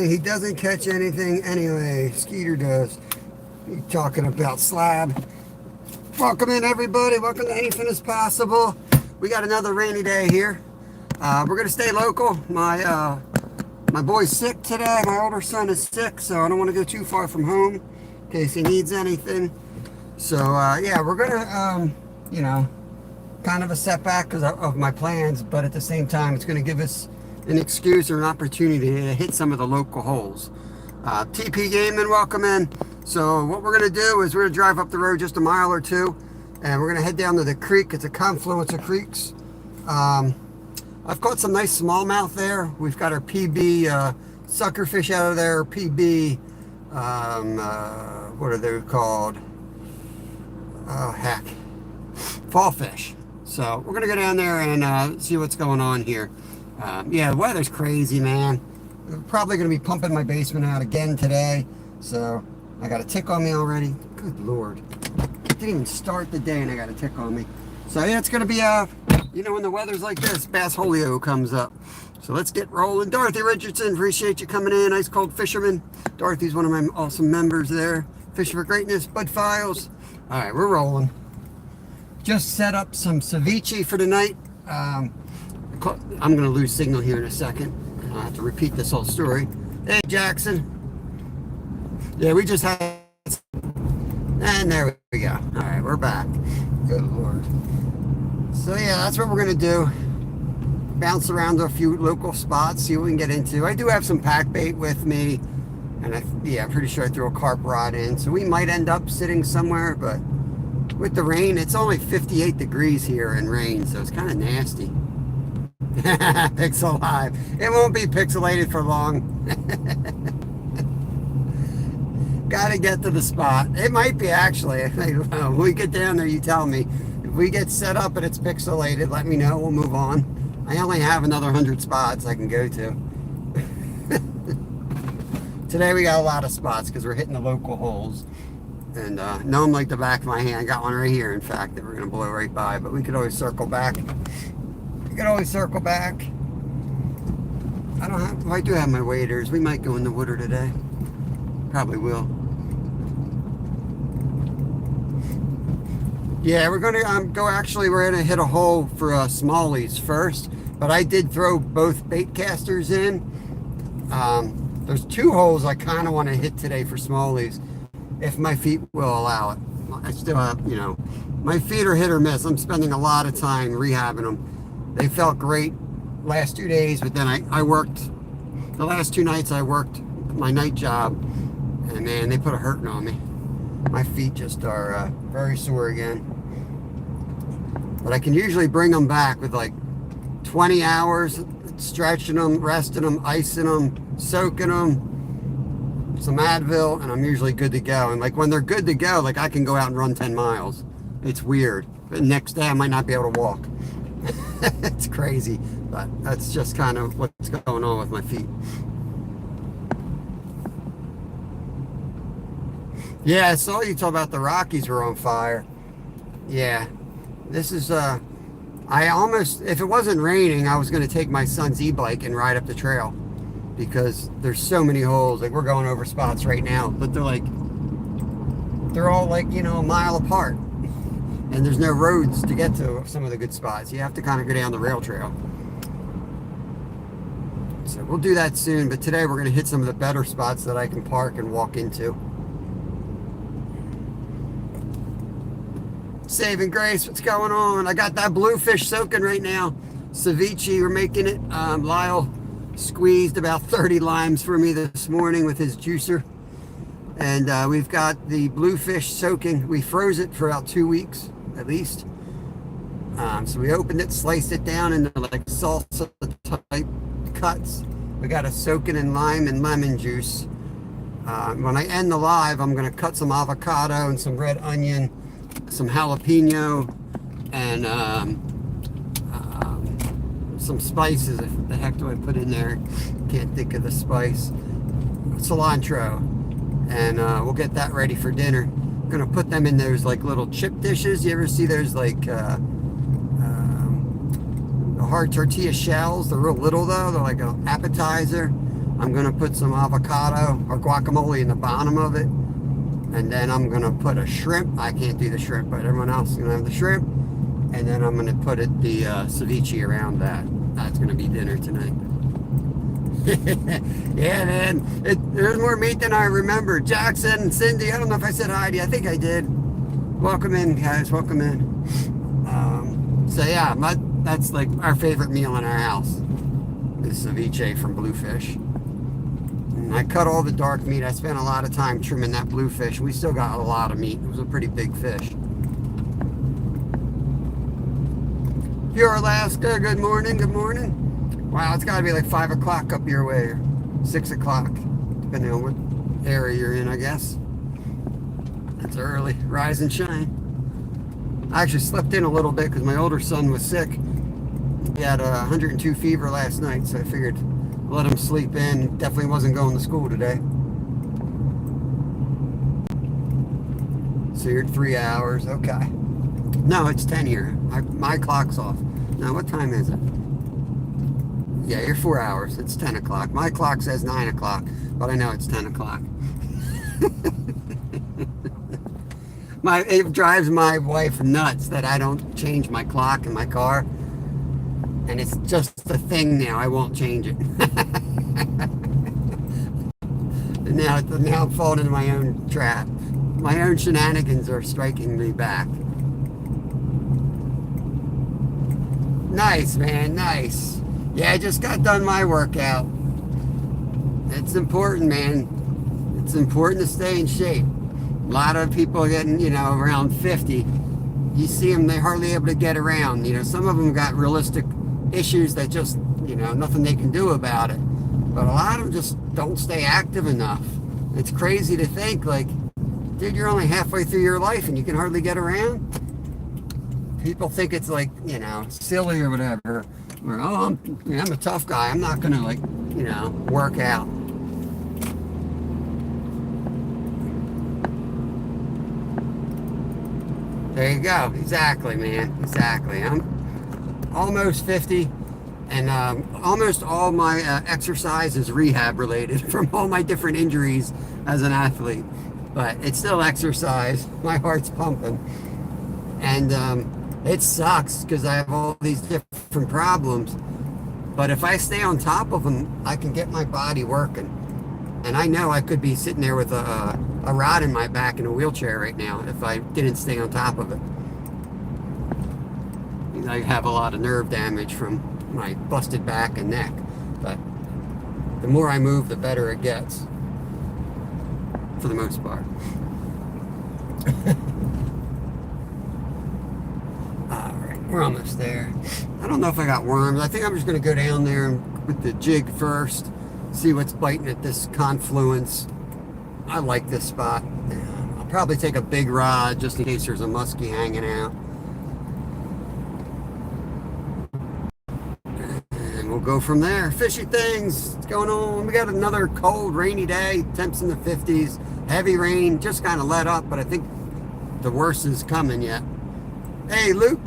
anything. He doesn't catch anything anyway. Skeeter does. He's talking about slab. Welcome in, everybody. Welcome to Anything is Possible. We got another rainy day here. We're going to stay local. My boy's sick today. My older son is sick, so I don't want to go too far from home in case he needs anything. So, yeah, we're going to, you know, kind of a setback because of my plans, but at the same time, it's going to give us an excuse or an opportunity to hit some of the local holes. TP Gaming, welcome in. So what we're going to do is we're going to drive up the road just a mile or two, and we're going to head down to the creek. It's a confluence of creeks. I've caught some nice smallmouth there. We've got our PB suckerfish out of there, PB, what are they called? Oh, heck. Fall fish. So we're going to go down there and see what's going on here. Yeah, the weather's crazy, man. I'm probably going to be pumping my basement out again today. So I got a tick on me already. Good Lord. Didn't even start the day and I got a tick on me. So yeah, it's going to be, you know, when the weather's like this, Bass Holio comes up. So let's get rolling. Dorothy Richardson, appreciate you coming in. Ice Cold Fisherman. Dorothy's one of my awesome members there. Fishing for Greatness, Bud Files. All right, we're rolling. Just set up some ceviche for tonight. I'm going to lose signal here in a second. I'll have to repeat this whole story. Hey, Jackson. Yeah, we just had... And there we go. All right, we're back. Good Lord. So, yeah, that's what we're going to do. Bounce around to a few local spots, see what we can get into. I do have some pack bait with me. And, I'm pretty sure I threw a carp rod in. So we might end up sitting somewhere, but with the rain, it's only 58 degrees here in rain, so it's kind of nasty. Pixel Live. It won't be pixelated for long. Gotta get to the spot. It might be actually. When we get down there, you tell me. If we get set up and it's pixelated, let me know. We'll move on. I only have another 100 spots I can go to. Today we got a lot of spots because we're hitting the local holes. And know them like the back of my hand. I got one right here, in fact, that we're going to blow right by. But we could always circle back. We could always circle back. I do have my waders. We might go in the water today. Probably will. Yeah, we're going to go, actually, we're going to hit a hole for smallies first. But I did throw both bait casters in. There's two holes I kind of want to hit today for smallies, if my feet will allow it. I still have, you know, my feet are hit or miss. I'm spending a lot of time rehabbing them. They felt great last 2 days, but then I worked, the last 2 nights I worked my night job, and man, they put a hurting on me. My feet just are very sore again. But I can usually bring them back with like 20 hours, stretching them, resting them, icing them, soaking them, some Advil, and I'm usually good to go. And like when they're good to go, like I can go out and run 10 miles. It's weird. But next day I might not be able to walk. It's crazy, but that's just kind of what's going on with my feet. Yeah, I saw you talk about the Rockies were on fire. Yeah, this is, I almost, if it wasn't raining, I was going to take my son's e-bike and ride up the trail because there's so many holes. Like we're going over spots right now, but they're all like, you know, a mile apart. And there's no roads to get to some of the good spots. You have to kind of go down the rail trail. So we'll do that soon, but today we're going to hit some of the better spots that I can park and walk into. Saving Grace, what's going on? I got that bluefish soaking right now. Ceviche, we're making it. Lyle squeezed about 30 limes for me this morning with his juicer. And we've got the bluefish soaking. We froze it for about 2 weeks, at least. So we opened it, sliced it down into like salsa type cuts. We got it soaking in lime and lemon juice. When I end the live, I'm going to cut some avocado and some red onion, some jalapeno, and some spices. What the heck do I put in there? Can't think of the spice. Cilantro. And we'll get that ready for dinner. I'm gonna put them in those like little chip dishes. You ever see those like hard tortilla shells? They're real little though. They're like an appetizer. I'm going to put some avocado or guacamole in the bottom of it. And then I'm going to put a shrimp. I can't do the shrimp, but everyone else is going to have the shrimp. And then I'm going to put the ceviche around that. That's going to be dinner tonight. Yeah, man. There's more meat than I remember. Jackson, Cindy, I don't know if I said hi to you. I think I did. Welcome in, guys. Welcome in. So yeah, that's like our favorite meal in our house. Is ceviche from Bluefish. And I cut all the dark meat. I spent a lot of time trimming that bluefish. We still got a lot of meat. It was a pretty big fish. Pure Alaska, good morning, good morning. Wow, it's got to be like 5 o'clock up your way, or 6 o'clock, depending on what area you're in, I guess. That's early. Rise and shine. I actually slept in a little bit because my older son was sick. He had 102 fever last night, so I figured let him sleep in. Definitely wasn't going to school today. So you're at 3 hours. Okay. No, it's 10 here. My clock's off. Now, what time is it? Yeah, you're 4 hours. It's 10 o'clock. My clock says 9 o'clock, but I know it's 10 o'clock. It drives my wife nuts that I don't change my clock in my car. And it's just a thing now. I won't change it. Now I'm falling into my own trap. My own shenanigans are striking me back. Nice, man. Nice. Yeah, I just got done my workout. It's important, man. It's important to stay in shape. A lot of people are getting, around 50. You see them, they're hardly able to get around. Some of them got realistic issues that just, nothing they can do about it. But a lot of them just don't stay active enough. It's crazy to think, like, dude, you're only halfway through your life and you can hardly get around. People think it's like, silly or whatever. Or, I'm a tough guy. I'm not going to, work out. There you go. Exactly, man. Exactly. I'm almost 50, and almost all my exercise is rehab related from all my different injuries as an athlete. But it's still exercise. My heart's pumping. And it sucks because I have all these different problems. But if I stay on top of them, I can get my body working. And I know I could be sitting there with a rod in my back in a wheelchair right now if I didn't stay on top of it. I have a lot of nerve damage from my busted back and neck. But the more I move, the better it gets. For the most part. Alright, we're almost there. I don't know if I got worms. I think I'm just going to go down there with the jig first. See what's biting at this confluence. I like this spot. I'll probably take a big rod just in case there's a muskie hanging out. And we'll go from there. Fishy things. What's going on? We got another cold, rainy day. Temps in the 50s. Heavy rain. Just kind of let up, but I think the worst is coming yet. Hey, Luke.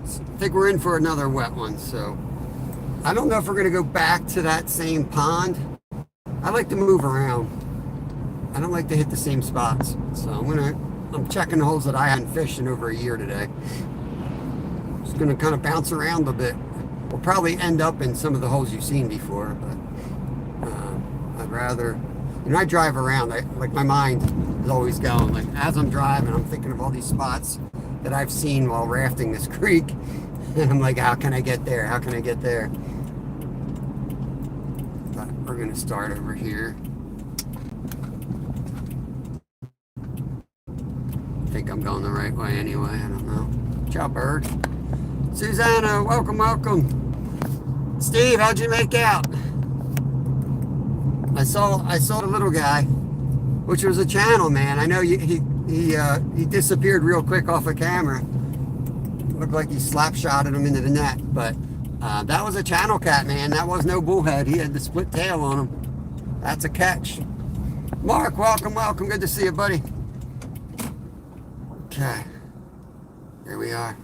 I think we're in for another wet one, so I don't know if we're going to go back to that same pond. I like to move around. I don't like to hit the same spots. So I'm checking the holes that I hadn't fished in over a year today. Just going to kind of bounce around a bit. We'll probably end up in some of the holes you've seen before, but I'd rather, I drive around. My mind is always going. Like as I'm driving, I'm thinking of all these spots that I've seen while rafting this creek. And I'm like, how can I get there? How can I get there? But we're going to start over here. I think I'm going the right way anyway. I don't know. Ciao, bird. Susanna, welcome, welcome. Steve, how'd you make out? I saw the little guy, which was a channel, man. I know he disappeared real quick off of camera. Looked like he slap-shotted him into the net, but that was a channel cat, man. That was no bullhead. He had the split tail on him. That's a catch. Mark, welcome, welcome. Good to see you, buddy. Okay. Here we are.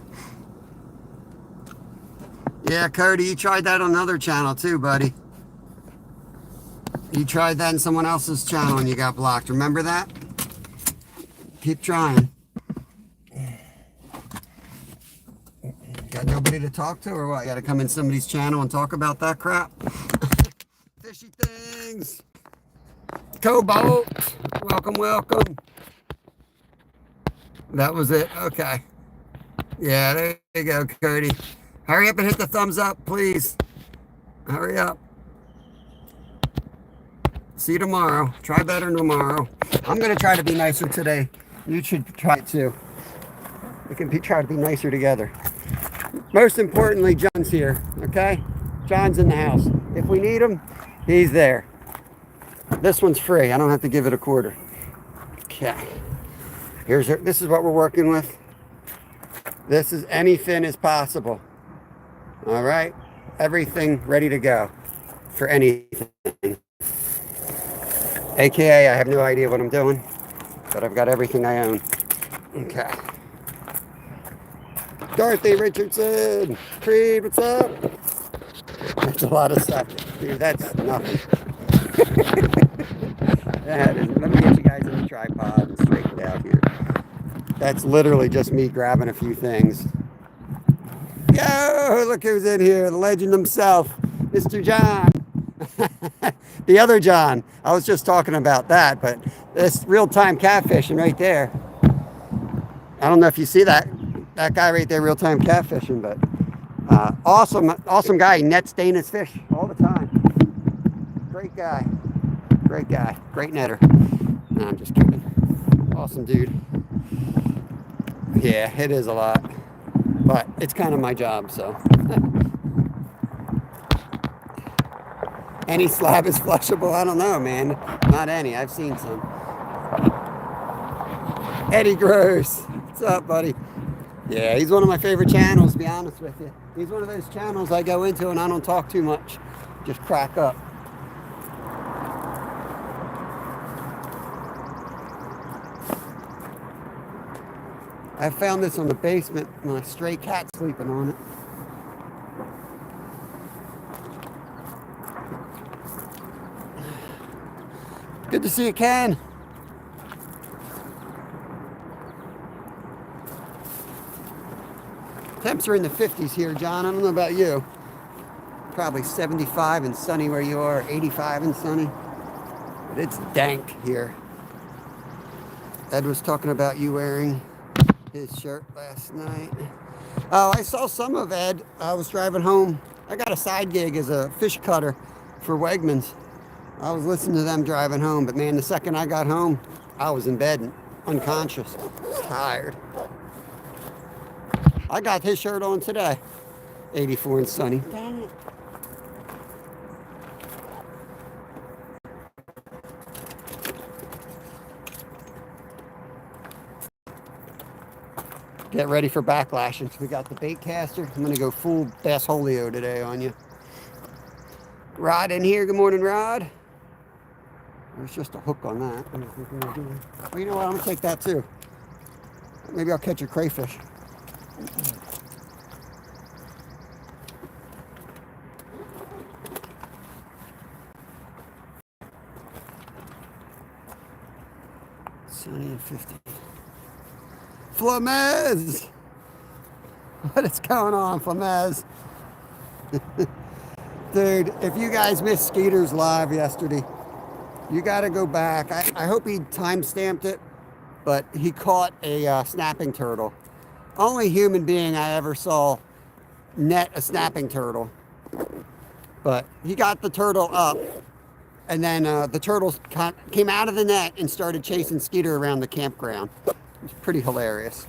Yeah, Cody, you tried that on another channel too, buddy. You tried that in someone else's channel and you got blocked. Remember that? Keep trying. Got nobody to talk to or what? You gotta come in somebody's channel and talk about that crap? Fishy things. Cobalt. Welcome, welcome. That was it. Okay. Yeah, there you go, Cody. Hurry up and hit the thumbs up, please. Hurry up. See you tomorrow. Try better tomorrow. I'm going to try to be nicer today. You should try it too. We can try to be nicer together. Most importantly, John's here, okay? John's in the house. If we need him, he's there. This one's free. I don't have to give it a quarter. Okay. This is what we're working with. This is any fin as possible. All right? Everything ready to go for anything. AKA, I have no idea what I'm doing, but I've got everything I own. Okay. Dorothy Richardson. Creed, what's up? That's a lot of stuff. Dude, that's nothing. Let me get you guys in the tripod and straightened out here. That's literally just me grabbing a few things. Yo, look who's in here. The legend himself, Mr. John. The other John. I was just talking about that, but this real-time catfishing right there. I don't know if you see that guy right there, real-time catfishing, but awesome guy. He nets Dana's fish all the time. Great guy. Great guy. Great netter. No, I'm just kidding. Awesome dude. Yeah, it is a lot, but it's kind of my job, so. Any slab is flushable? I don't know, man. Not any. I've seen some. Eddie Gross. What's up, buddy? Yeah, he's one of my favorite channels, to be honest with you. He's one of those channels I go into and I don't talk too much. Just crack up. I found this on the basement and a stray cat sleeping on it. Good to see you, Ken. Temps are in the 50s here, John. I don't know about you. Probably 75 and sunny where you are, 85 and sunny. But it's dank here. Ed was talking about you wearing his shirt last night. Oh, I saw some of Ed. I was driving home. I got a side gig as a fish cutter for Wegmans. I was listening to them driving home, but man, the second I got home, I was in bed and unconscious. Tired. I got his shirt on today. 84 and sunny. Dang it. Get ready for backlashing. We got the bait caster. I'm going to go full bass holio today on you. Rod in here. Good morning, Rod. There's just a hook on that. Well, you know what? I'm going to take that too. Maybe I'll catch a crayfish. Sunny and 50. Flamez! What is going on, Flamez? Dude, if you guys missed Skeeter's live yesterday, you got to go back. I hope he time-stamped it, but he caught a snapping turtle. Only human being I ever saw net a snapping turtle. But he got the turtle up, and then the turtle came out of the net and started chasing Skeeter around the campground. It was pretty hilarious.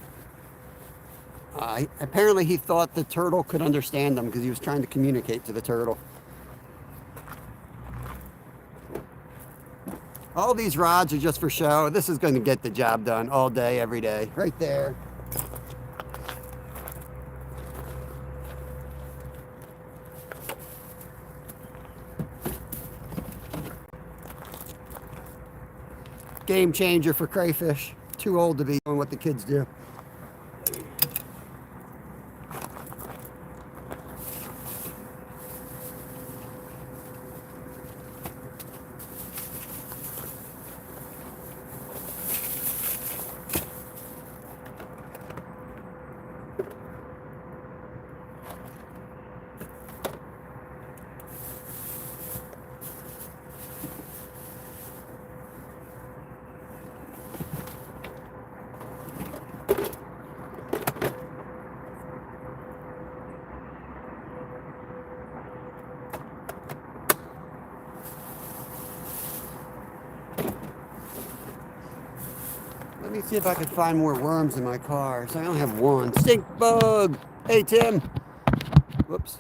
Apparently he thought the turtle could understand them because he was trying to communicate to the turtle. All these rods are just for show. This is going to get the job done all day, every day. Right there. Game changer for crayfish. Too old to be doing what the kids do. Let me see if I can find more worms in my car. So I only have one. Stink bug! Hey, Tim! Whoops.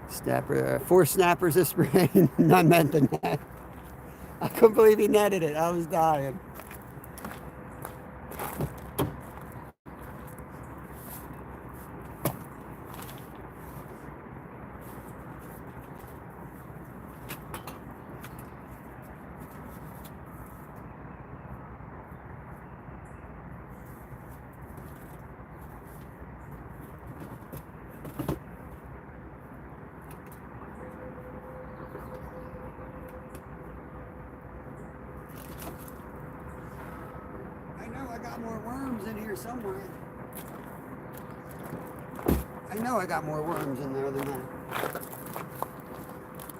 Snapper, 4 snappers this spring. None meant to net. I couldn't believe he netted it. I was dying. I got more worms in here somewhere. I know I got more worms in there than that.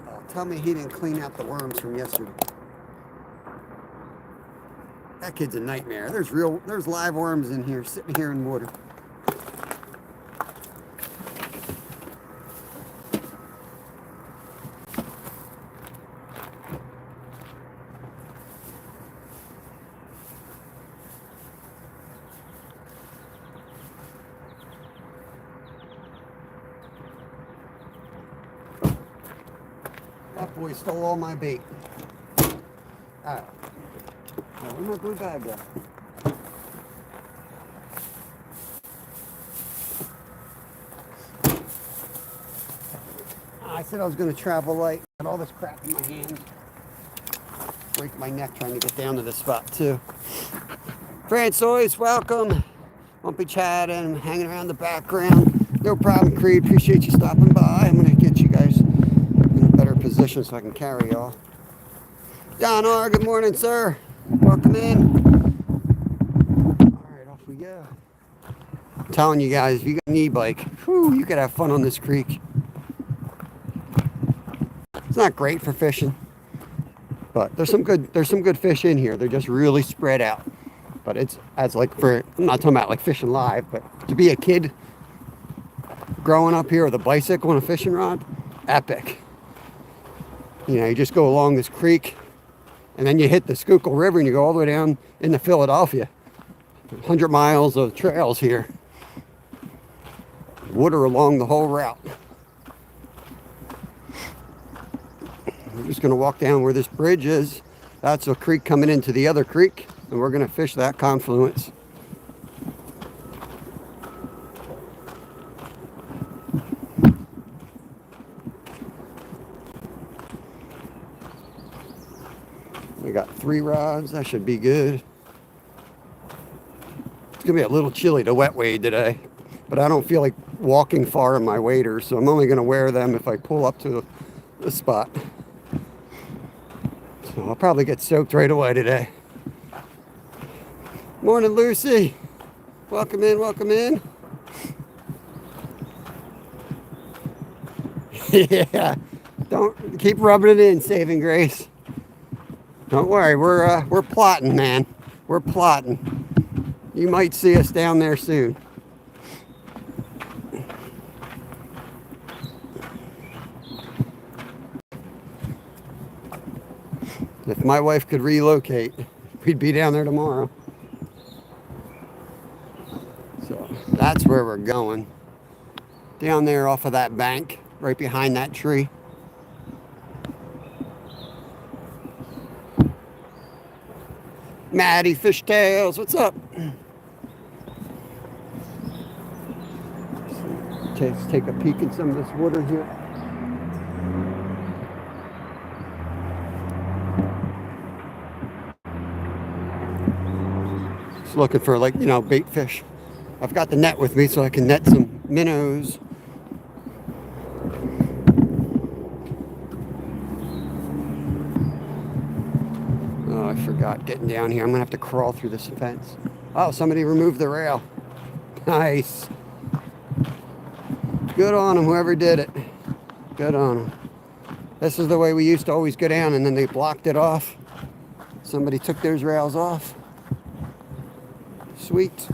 Oh, tell me he didn't clean out the worms from yesterday. That kid's a nightmare. There's live worms in here, sitting here in water. That boy stole all my bait. Alright. Now, where's my blue bag go? I said I was going to travel light. Got all this crap in my hands. Break my neck trying to get down to this spot too. Francois, welcome. Won't be chatting, hanging around the background. No problem, Creed. Appreciate you stopping by. I'm going to get you guys in a better position so I can carry y'all. Don R, good morning, sir. Welcome in. All right, off we go. I'm telling you guys, if you got an e-bike, whew, you could have fun on this creek. It's not great for fishing, but there's some good fish in here. They're just really spread out. But it's as like for, I'm not talking about like fishing live, but to be a kid growing up here with a bicycle and a fishing rod, epic. You know, you just go along this creek and then you hit the Schuylkill River and you go all the way down into Philadelphia. 100 miles of trails here. Water along the whole route. We're just going to walk down where this bridge is. That's a creek coming into the other creek, and we're going to fish that confluence. We got 3 rods. That should be good. It's going to be a little chilly to wet wade today, but I don't feel like walking far in my waders, so I'm only going to wear them if I pull up to the spot. So I'll probably get soaked right away today. Morning, Lucy. Welcome in, welcome in. Yeah, don't keep rubbing it in, Saving Grace. Don't worry, we're plotting, man. We're plotting. You might see us down there soon. If my wife could relocate, we'd be down there tomorrow. So that's where we're going. Down there off of that bank, right behind that tree. Maddie Fishtails, what's up? Let's take a peek in some of this water here. Just looking for, like, you know, bait fish. I've got the net with me so I can net some minnows. Oh, I forgot getting down here. I'm gonna have to crawl through this fence. Oh, somebody removed the rail. Nice. Good on them, whoever did it. Good on them. This is the way we used to always go down, and then they blocked it off. Somebody took those rails off. Sweet.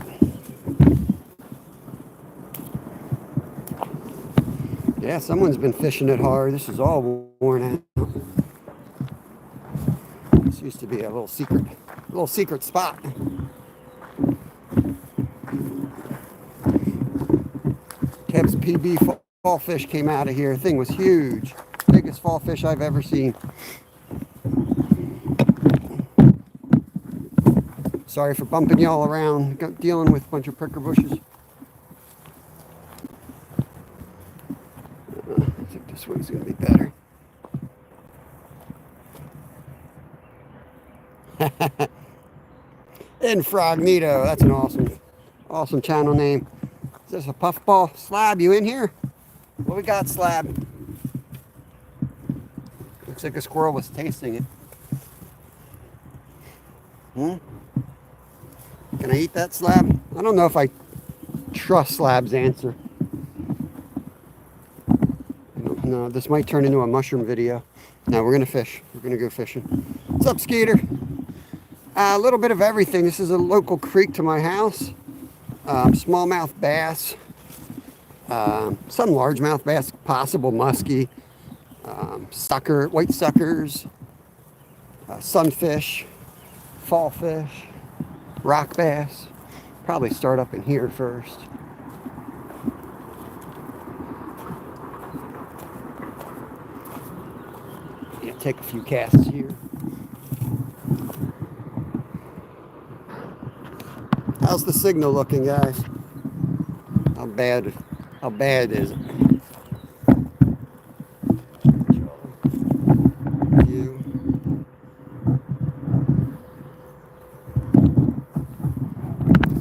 Yeah, someone's been fishing it hard. This is all worn out. This used to be a little secret spot. Kev's PB fall fish came out of here. Thing was huge. Biggest fall fish I've ever seen. Sorry for bumping y'all around, dealing with a bunch of pricker bushes. I think this one's going to be better. Incognito, that's an awesome channel name. Is this a puffball? Slab, you in here? What we got, Slab? Looks like a squirrel was tasting it. Can I eat that, Slab? I don't know if I trust Slab's answer. No, this might turn into a mushroom video. No, we're gonna fish. We're gonna go fishing. What's up, Skeeter? A little bit of everything. This is a local creek to my house. Smallmouth bass, some largemouth bass, possible muskie, white suckers, sunfish, fall fish, rock bass. Probably start up in here first. Yeah, take a few casts here. How's the signal looking, guys? How bad is it?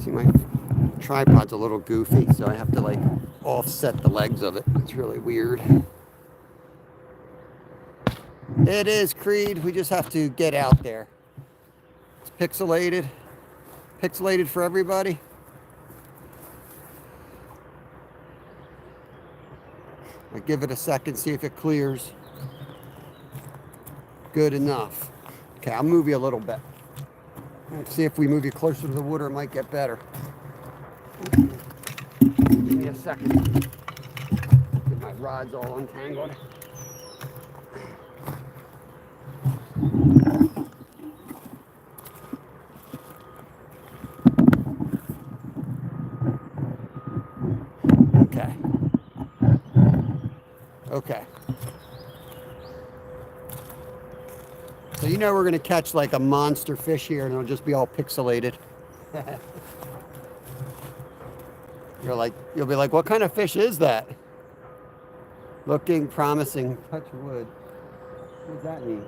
See, my tripod's a little goofy, so I have to like offset the legs of it. It's really weird. It is, Creed. We just have to get out there. It's pixelated for everybody. I give it a second, see if it clears. Good enough. Okay, I'll move you a little bit. Let's see if we move you closer to the water, it might get better. Give me a second. Get my rods all untangled. Okay. So you know we're going to catch like a monster fish here and it'll just be all pixelated. You'll be like, what kind of fish is that? Looking promising. Touch wood. What does that mean?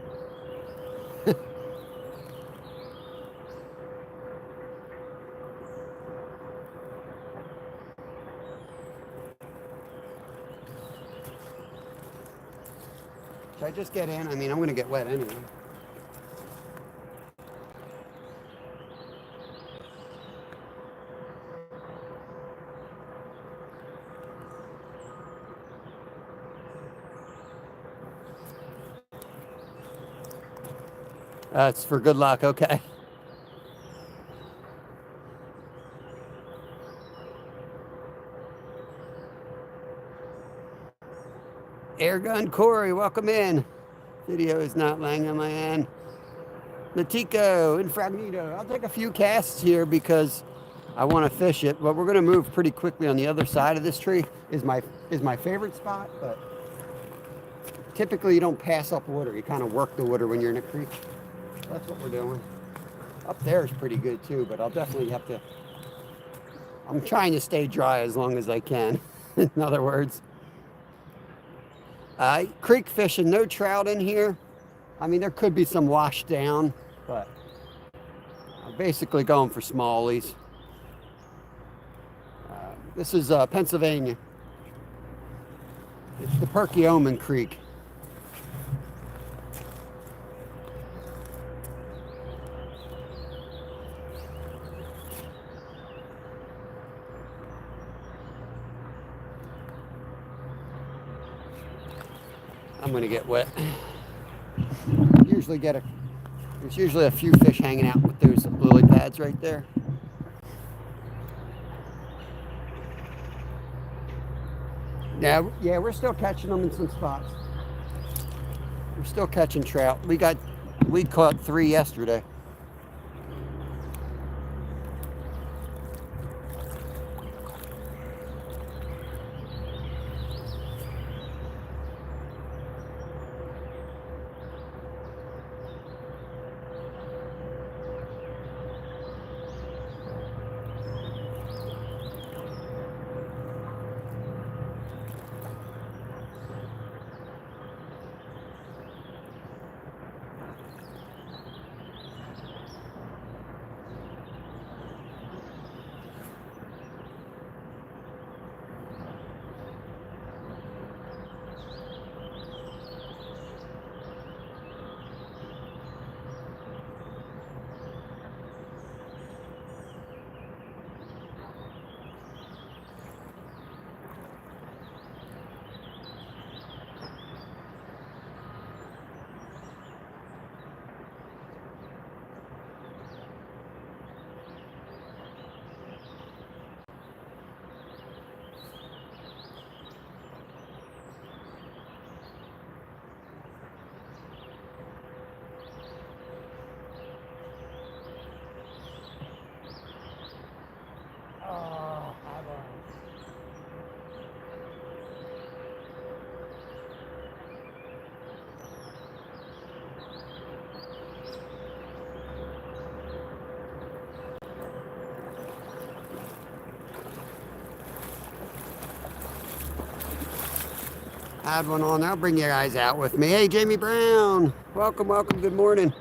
Should I just get in? I mean, I'm going to get wet anyway. It's for good luck, okay. Airgun Corey, welcome in. Video is not lying on my end. Natico, Incognito. I'll take a few casts here because I want to fish it, but we're going to move pretty quickly on the other side of this tree. Is my favorite spot, but typically you don't pass up water. You kind of work the water when you're in a creek. That's what we're doing. Up there is pretty good too, but I'll definitely have to. I'm trying to stay dry as long as I can. In other words. Creek fishing, no trout in here. I mean, there could be some washed down, but I'm basically going for smallies. This is Pennsylvania. It's the Perkiomen Creek. I'm gonna get wet. There's usually a few fish hanging out with those lily pads right there. Yeah, we're still catching them in some spots. We're still catching trout. We caught 3 yesterday. I had one on there. I'll bring you guys out with me. Hey, Jamie Brown. Welcome, welcome. Good morning.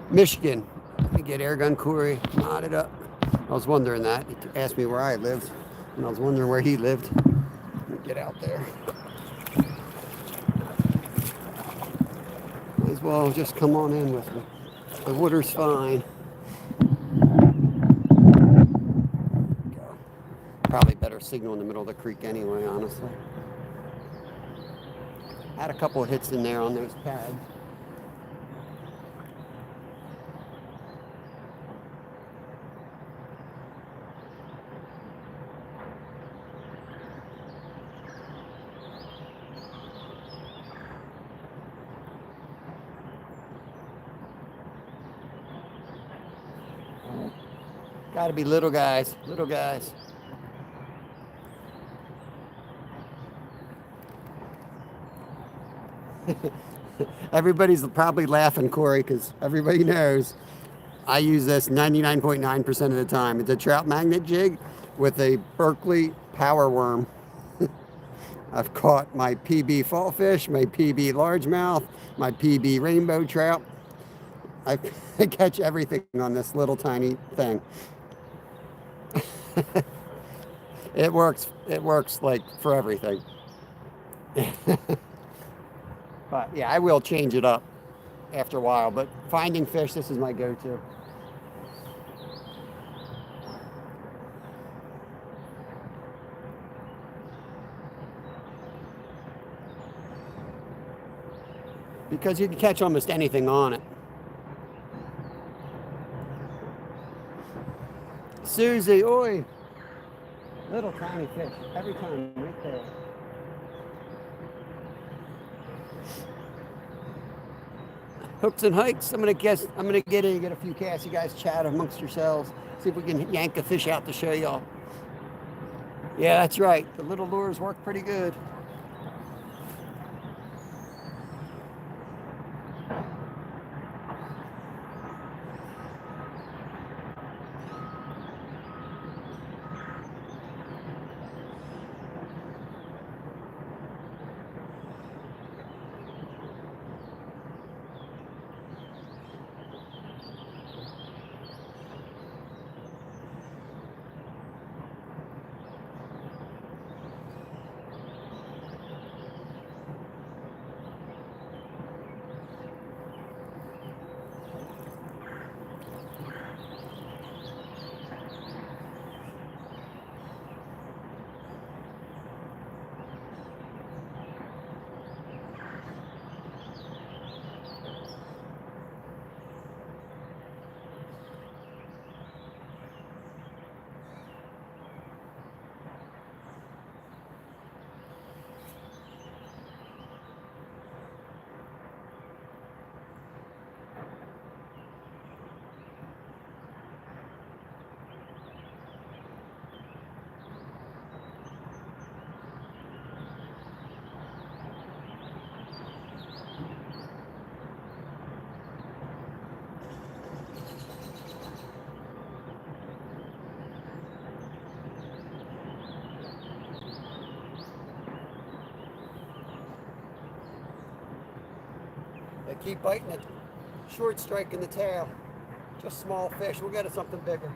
Michigan. Let me get Airgun Corey knotted up. I was wondering that. He asked me where I lived, and I was wondering where he lived. Let me get out there. Might as well just come on in with me. The water's fine. Go. Probably better signal in the middle of the creek anyway, honestly. Had a couple of hits in there on those pads. Got to be little guys, little guys. Everybody's probably laughing, Corey, because everybody knows I use this 99.9% of the time. It's a trout magnet jig with a Berkeley power worm. I've caught my PB fall fish, my PB largemouth, my PB rainbow trout. I catch everything on this little tiny thing. It works like for everything. But yeah, I will change it up after a while. But finding fish, this is my go-to. Because you can catch almost anything on it. Susie, oi! Little tiny fish, every time, right there. Hooks and hikes. I'm gonna get in and get a few casts. You guys chat amongst yourselves. See if we can yank a fish out to show y'all. Yeah, that's right. The little lures work pretty good. They keep biting it. Short strike in the tail. Just small fish. We'll get it something bigger.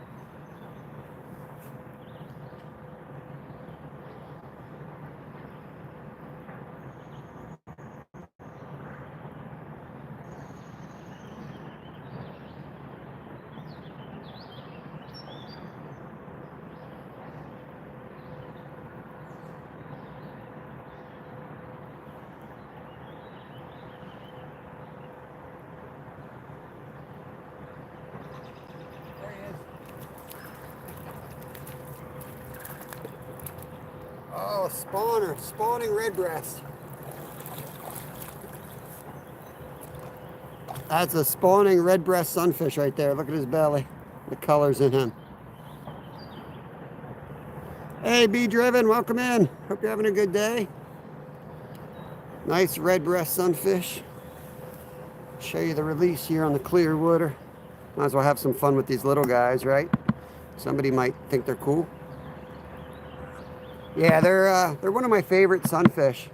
Oh, spawning redbreast. That's a spawning redbreast sunfish right there. Look at his belly, the colors in him. Hey, Be Driven, welcome in. Hope you're having a good day. Nice redbreast sunfish. Show you the release here on the clear water. Might as well have some fun with these little guys, right? Somebody might think they're cool. Yeah, they're one of my favorite sunfish.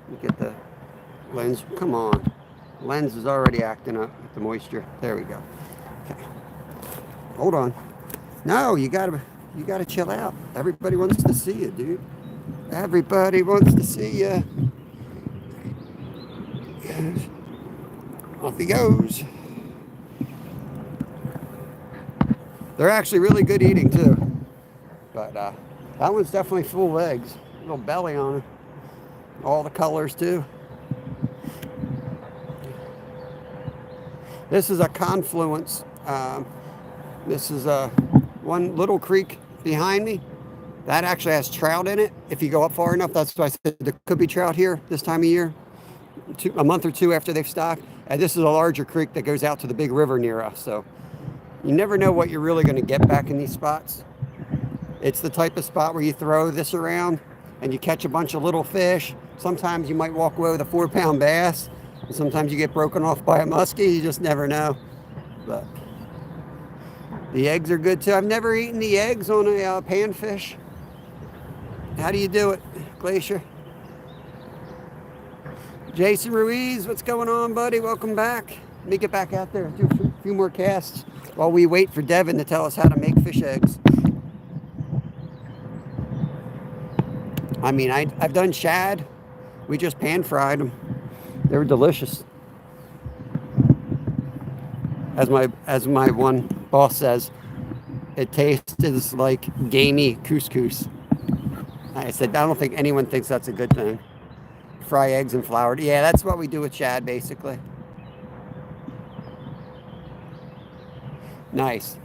Let me get the lens. Come on. Lens is already acting up with the moisture. There we go. Okay. Hold on. No, you gotta chill out. Everybody wants to see you, dude. Everybody wants to see you. Off he goes. They're actually really good eating too. But that one's definitely full legs. Little belly on it. All the colors too. This is a confluence. This is one little creek behind me. That actually has trout in it. If you go up far enough, that's why I said there could be trout here this time of year. A month or two after they've stocked. And this is a larger creek that goes out to the big river near us. So you never know what you're really going to get back in these spots. It's the type of spot where you throw this around and you catch a bunch of little fish. Sometimes you might walk away with a 4-pound bass. And sometimes you get broken off by a muskie. You just never know. But the eggs are good too. I've never eaten the eggs on a panfish. How do you do it, Glacier? Jason Ruiz, what's going on, buddy? Welcome back. Let me get back out there and do a few more casts while we wait for Devin to tell us how to make fish eggs. I mean, I've done shad. We just pan-fried them. They were delicious. As my one boss says, it tastes like gamey couscous. I said, I don't think anyone thinks that's a good thing. Fry eggs in flour. Yeah, that's what we do with shad, basically. Nice.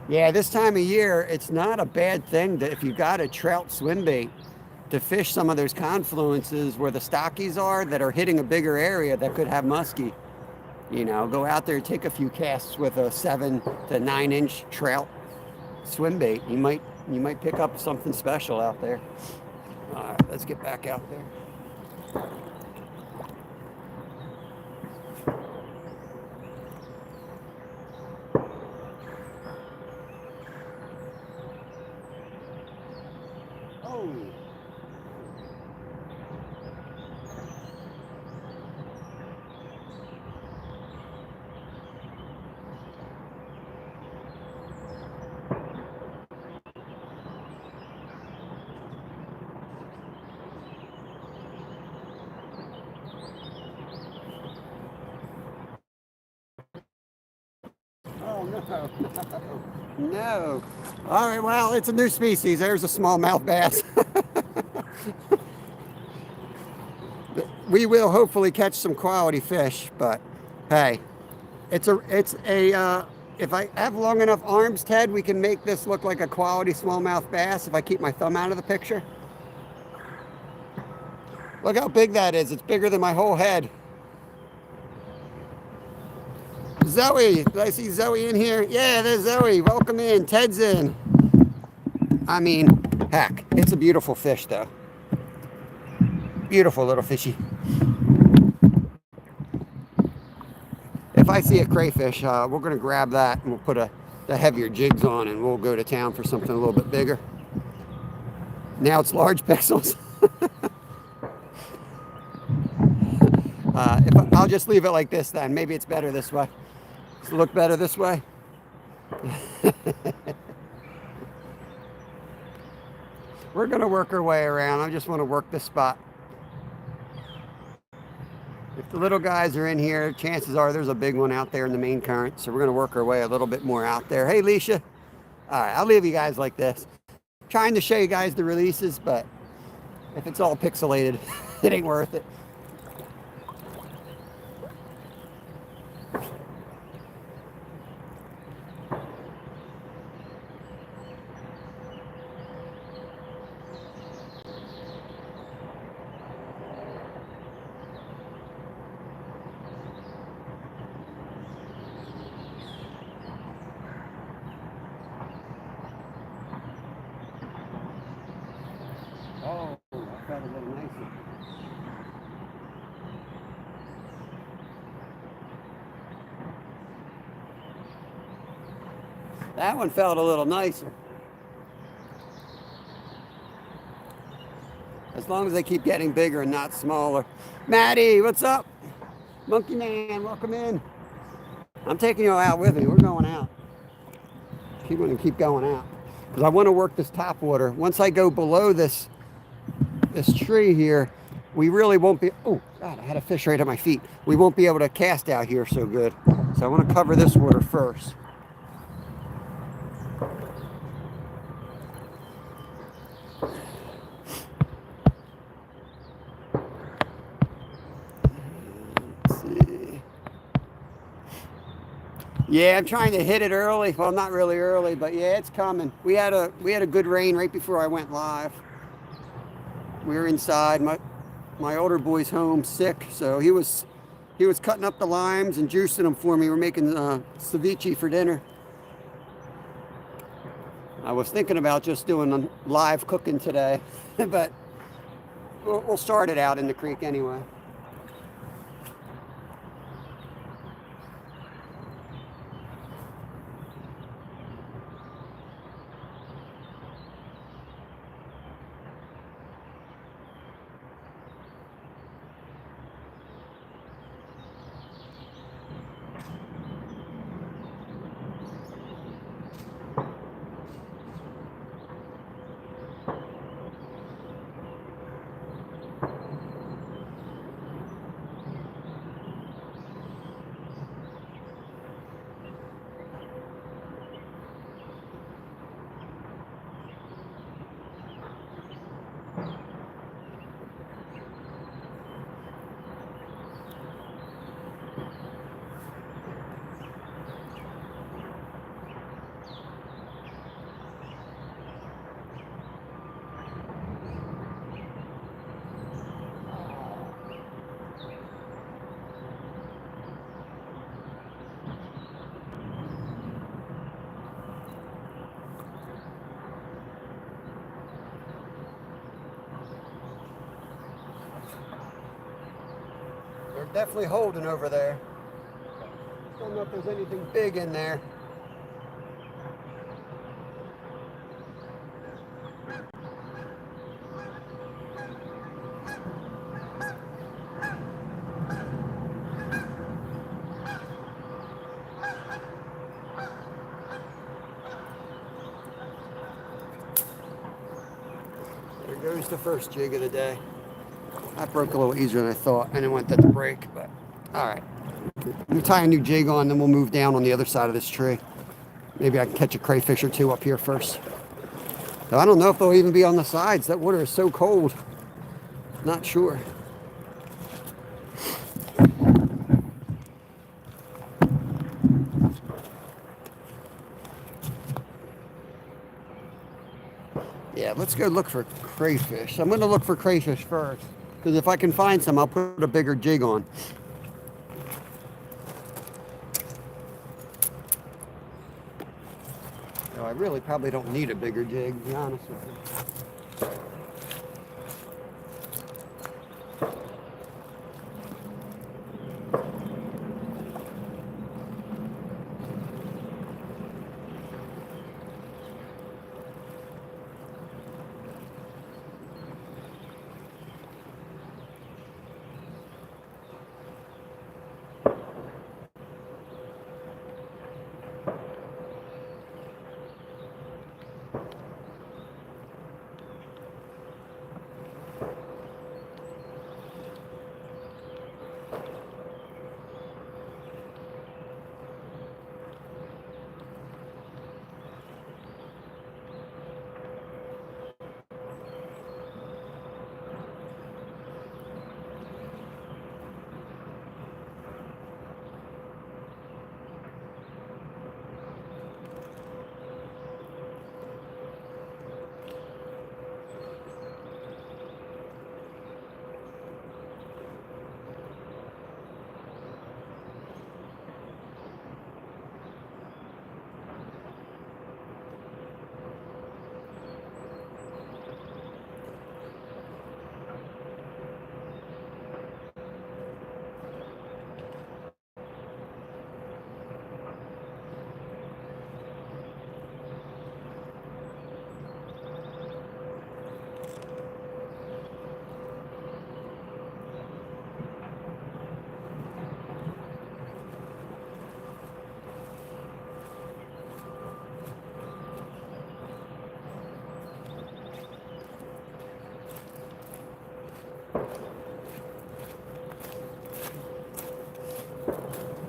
Yeah, this time of year, it's not a bad thing that if you got a trout swim bait to fish some of those confluences where the stockies are that are hitting a bigger area that could have muskie. You know, go out there, take a few casts with a 7 to 9 inch trout swim bait. You might pick up something special out there. All right, let's get back out there. No. No. All right, well, it's a new species. There's a smallmouth bass. We will hopefully catch some quality fish, but hey, it's a if I have long enough arms, Ted, we can make this look like a quality smallmouth bass if I keep my thumb out of the picture. Look how big that is. It's bigger than my whole head. Zoe, did I see Zoe in here? Yeah, there's Zoe. Welcome in. Ted's in. I mean, heck, it's a beautiful fish, though. Beautiful little fishy. If I see a crayfish, we're going to grab that and we'll put the heavier jigs on and we'll go to town for something a little bit bigger. Now it's large pixels. I'll just leave it like this then. Maybe it's better this way. Does it look better this way? We're going to work our way around. I just want to work this spot. If the little guys are in here, chances are there's a big one out there in the main current. So we're going to work our way a little bit more out there. Hey, Leisha. All right, I'll leave you guys like this. Trying to show you guys the releases, but if it's all pixelated, it ain't worth it. Oh, that felt a little nicer. That one felt a little nicer. As long as they keep getting bigger and not smaller. Maddie, what's up? Monkey Man, welcome in. I'm taking you out with me. We're going out. Keep going to keep going out. Because I want to work this top water. Once I go below this tree here, we really won't be, oh God, I had a fish right at my feet. We won't be able to cast out here so good. So I want to cover this water first. Let's see. Yeah, I'm trying to hit it early. Well, not really early, but yeah, it's coming. We had a good rain right before I went live. We were inside. My older boy's home sick, so he was cutting up the limes and juicing them for me. We're making ceviche for dinner. I was thinking about just doing a live cooking today, but we'll start it out in the creek anyway. They're definitely holding over there. Don't know if there's anything big in there. There goes the first jig of the day. That broke a little easier than I thought. I didn't want that to break, but all right. Let me tie a new jig on, then we'll move down on the other side of this tree. Maybe I can catch a crayfish or two up here first. So I don't know if they'll even be on the sides. That water is so cold. Not sure. Yeah, let's go look for crayfish. I'm going to look for crayfish first, because if I can find some, I'll put a bigger jig on. So I really probably don't need a bigger jig, to be honest with you.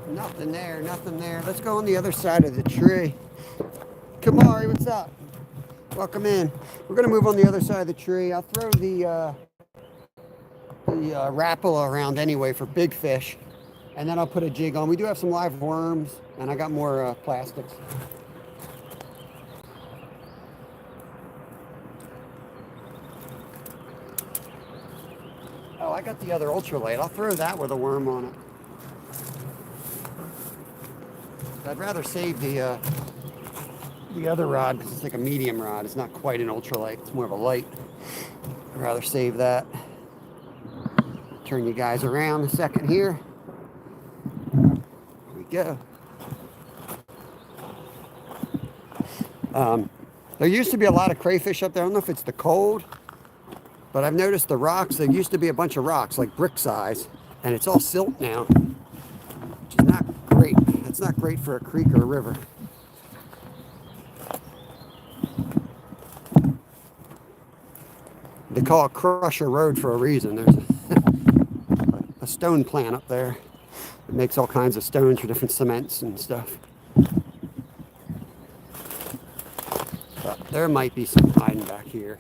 Nothing there, nothing there. Let's go on the other side of the tree. Kamari, what's up? Welcome in. We're going to move on the other side of the tree. I'll throw the Rapala around anyway for big fish. And then I'll put a jig on. We do have some live worms, and I got more plastics. Oh, I got the other ultralight. I'll throw that with a worm on it. I'd rather save the other rod because it's like a medium rod. It's not quite an ultralight. It's more of a light. I'd rather save that. Turn you guys around a second here. Here we go. There used to be a lot of crayfish up there. I don't know if it's the cold, but I've noticed the rocks. There used to be a bunch of rocks, like brick size, and it's all silt now, which is not great. It's not great for a creek or a river. They call it Crusher Road for a reason. There's a stone plant up there. It makes all kinds of stones for different cements and stuff. But there might be some hiding back here.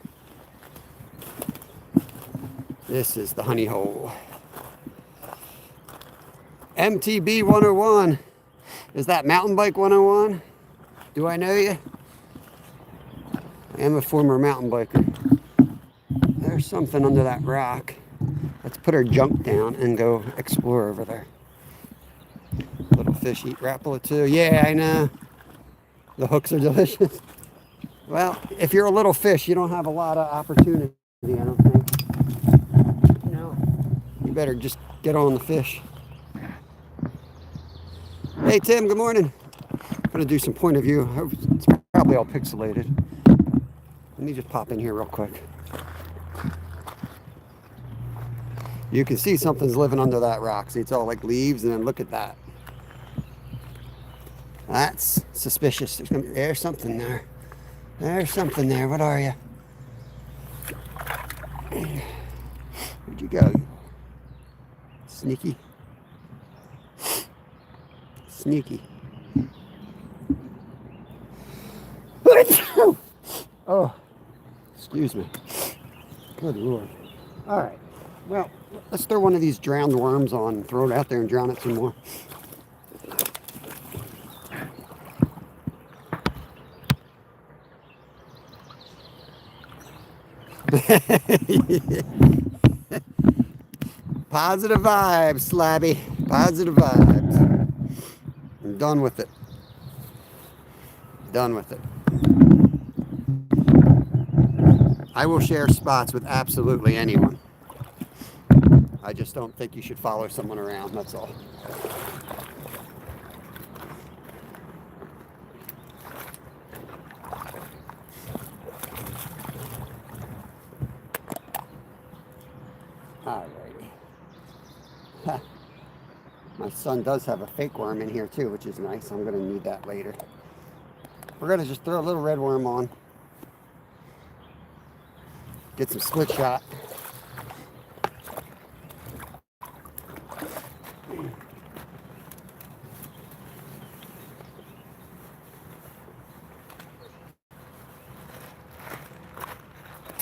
This is the honey hole. MTB 101. Is that mountain bike 101? Do I know you? I am a former mountain biker. There's something under that rock. Let's put our junk down and go explore over there. Little fish eat Rapala too. Yeah, I know. The hooks are delicious. Well, if you're a little fish, you don't have a lot of opportunity, I don't think. No. You better just get on the fish. Hey, Tim, good morning. I'm going to do some point of view. It's probably all pixelated. Let me just pop in here real quick. You can see something's living under that rock. See, it's all like leaves, and then look at that. That's suspicious. There's something there. There's something there. What are you? Where'd you go? Sneaky. Sneaky. Oh, excuse me. Good Lord. All right. Well, let's throw one of these drowned worms on and throw it out there and drown it some more. Positive vibes, Slabby. Positive vibes. I'm done with it. Done with it. I will share spots with absolutely anyone. I just don't think you should follow someone around, that's all. Alrighty. My son does have a fake worm in here too, which is nice. I'm going to need that later. We're going to just throw a little red worm on. Get some split shot.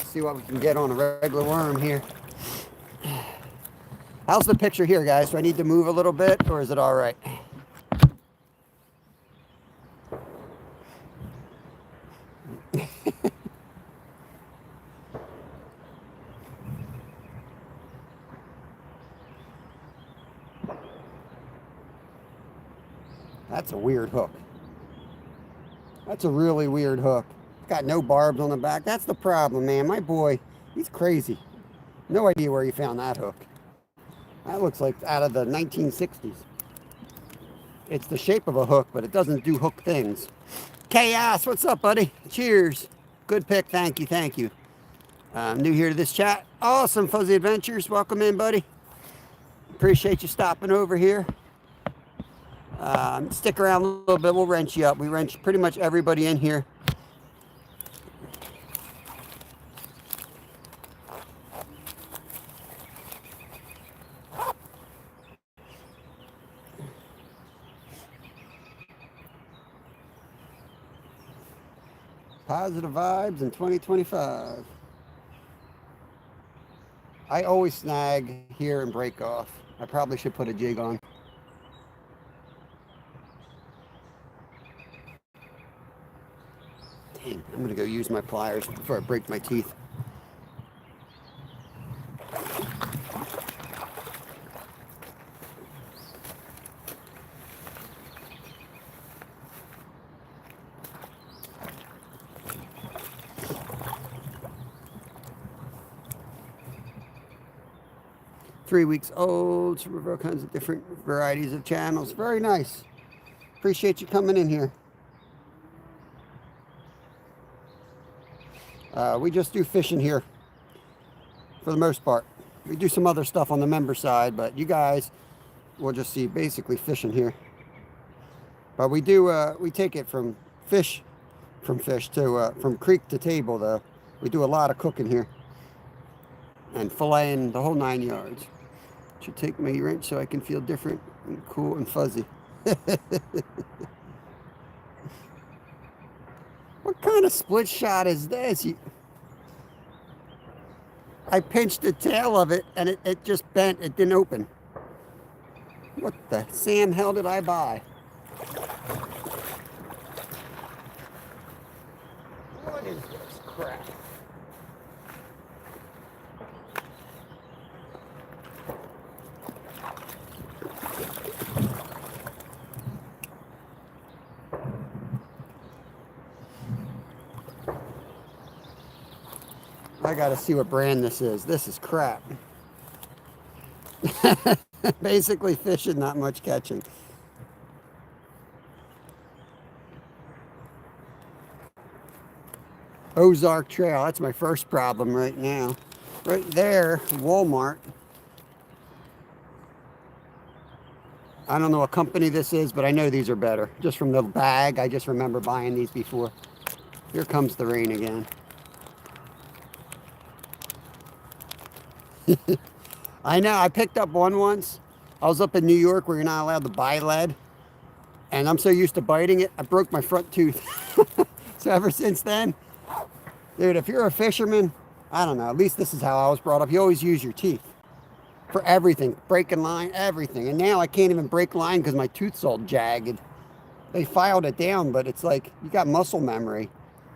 See what we can get on a regular worm here. How's the picture here, guys? Do I need to move a little bit, or is it all right? That's a weird hook. That's a really weird hook. Got no barbs on the back. That's the problem, man. My boy, he's crazy. No idea where he found that hook. That looks like out of the 1960s. It's the shape of a hook, but it doesn't do hook things. Chaos, what's up, buddy? Cheers. Good pick. Thank you. Thank you. New here to this chat. Awesome, Fuzzy Adventures. Welcome in, buddy. Appreciate you stopping over here. Stick around a little bit. We'll wrench you up. We wrench pretty much everybody in here. Positive vibes in 2025. I always snag here and break off. I probably should put a jig on. Dang, I'm gonna go use my pliers before I break my teeth. 3 weeks old, so all kinds of different varieties of channels. Very nice. Appreciate you coming in here. We just do fishing here for the most part. We do some other stuff on the member side, but you guys will just see basically fishing here. But we do, we take it from fish to, from creek to table though. We do a lot of cooking here. And filleting the whole 9 yards. Should take my wrench so I can feel different and cool and fuzzy. What kind of split shot is this? I pinched the tail of it and it just bent. It didn't open. What the Sam hell did I buy? What is this crap? I gotta see what brand this is. This is crap. Basically fishing, not much catching. Ozark Trail, that's my first problem right now. Right there, Walmart. I don't know what company this is, but I know these are better. Just from the bag, I just remember buying these before. Here comes the rain again. I know, I picked up one once. I was up in New York where you're not allowed to buy lead. And I'm so used to biting it, I broke my front tooth. So ever since then, dude, if you're a fisherman, I don't know, at least this is how I was brought up. You always use your teeth for everything, breaking line, everything. And now I can't even break line because my tooth's all jagged. They filed it down, but it's like, you got muscle memory.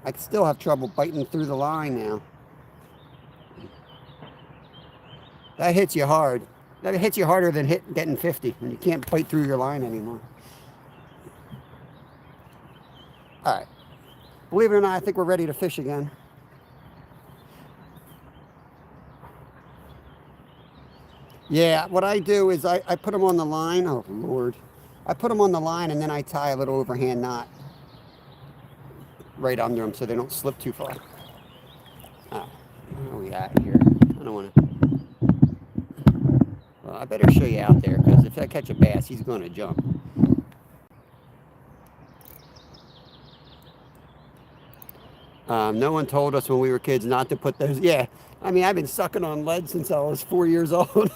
I still have trouble biting through the line now. That hits you hard. That hits you harder than getting 50 when you can't bite through your line anymore. All right. Believe it or not, I think we're ready to fish again. Yeah, what I do is I put them on the line. Oh, Lord. I put them on the line and then I tie a little overhand knot right under them so they don't slip too far. Oh, where are we at here? I don't want to... Well, I better show you out there because if I catch a bass, he's going to jump. No one told us when we were kids not to put those. Yeah, I mean, I've been sucking on lead since I was 4 years old.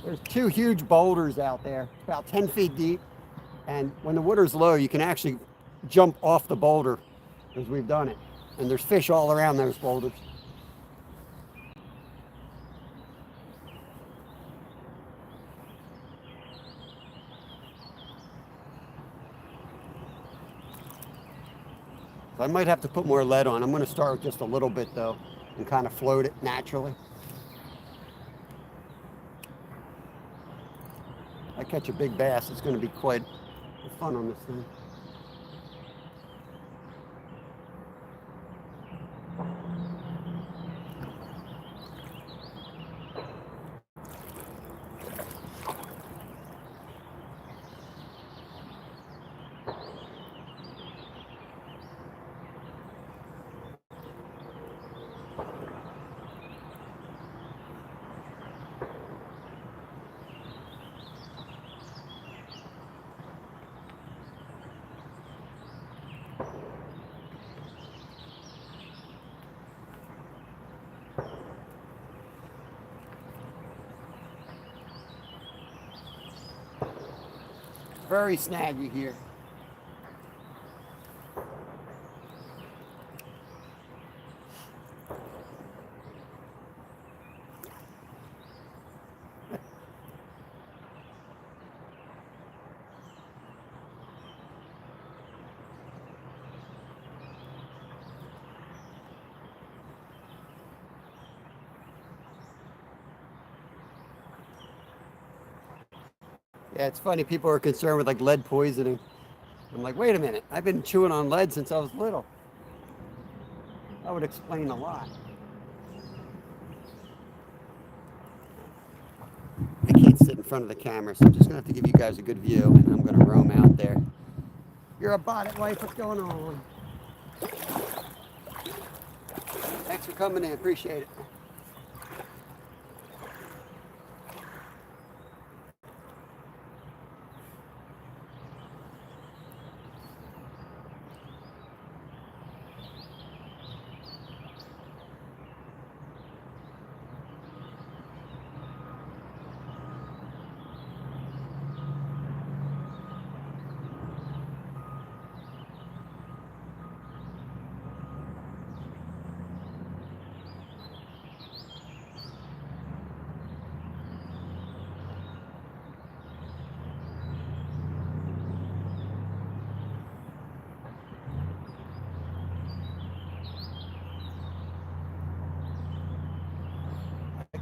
There's 2 huge boulders out there, about 10 feet deep. And when the water's low, you can actually jump off the boulder because we've done it. And there's fish all around those boulders. I might have to put more lead on. I'm going to start with just a little bit though and kind of float it naturally. If I catch a big bass, it's going to be quite fun on this thing. Very snaggy here. Yeah, it's funny. People are concerned with like lead poisoning. I'm like, wait a minute. I've been chewing on lead since I was little. That would explain a lot. I can't sit in front of the camera, so I'm just gonna have to give you guys a good view, and I'm gonna roam out there. You're a bonnet wife. What's going on? Thanks for coming in. Appreciate it.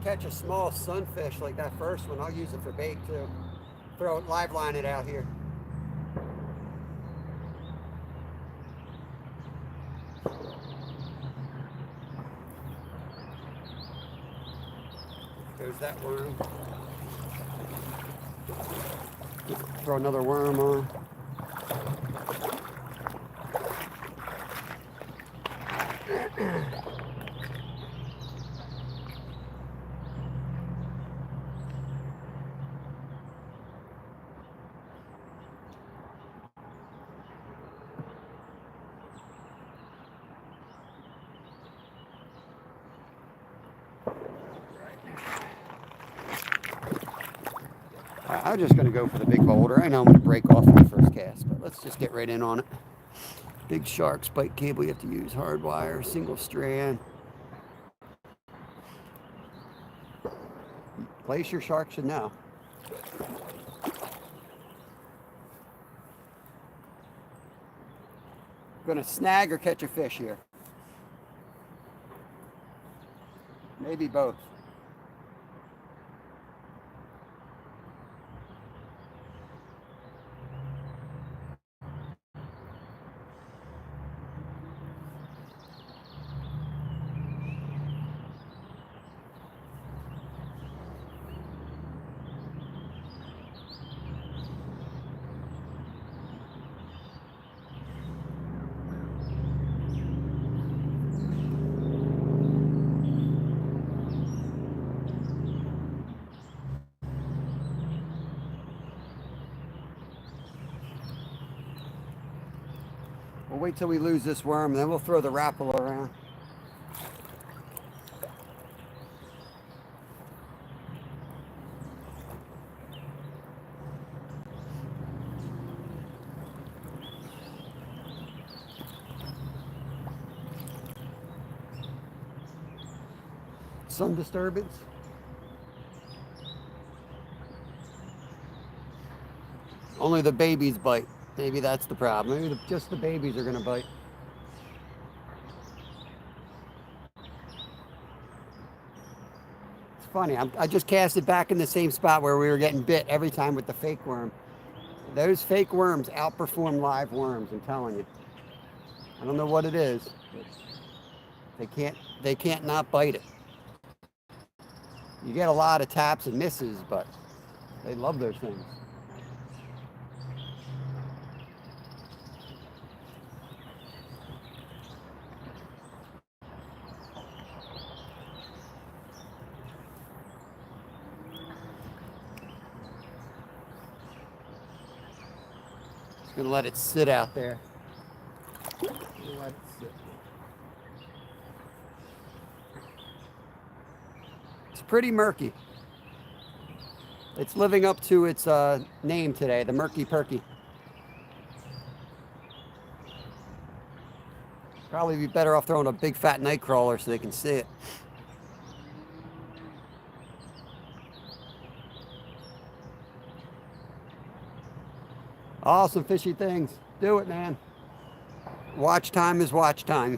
Catch a small sunfish like that first one, I'll use it for bait too. Throw it, live line it out here. There's that worm. Throw another worm on. I'm just going to go for the big boulder. I know I'm going to break off in the first cast, but let's just get right in on it. Big shark spike cable you have to use, hard wire, single strand. Place your shark should know. Going to snag or catch a fish here. Maybe both. We'll wait till we lose this worm, and then we'll throw the Rapala around. Some disturbance. Only the babies bite. Maybe that's the problem. Maybe just the babies are going to bite. It's funny. I just cast it back in the same spot where we were getting bit every time with the fake worm. Those fake worms outperform live worms, I'm telling you. I don't know what it is. They can't not bite it. You get a lot of taps and misses, but they love those things. Gonna let it sit out there. Let it sit. It's pretty murky. It's living up to its name today, the Murky Perky. Probably be better off throwing a big fat night crawler so they can see it. Awesome fishy things. Do it, man. Watch time is watch time.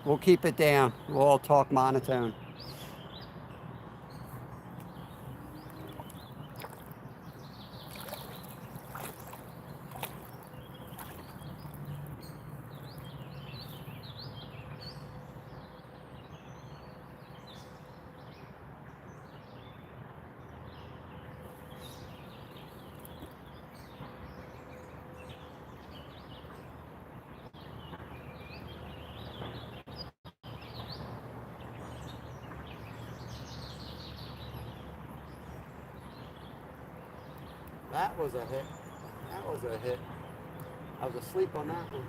We'll keep it down. We'll all talk monotone. that was a hit. That was a hit. I was asleep on that one.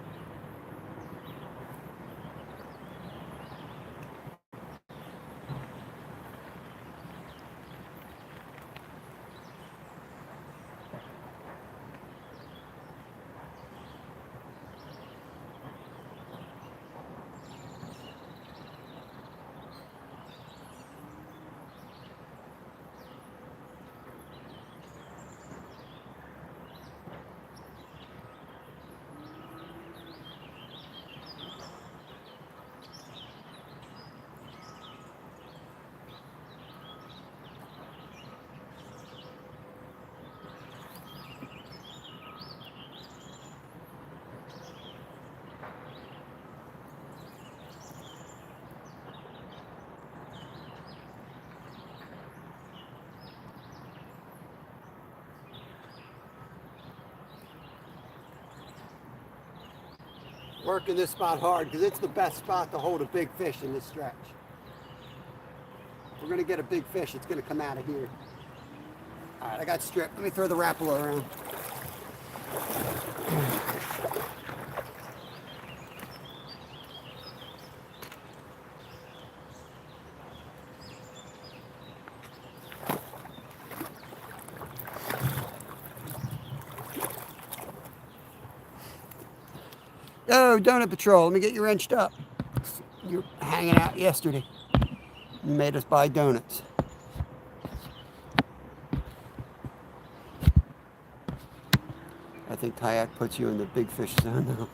Working this spot hard because it's the best spot to hold a big fish in this stretch. If we're going to get a big fish, it's going to come out of here. All right, I got stripped. Let me throw the Rapala around. Oh, Donut Patrol, let me get you wrenched up. You were hanging out yesterday. You made us buy donuts. I think kayak puts you in the big fish zone now.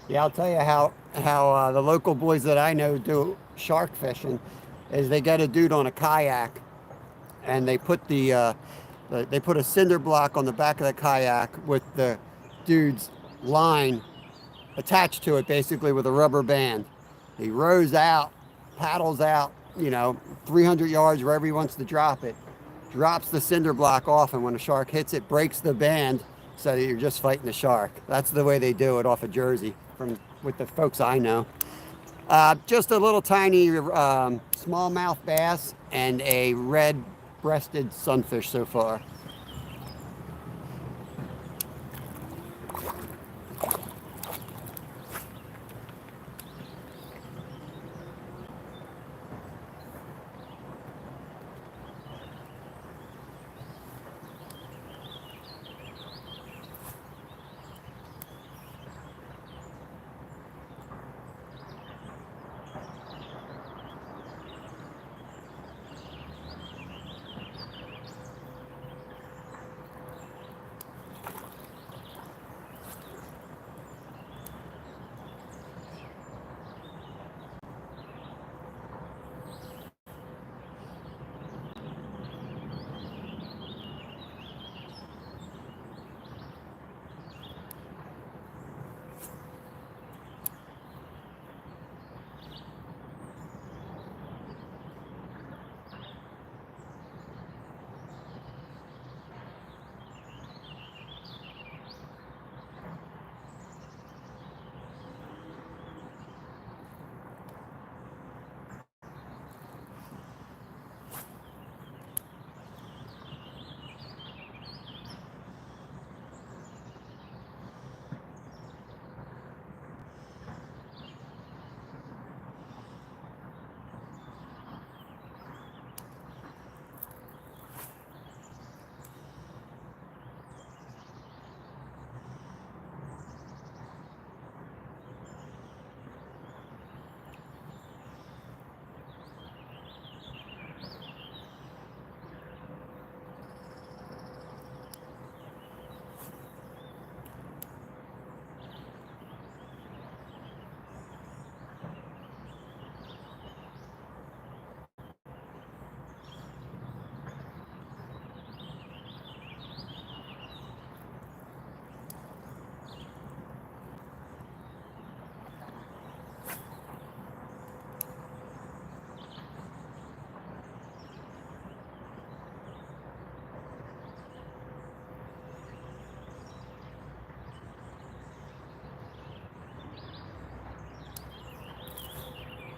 Yeah, I'll tell you how the local boys that I know do shark fishing is they get a dude on a kayak and they put they put a cinder block on the back of the kayak with the dude's line attached to it, basically with a rubber band. He rows out, paddles out, 300 yards wherever he wants to drop it, drops the cinder block off, and when a shark hits it, breaks the band so that you're just fighting the shark. That's the way they do it off of Jersey with the folks I know. Just a little tiny smallmouth bass and a red-breasted sunfish so far.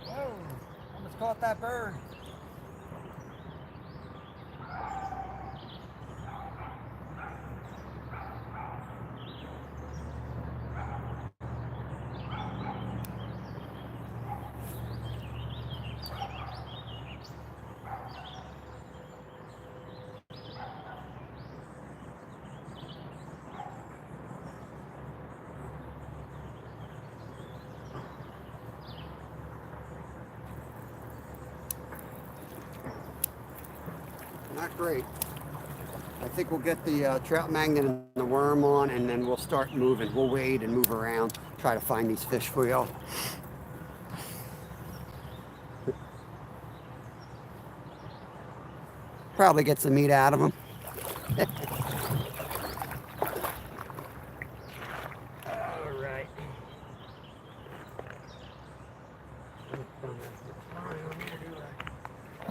Whoa, almost caught that bird. Not great. I think we'll get the trout magnet and the worm on, and then we'll start moving. We'll wade and move around, try to find these fish for y'all. Probably get some meat out of them. All right.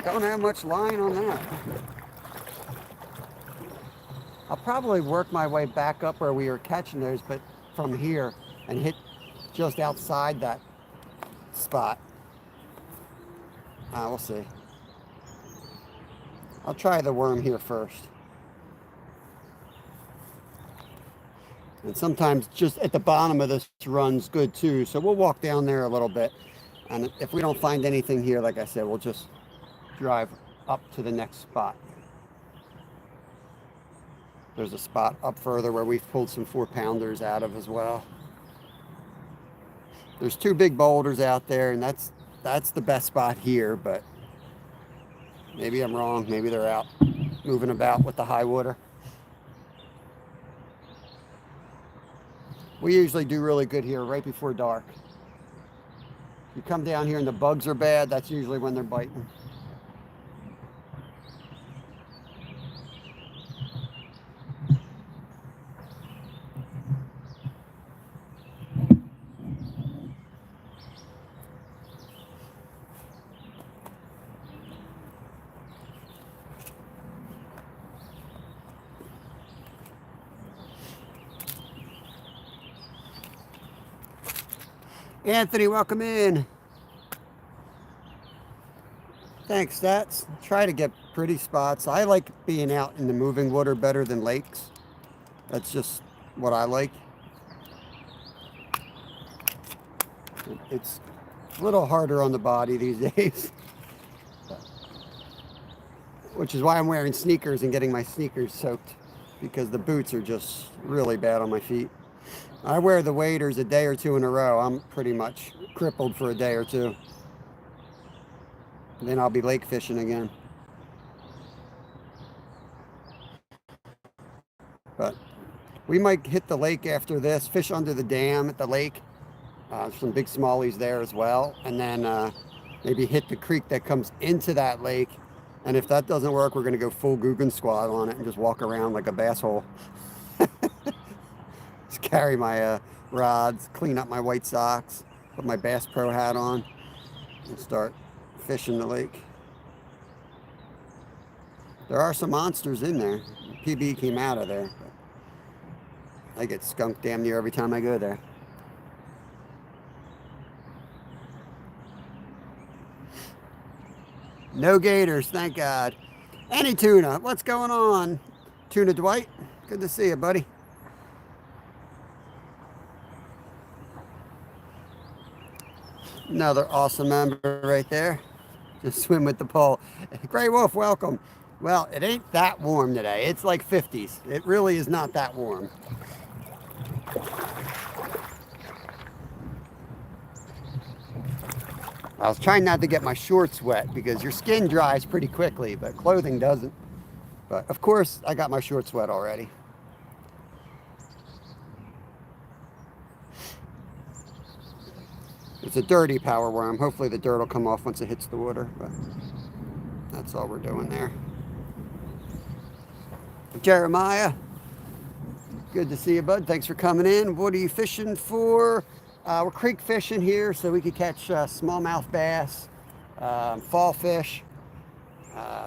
Don't have much line on that. I'll probably work my way back up where we were catching those, but from here and hit just outside that spot. We'll see. I'll try the worm here first. And sometimes just at the bottom of this run's good too. So we'll walk down there a little bit. And if we don't find anything here, like I said, we'll just drive up to the next spot. There's a spot up further where we've pulled some 4-pounders out of as well. There's 2 big boulders out there, and that's the best spot here, but maybe I'm wrong. Maybe they're out moving about with the high water. We usually do really good here right before dark. You come down here and the bugs are bad, that's usually when they're biting. Anthony, welcome in. Thanks, Stats. Try to get pretty spots. I like being out in the moving water better than lakes. That's just what I like. It's a little harder on the body these days. Which is why I'm wearing sneakers and getting my sneakers soaked, because the boots are just really bad on my feet. I wear the waders a day or 2 in a row. I'm pretty much crippled for a day or 2. And then I'll be lake fishing again. But we might hit the lake after this, fish under the dam at the lake. Some big smallies there as well. And then maybe hit the creek that comes into that lake. And if that doesn't work, we're going to go full Guggen squat on it and just walk around like a bass hole. Just carry my rods, clean up my white socks, put my Bass Pro hat on, and start fishing the lake. There are some monsters in there. PB came out of there. I get skunked damn near every time I go there. No gators, thank God. Any tuna, what's going on? Tuna Dwight, good to see you, buddy. Another awesome member right there. Just swim with the pole. Gray Wolf, welcome. Well, it ain't that warm today. It's like 50s. It really is not that warm. I was trying not to get my shorts wet because your skin dries pretty quickly, but clothing doesn't. But of course, I got my shorts wet already. It's a dirty power worm. Hopefully the dirt will come off once it hits the water, but that's all we're doing there. Jeremiah, good to see you, bud. Thanks for coming in. What are you fishing for? We're creek fishing here so we could catch smallmouth bass, fall fish,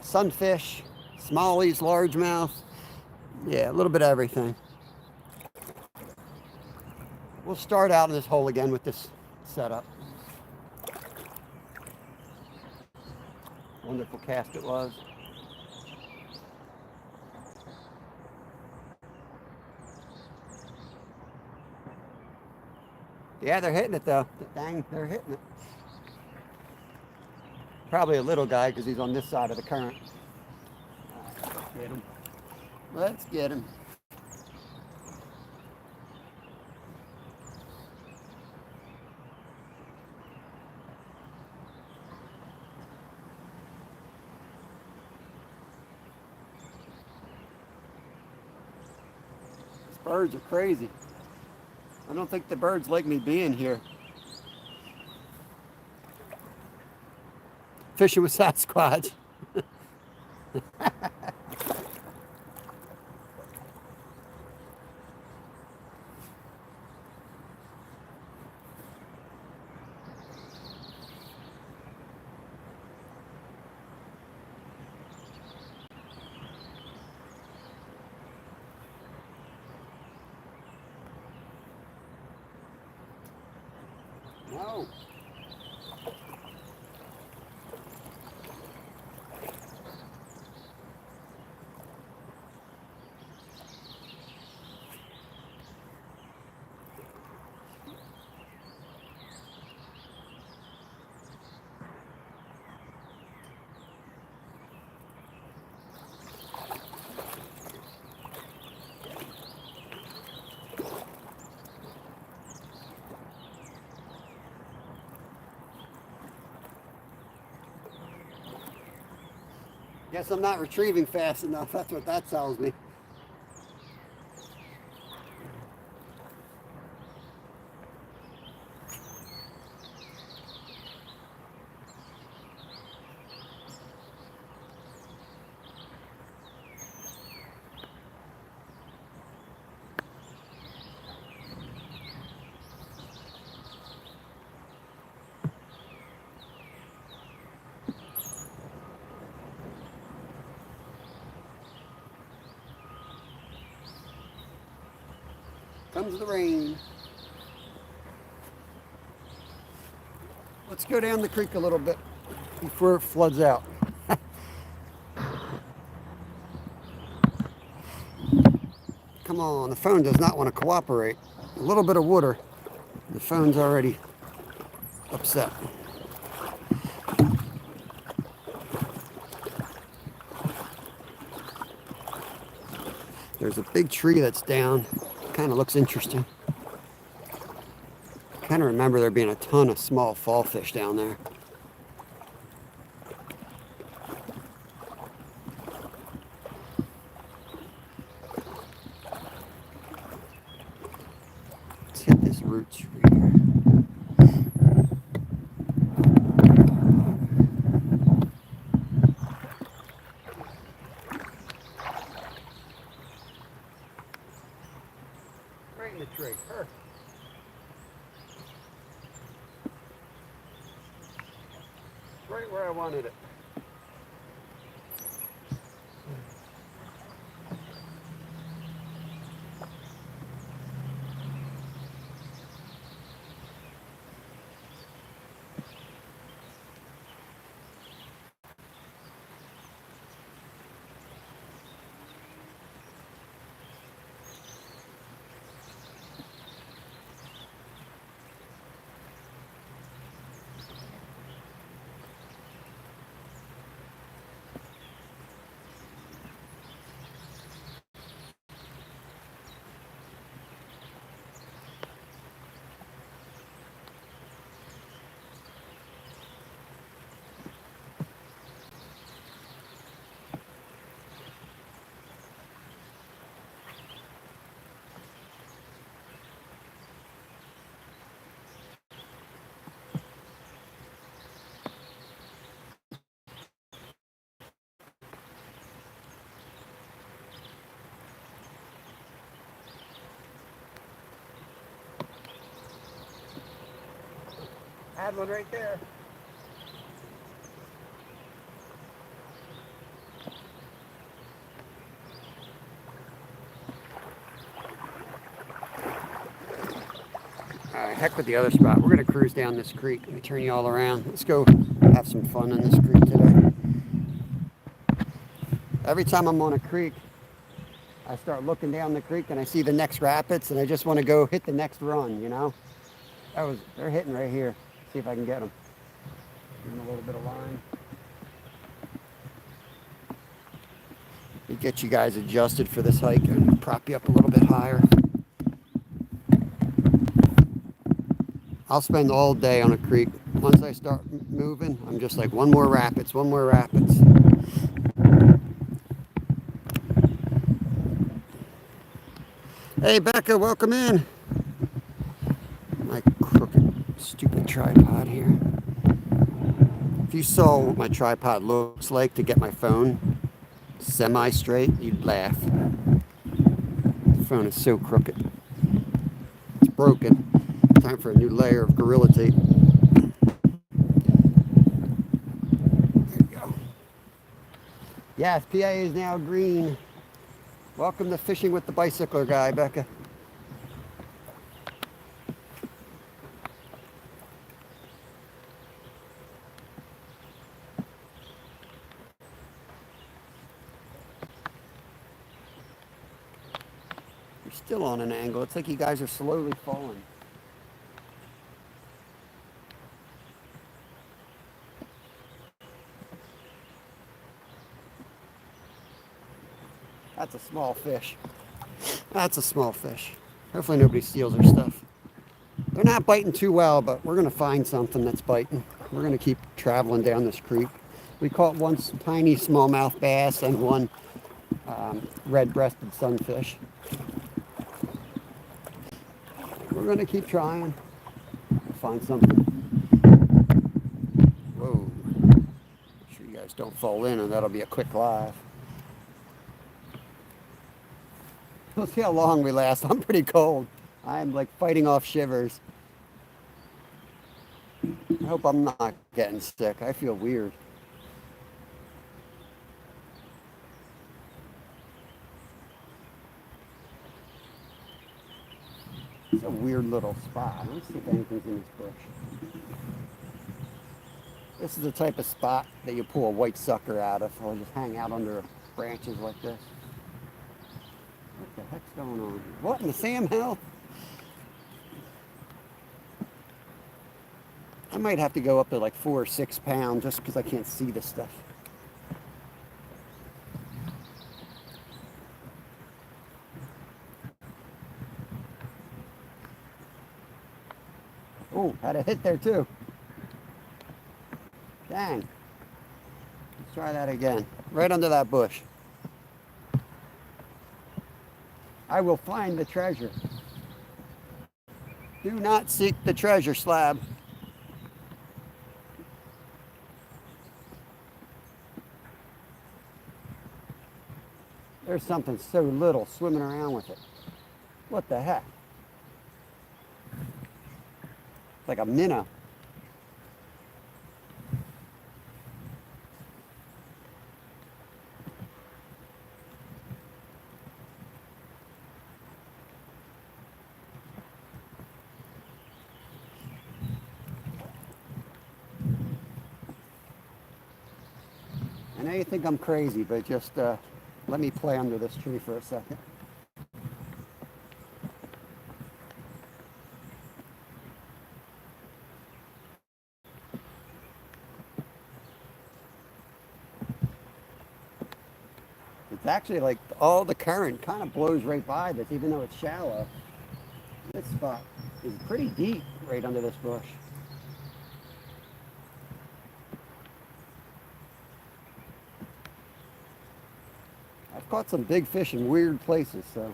sunfish, smallies, largemouth. Yeah, a little bit of everything. We'll start out in this hole again with this setup. Wonderful cast it was. Yeah, they're hitting it though. Dang, they're hitting it. Probably a little guy because he's on this side of the current. Let's get him. Let's get him. Birds are crazy. I don't think the birds like me being here. Fishing with Sasquatch. No. Guess I'm not retrieving fast enough. That's what that tells me. Comes the rain. Let's go down the creek a little bit before it floods out. Come on, the phone does not want to cooperate. A little bit of water, the phone's already upset. There's a big tree that's down. Kind of looks interesting. I kind of remember there being a ton of small fall fish down there. Let's hit this root tree here. Right in the tree. Perfect. Right where I wanted it. Had one right there. All right, heck with the other spot. We're going to cruise down this creek. Let me turn you all around. Let's go have some fun in this creek today. Every time I'm on a creek, I start looking down the creek and I see the next rapids and I just want to go hit the next run, you know? They're hitting right here. See if I can get them. Give them a little bit of line. Get you guys adjusted for this hike and prop you up a little bit higher. I'll spend all day on a creek. Once I start moving, I'm just like, one more rapids, one more rapids. Hey, Becca, welcome in. My crooked, stupid tripod here. If you saw what my tripod looks like to get my phone semi-straight, you'd laugh. The phone is so crooked. It's broken. Time for a new layer of Gorilla Tape. There you go. Yes, PA is now green. Welcome to Fishing with the Bicycler guy, Becca. You're still on an angle. It's like you guys are slowly falling. That's a small fish. That's a small fish. Hopefully nobody steals our stuff. They're not biting too well, but we're going to find something that's biting. We're going to keep traveling down this creek. We caught one tiny smallmouth bass and one red-breasted sunfish. We're going to keep trying to find something. Whoa. Make sure you guys don't fall in, and that'll be a quick live. We'll see how long we last. I'm pretty cold. I'm like fighting off shivers. I hope I'm not getting sick. I feel weird. It's a weird little spot. Let's see if anything's in this bush. This is the type of spot that you pull a white sucker out of, or just hang out under branches like this. What the heck's going on? What in the Sam hell? I might have to go up to like 4 or 6 pounds just because I can't see this stuff. Oh, had a hit there too. Dang. Let's try that again. Right under that bush. I will find the treasure. Do not seek the treasure slab. There's something so little swimming around with it. What the heck? It's like a minnow. I know you think I'm crazy, but just let me play under this tree for a second. It's actually like all the current kind of blows right by this, even though it's shallow. This spot is pretty deep right under this bush. I've caught some big fish in weird places, so.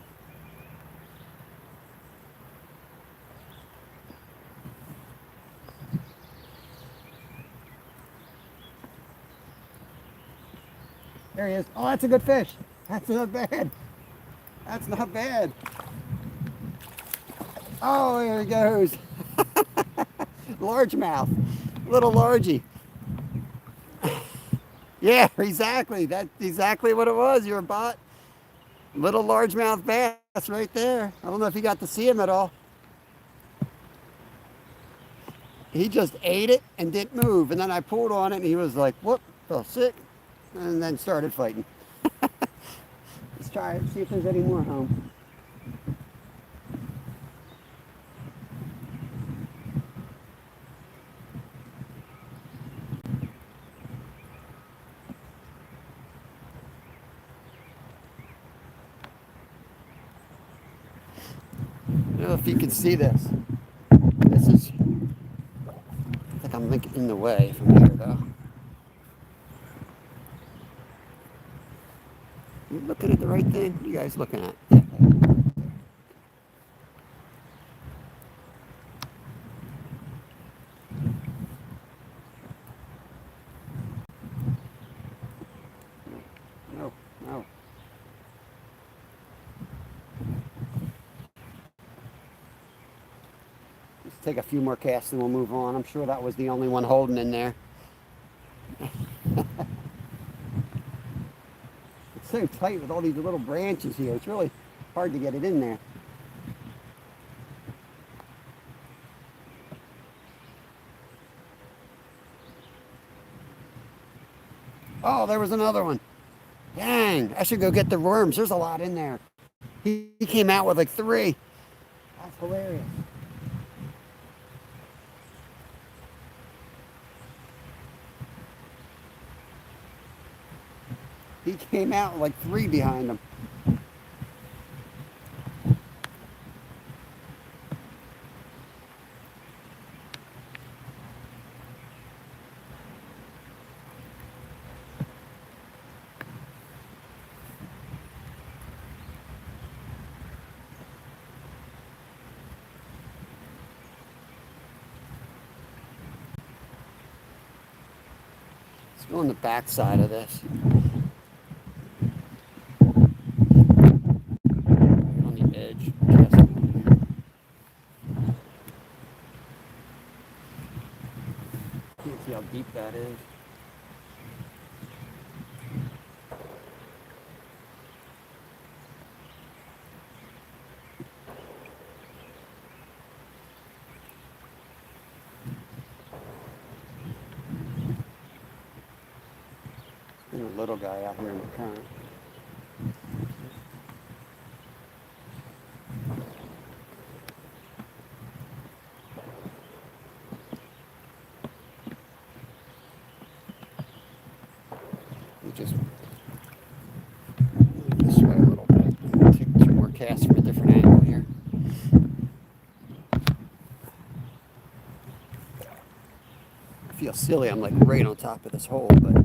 There he is. Oh, that's a good fish. That's not bad. That's not bad. Oh, there he goes. Largemouth. Little largy. Yeah, exactly. That's exactly what it was. You're a bot. Little largemouth bass right there. I don't know if you got to see him at all. He just ate it and didn't move. And then I pulled on it and he was like, whoop, fell sick. And then started fighting. Let's try it, see if there's any more home. I don't know if you can see this. This is, I think I'm like in the way from here though. You looking at the right thing? What are you guys looking at? Yeah. take a few more casts and we'll move on. I'm sure that was the only one holding in there. It's so tight with all these little branches here. It's really hard to get it in there. Oh, there was another one. Dang, I should go get the worms. There's a lot in there. He came out with like 3. That's hilarious. He came out with like 3 behind him. Let's go on the back side of this. On the edge. Can't see how deep that is. There's a little guy out here in the current. We just move this way a little bit. Take 2 more casts from a different angle here. I feel silly. I'm like right on top of this hole, but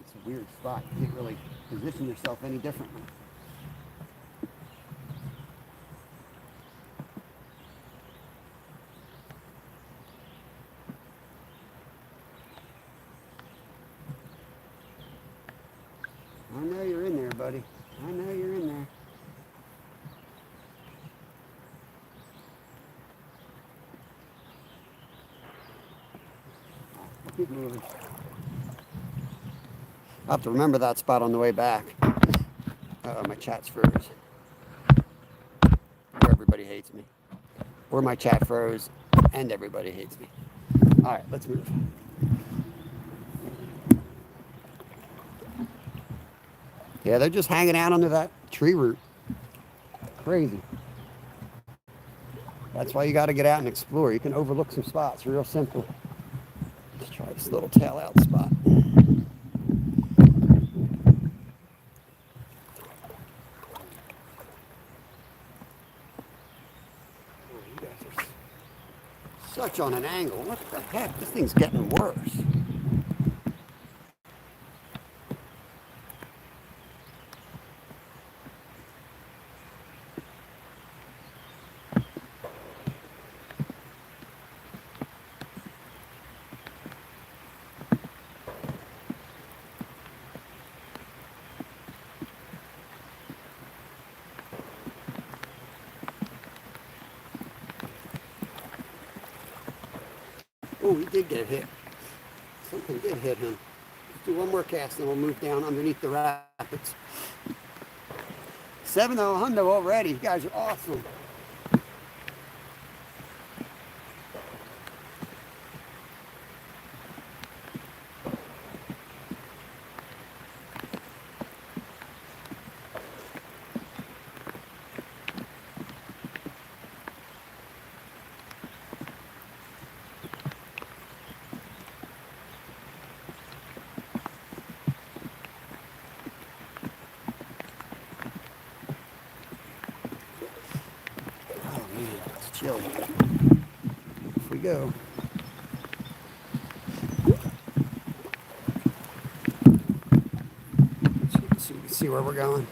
it's a weird spot. You can't really position yourself any differently. I know you're in there, buddy. I know you're in there. I'll keep moving. I'll have to remember that spot on the way back. My chat's froze. Or everybody hates me. Or my chat froze and everybody hates me. All right, let's move. Yeah, they're just hanging out under that tree root. Crazy. That's why you got to get out and explore. You can overlook some spots real simple. Let's try this little tail out spot. Such on an angle. What the heck? This thing's getting worse. Oh, he did get hit. Something did hit him. Let's do one more cast and we'll move down underneath the rapids. 7-0 hundo already. You guys are awesome. Chill. Off we go. So you can see where we're going.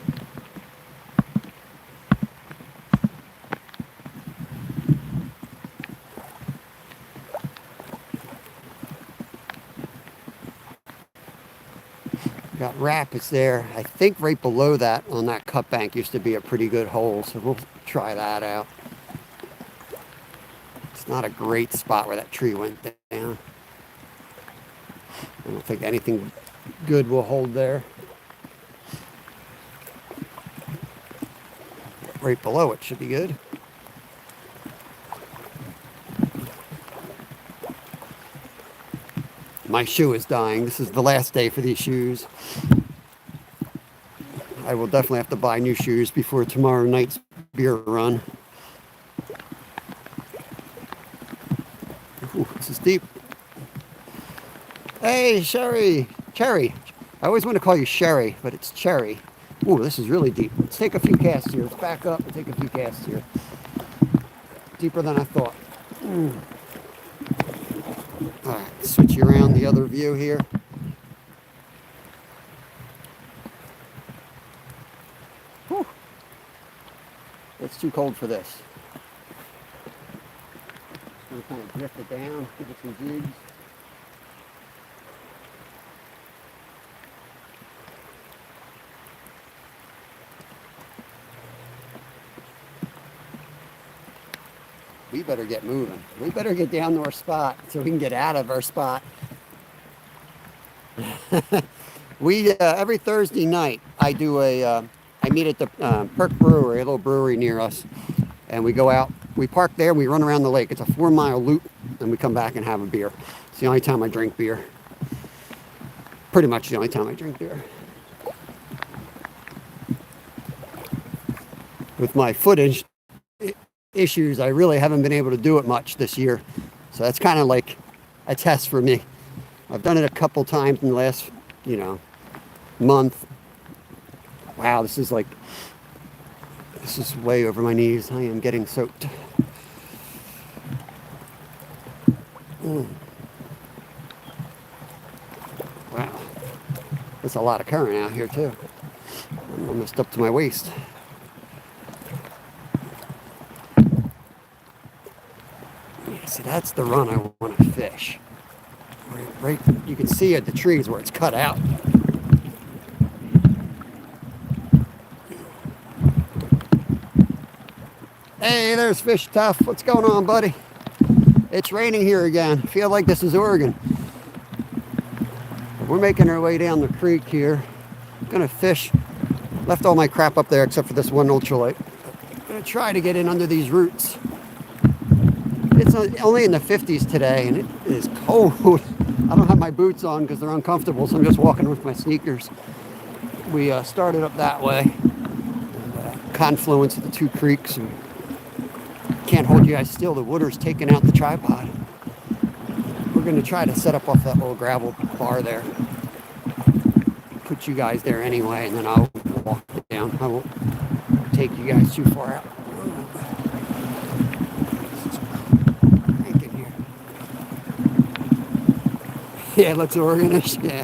Got rapids there. I think right below that on that cut bank used to be a pretty good hole, so we'll try that out. It's not a great spot where that tree went down. I don't think anything good will hold there. Right below it should be good. My shoe is dying. This is the last day for these shoes. I will definitely have to buy new shoes before tomorrow night's beer run. Ooh, this is deep. Hey, Sherry. Cherry. I always want to call you Sherry, but it's Cherry. Ooh, this is really deep. Let's take a few casts here. Let's back up and take a few casts here. Deeper than I thought. All right, switch you around the other view here. Whew. It's too cold for this. I'm going to kind of drift it down, give it some jigs. We better get moving. We better get down to our spot so we can get out of our spot. We every Thursday night I do I meet at the Perk Brewery, a little brewery near us, and we go out. We park there and we run around the lake. It's a 4-mile loop, and we come back and have a beer. It's the only time I drink beer. Pretty much the only time I drink beer. With my footage issues, I really haven't been able to do it much this year, so that's kind of like a test for me. I've done it a couple times in the last, month. Wow, this is way over my knees. I am getting soaked. Wow, there's a lot of current out here too. I'm almost up to my waist. See, that's the run I want to fish. Right, you can see at the trees where it's cut out. Hey, there's Fish Tough. What's going on, buddy? It's raining here again. I feel like this is Oregon. We're making our way down the creek here. I'm gonna fish. Left all my crap up there except for this one ultralight. I'm gonna try to get in under these roots. It's only in the 50s today, and it is cold. I don't have my boots on because they're uncomfortable, so I'm just walking with my sneakers. We started up that way, confluence of the two creeks, and can't hold you guys still. The water's taking out the tripod. We're going to try to set up off that little gravel bar there. Put you guys there anyway, and then I'll walk down. I won't take you guys too far out. Yeah, it looks Oregonish, yeah.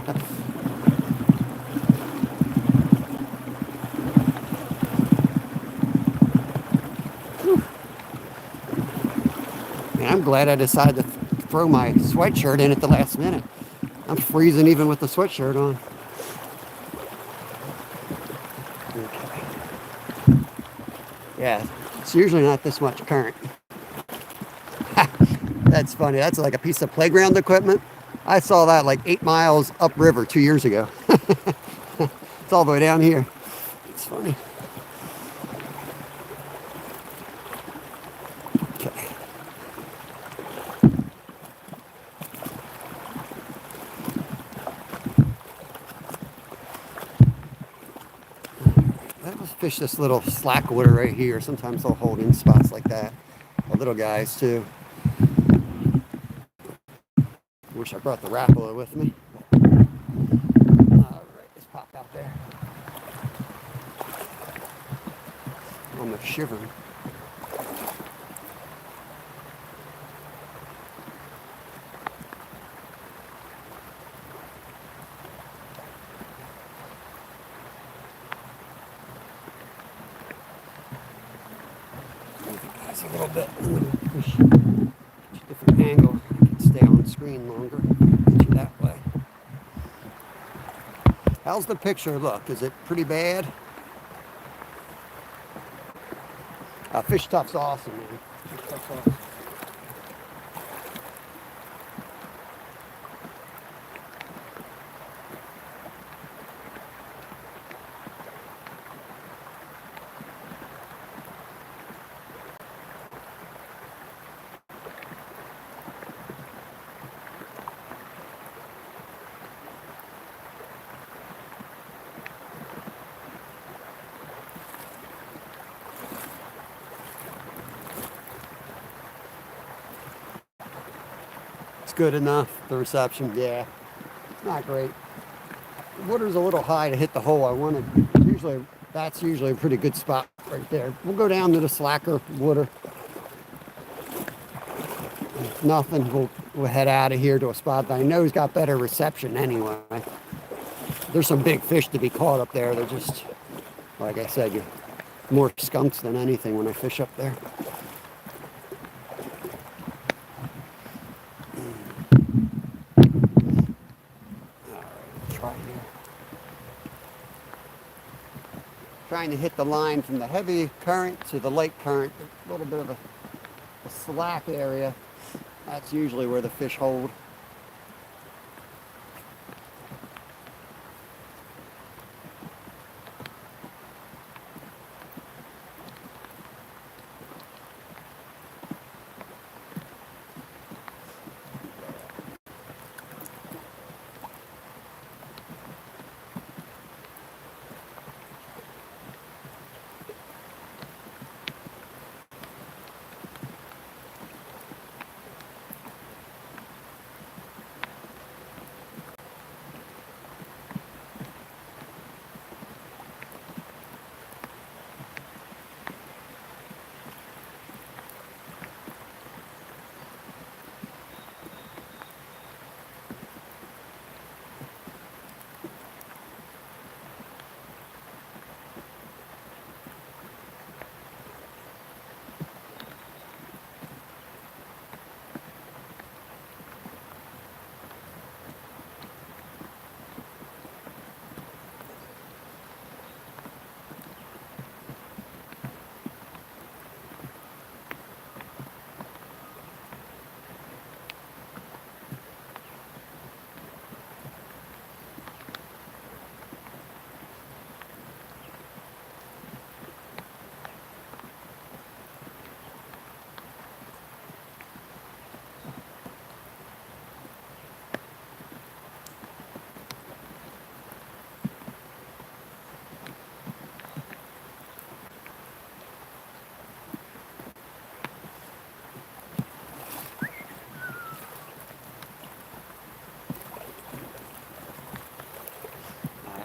Whew. Man, I'm glad I decided to throw my sweatshirt in at the last minute. I'm freezing even with the sweatshirt on. Okay. Yeah, it's usually not this much current. That's funny. That's like a piece of playground equipment. I saw that like 8 miles upriver 2 years ago. It's all the way down here. It's funny. Okay. Let's fish this little slack water right here. Sometimes they'll hold in spots like that. The little guys too. Wish I brought the Rapala with me. All right, let's pop out there. I'm shivering. That's a little bit. I'm going to push a different angle. I can stay on screen longer. Get you that way. How's the picture look? Is it pretty bad? Fish Tough's awesome, man. Fish Tough's awesome. good enough. The reception, yeah, not great. The water's a little high to hit the hole I wanted. That's usually a pretty good spot right there. We'll go down to the slacker water. If nothing, we'll head out of here to a spot that I know has got better reception anyway. There's some big fish to be caught up there. They're just, like I said, you're more skunks than anything when I fish up there. Trying to hit the line from the heavy current to the light current, a little bit of a slack area. That's usually where the fish hold.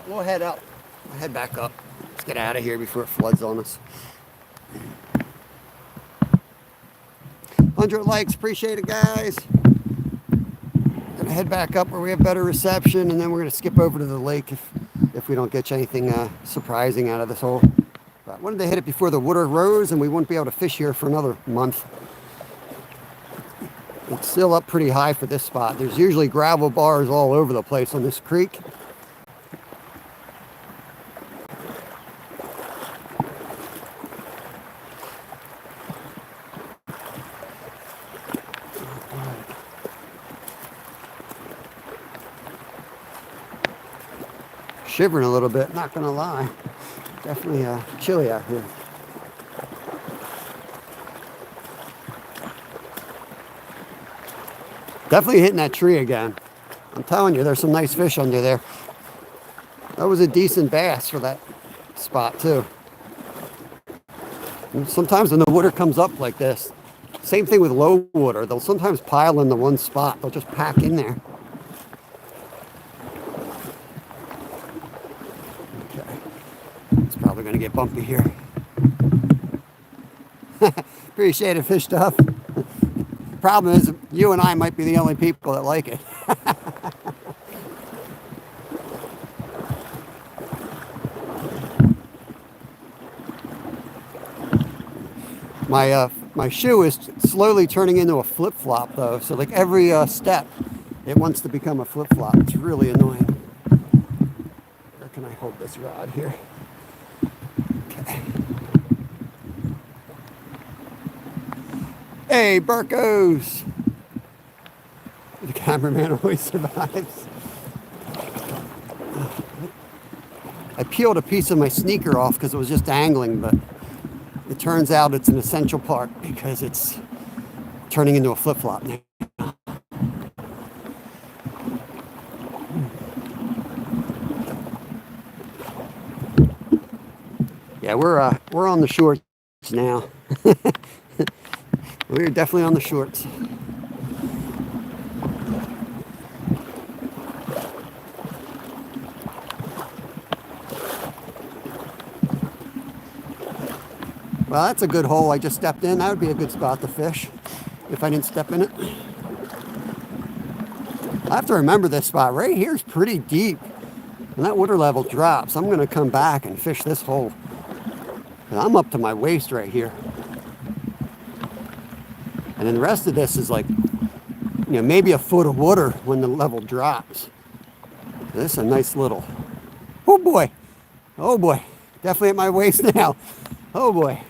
We'll head up. We'll head back up. Let's get out of here before it floods on us. 100 likes. Appreciate it, guys. Gonna head back up where we have better reception, and then we're gonna skip over to the lake if we don't get anything surprising out of this hole. But I wanted to hit it before the water rose, and we wouldn't be able to fish here for another month. It's still up pretty high for this spot. There's usually gravel bars all over the place on this creek. Shivering a little bit, not gonna lie. Definitely chilly out here. Definitely hitting that tree again. I'm telling you, there's some nice fish under there. That was a decent bass for that spot too. And sometimes when the water comes up like this, same thing with low water, they'll sometimes pile into one spot. They'll just pack in there. Probably going to get bumpy here. Appreciate it, fish stuff. Problem is, you and I might be the only people that like it. My shoe is slowly turning into a flip-flop though, so like every step it wants to become a flip-flop. It's really annoying. Where can I hold this rod here? Hey, Burkos! The cameraman always survives. I peeled a piece of my sneaker off because it was just dangling, but it turns out it's an essential part because it's turning into a flip-flop now. Yeah, we're on the shorts now. We're definitely on the shorts. Well, that's a good hole I just stepped in. That would be a good spot to fish if I didn't step in it. I have to remember this spot right here is pretty deep. When that water level drops, I'm going to come back and fish this hole. And I'm up to my waist right here. And then the rest of this is like, maybe a foot of water when the level drops. This is a nice little, oh boy, definitely at my waist now. Oh boy,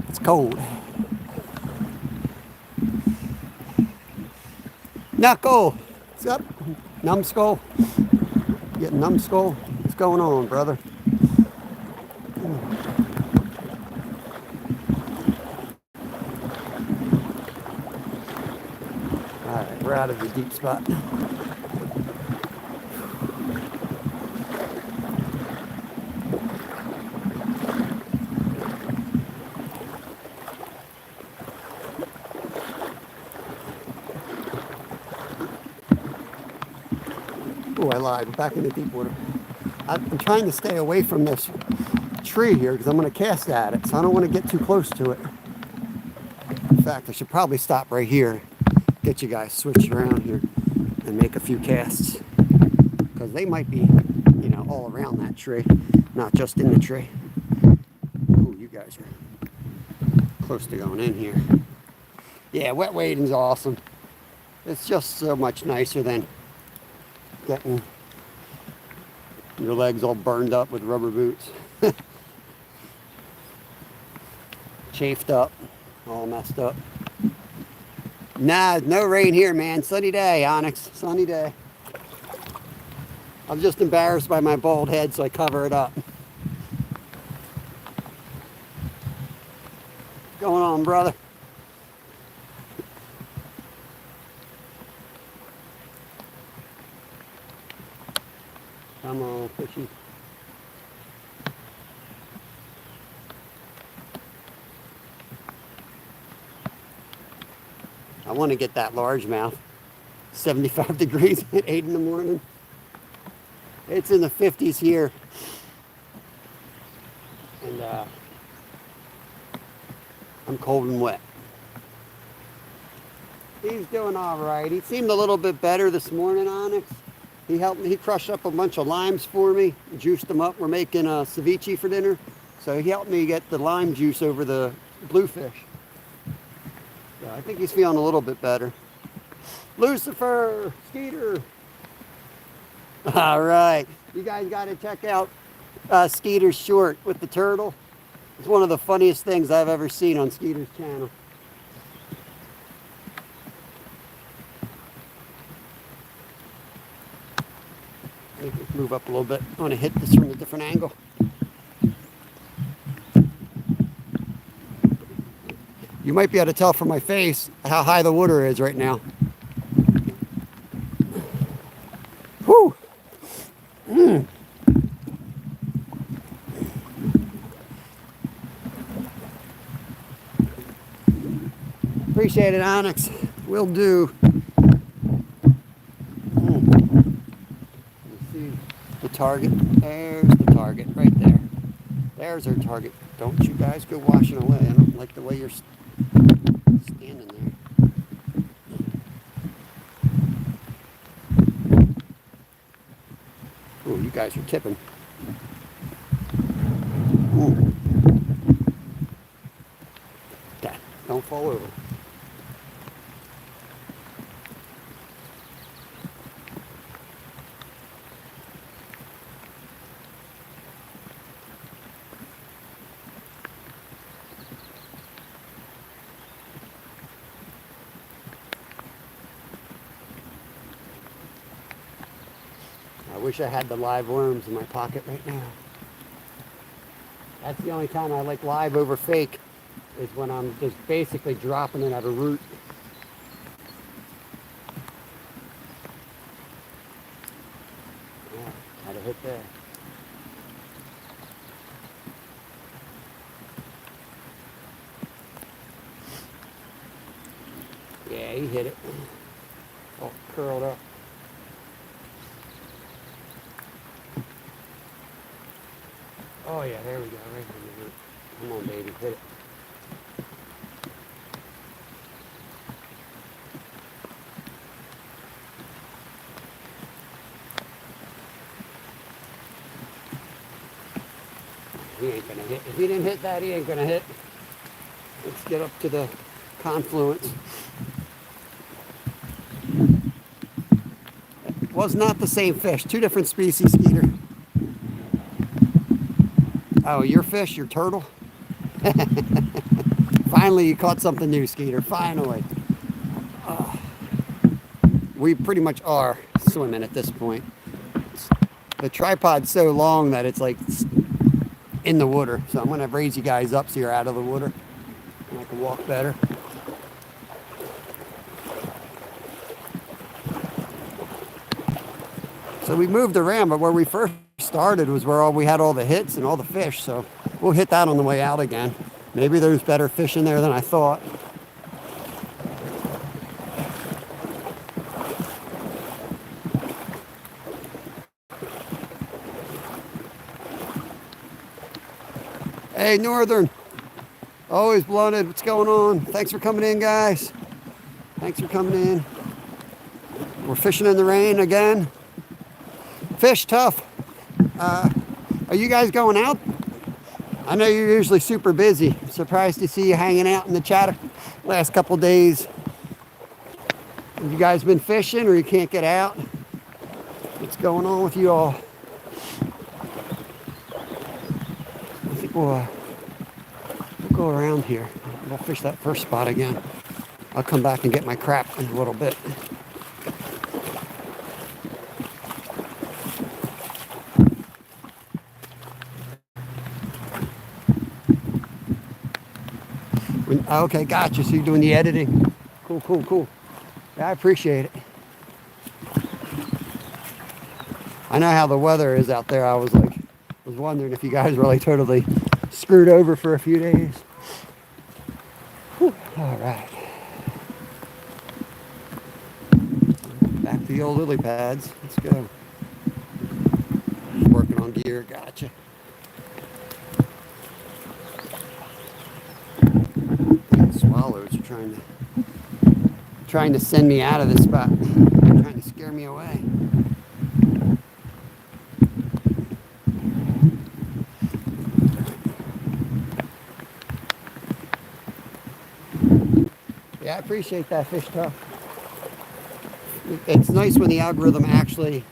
it's cold. Knuckle, what's up? Numbskull, getting numbskull. What's going on, brother? All right, we're out of the deep spot. Oh, I lied. We're back in the deep water. I'm trying to stay away from this tree here because I'm going to cast at it, so I don't want to get too close to it. In fact, I should probably stop right here, get you guys switched around here, and make a few casts because they might be, all around that tree, not just in the tree. Oh, you guys are close to going in here. Yeah, wet wading's awesome. It's just so much nicer than getting your legs all burned up with rubber boots. Chafed up, all messed up. Nah, no rain here, man. Sunny day, Onyx. Sunny day. I'm just embarrassed by my bald head, so I cover it up. What's going on, brother? Come on, fishy. I want to get that largemouth. 75 degrees at 8 in the morning. It's in the 50s here. And I'm cold and wet. He's doing all right. He seemed a little bit better this morning, Onyx. He helped me. He crushed up a bunch of limes for me, juiced them up. We're making ceviche for dinner. So he helped me get the lime juice over the bluefish. So I think he's feeling a little bit better. Lucifer, Skeeter. All right. You guys got to check out Skeeter's short with the turtle. It's one of the funniest things I've ever seen on Skeeter's channel. Move up a little bit. I want to hit this from a different angle. You might be able to tell from my face how high the water is right now. Whew. Appreciate it, Onyx. Will do. The target. There's the target right there. There's our target. Don't you guys go washing away. I don't like the way you're standing there. Oh, you guys are tipping. Ooh. Okay, don't fall over. I wish I had the live worms in my pocket right now. That's the only time I like live over fake, is when I'm just basically dropping it at a root. Yeah, had a hit there. Yeah, he hit it. All curled up. Oh yeah, there we go. Right here. Come on, baby, hit it. He ain't gonna hit. If he didn't hit that, he ain't gonna hit. Let's get up to the confluence. Was not the same fish. Two different species, Skeeter. Oh, your fish, your turtle? Finally, you caught something new, Skeeter. Finally. We pretty much are swimming at this point. The tripod's so long that it's like in the water. So I'm going to raise you guys up so you're out of the water. And I can walk better. So we moved around, but where we first started was where we had all the hits and all the fish. So we'll hit that on the way out again. Maybe there's better fish in there than I thought. Hey, Northern. Always blunted. What's going on? Thanks for coming in, guys. Thanks for coming in. We're fishing in the rain again. Fish tough. Are you guys going out? I know you're usually super busy. Surprised to see you hanging out in the chat last couple days. Have you guys been fishing or you can't get out? What's going on with you all? I think we'll go around here. We'll fish that first spot again. I'll come back and get my crap in a little bit. Okay, gotcha. So you're doing the editing. Cool, cool, cool. Yeah, I appreciate it. I know how the weather is out there. I was wondering if you guys were like totally screwed over for a few days. Whew. All right. Back to the old lily pads. Let's go. Working on gear. Gotcha. Swallows are trying to send me out of this spot. They're trying to scare me away. Yeah, I appreciate that, Fish Tough. It's nice when the algorithm actually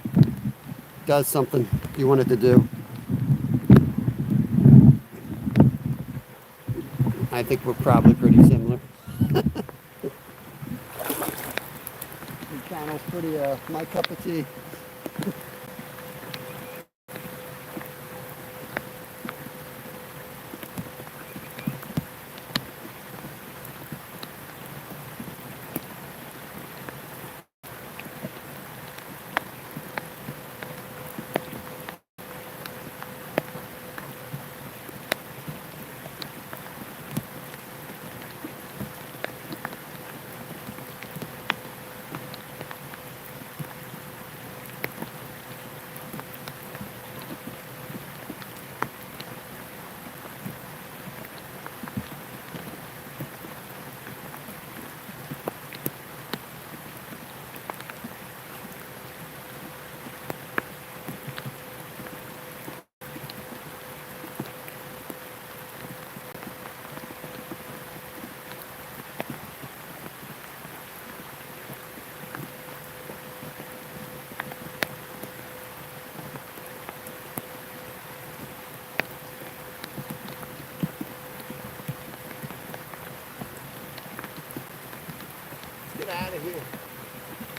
does something you want it to do. I think we're probably pretty similar. The channel's pretty my cup of tea.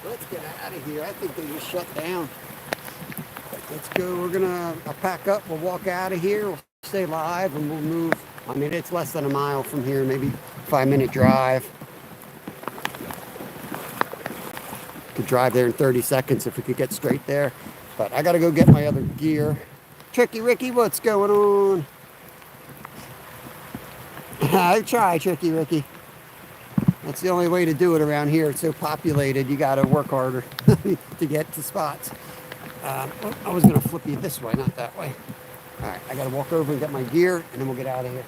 Let's get out of here. I think they just shut down. Let's go. We're gonna pack up. We'll walk out of here. We'll stay live and we'll move. I mean, it's less than a mile from here, maybe 5-minute drive. Could drive there in 30 seconds if we could get straight there. But I gotta go get my other gear. Tricky Ricky, what's going on? I try, Tricky Ricky. That's the only way to do it around here. It's so populated, you gotta work harder to get to spots. I was gonna flip you this way, not that way. All right, I gotta walk over and get my gear, and then we'll get out of here.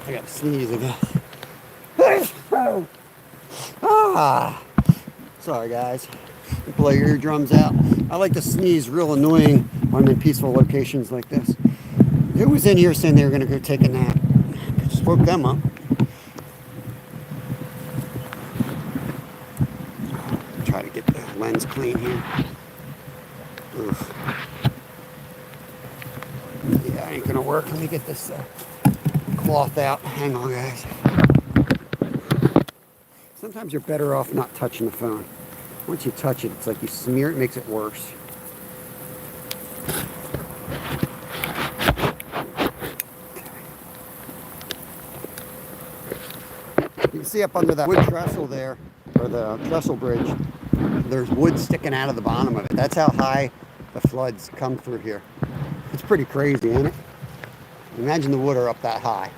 I gotta sneeze again. Ah, sorry guys. Blow your eardrums out. I like to sneeze real annoying when I'm in peaceful locations like this. Who was in here saying they were gonna go take a nap? Just woke them up. Try to get the lens clean here. Oof. Yeah, ain't gonna work. Let me get this cloth out. Hang on, guys. Sometimes you're better off not touching the phone. Once you touch it, it's like you smear it, makes it worse. You can see up under that wood trestle there, or the trestle bridge, there's wood sticking out of the bottom of it. That's how high the floods come through here. It's pretty crazy, isn't it? Imagine the water up that high.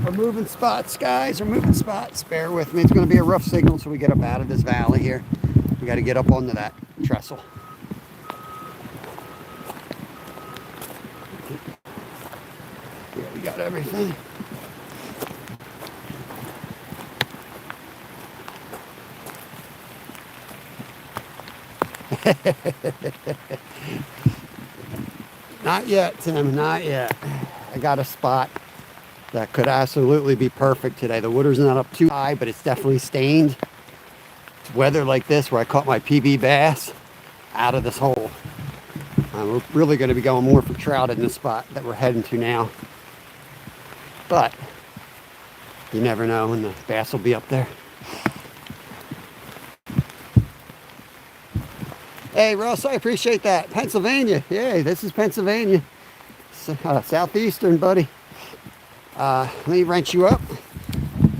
We're moving spots, guys. We're moving spots. Bear with me. It's going to be a rough signal until we get up out of this valley here. We got to get up onto that trestle. Yeah, we got everything. Not yet, Tim. Not yet. I got a spot that could absolutely be perfect today. The water's not up too high, but it's definitely stained. It's weather like this where I caught my PB bass out of this hole. We're really going to be going more for trout in this spot that we're heading to now. But you never know when the bass will be up there. Hey, Russ, I appreciate that. Pennsylvania. Yay, this is Pennsylvania. Southeastern, buddy. Let me wrench you up.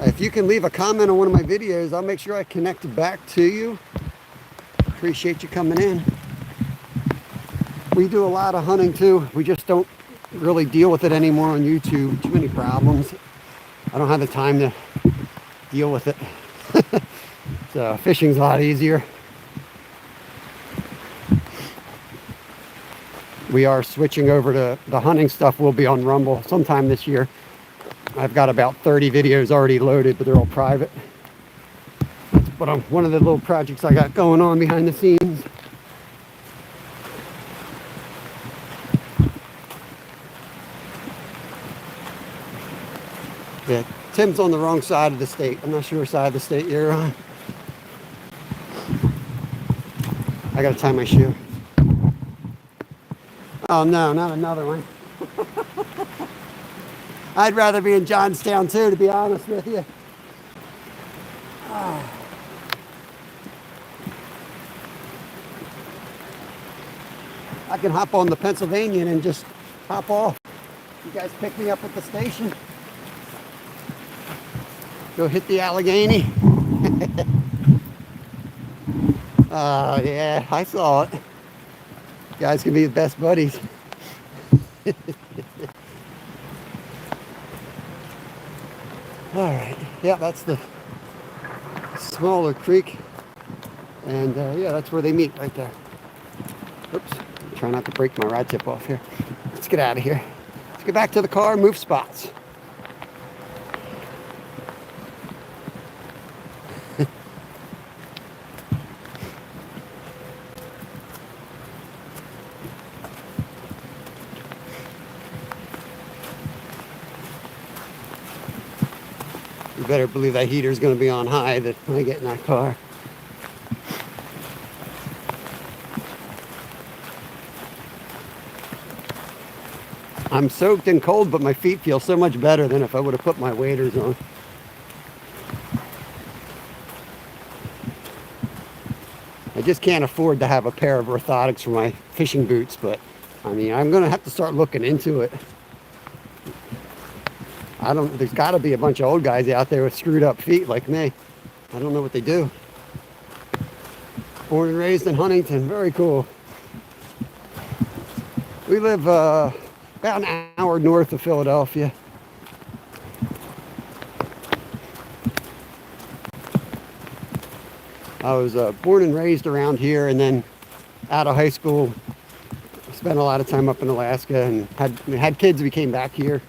If you can leave a comment on one of my videos, I'll make sure I connect it back to you. Appreciate you coming in. We do a lot of hunting too. We just don't really deal with it anymore on YouTube. Too many problems. I don't have the time to deal with it. So fishing's a lot easier. We are switching over to the hunting stuff. Will be on Rumble sometime this year. I've got about 30 videos already loaded, but they're all private. But one of the little projects I got going on behind the scenes. Yeah, Tim's on the wrong side of the state. I'm not sure what side of the state you're on. I gotta tie my shoe. Oh no, not another one. I'd rather be in Johnstown too, to be honest with you. Oh. I can hop on the Pennsylvania and just hop off. You guys pick me up at the station. Go hit the Allegheny. Yeah, I saw it. You guys can be the best buddies. All right, yeah, that's the smaller creek, and yeah, that's where they meet right there. Oops, try not to break my rod tip off here. Let's get out of here. Let's get back to the car, move spots. You better believe that heater's going to be on high when I get in that car. I'm soaked and cold, but my feet feel so much better than if I would have put my waders on. I just can't afford to have a pair of orthotics for my fishing boots, but I mean, I'm going to have to start looking into it. There's got to be a bunch of old guys out there with screwed up feet like me. I don't know what they do. Born and raised in Huntington, very cool. We live about an hour north of Philadelphia. I was born and raised around here, and then out of high school, spent a lot of time up in Alaska, and had kids. We came back here.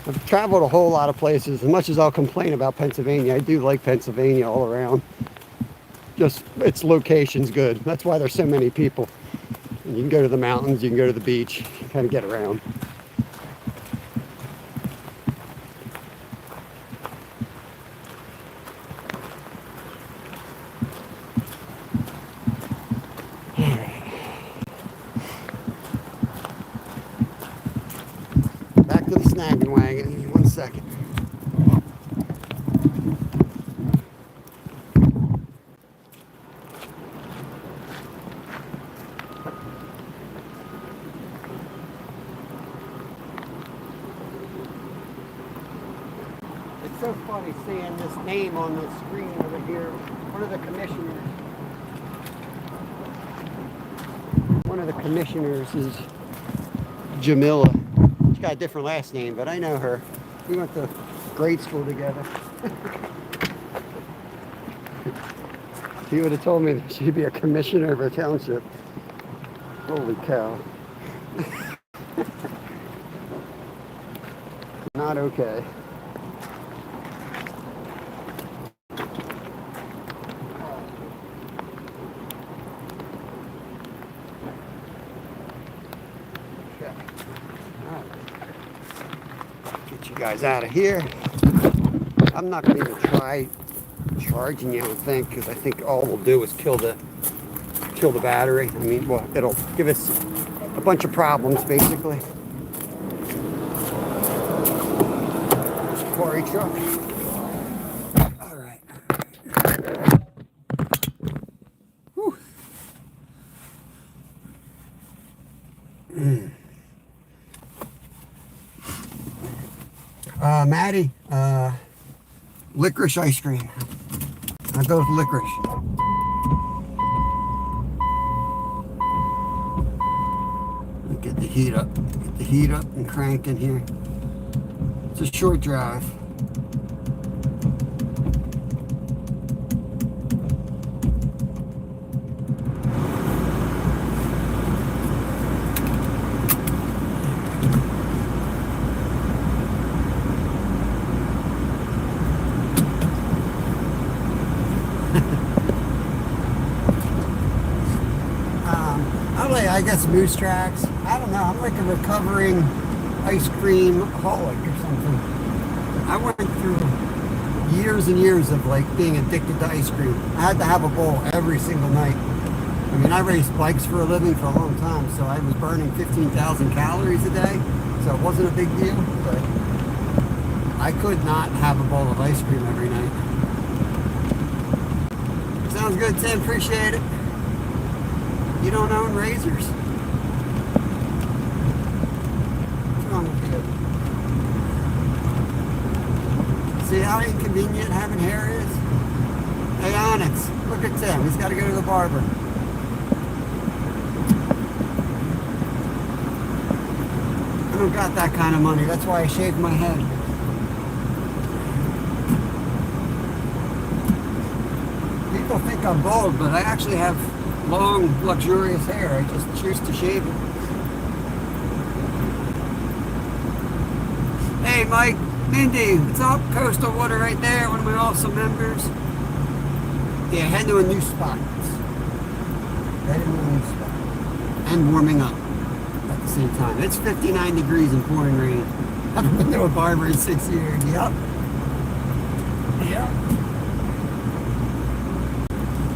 I've traveled a whole lot of places. As much as I'll complain about Pennsylvania, I do like Pennsylvania all around. Just its location's good. That's why there's so many people. And you can go to the mountains, you can go to the beach, you kind of get around. Back to the snagging wagon. 1 second. It's so funny seeing this name on the screen over here. One of the commissioners is Jamila. She's got a different last name, but I know her. We went to grade school together. She would have told me that she'd be a commissioner of her township. Holy cow. Not okay. Get you guys out of here. I'm not going to even try charging you, I don't think, because I think all we'll do is kill the battery. I mean, well, it'll give us a bunch of problems, basically. Quarry truck. All right. Whew. Maddie, licorice ice cream. I go with licorice. Get the heat up. Get the heat up and crank in here. It's a short drive. I guess moose tracks. I don't know. I'm like a recovering ice cream holic or something. I went through years and years of like being addicted to ice cream. I had to have a bowl every single night. I mean, I raced bikes for a living for a long time, so I was burning 15,000 calories a day, so it wasn't a big deal, but I could not have a bowl of ice cream every night. Sounds good, Tim. Appreciate it. You don't own razors? What's wrong with you? See how inconvenient having hair is? Hey, Onyx, look at Tim. He's got to go to the barber. I don't got that kind of money. That's why I shaved my head. People think I'm bald, but I actually have long, luxurious hair. I just choose to shave it. Hey, Mike, Mindy, what's up? Coastal Water right there, one of my awesome members. Yeah, head to a new spot. Head to a new spot. And warming up at the same time. It's 59 degrees and pouring rain. I haven't been to a barber in 6 years. Yep. Yep.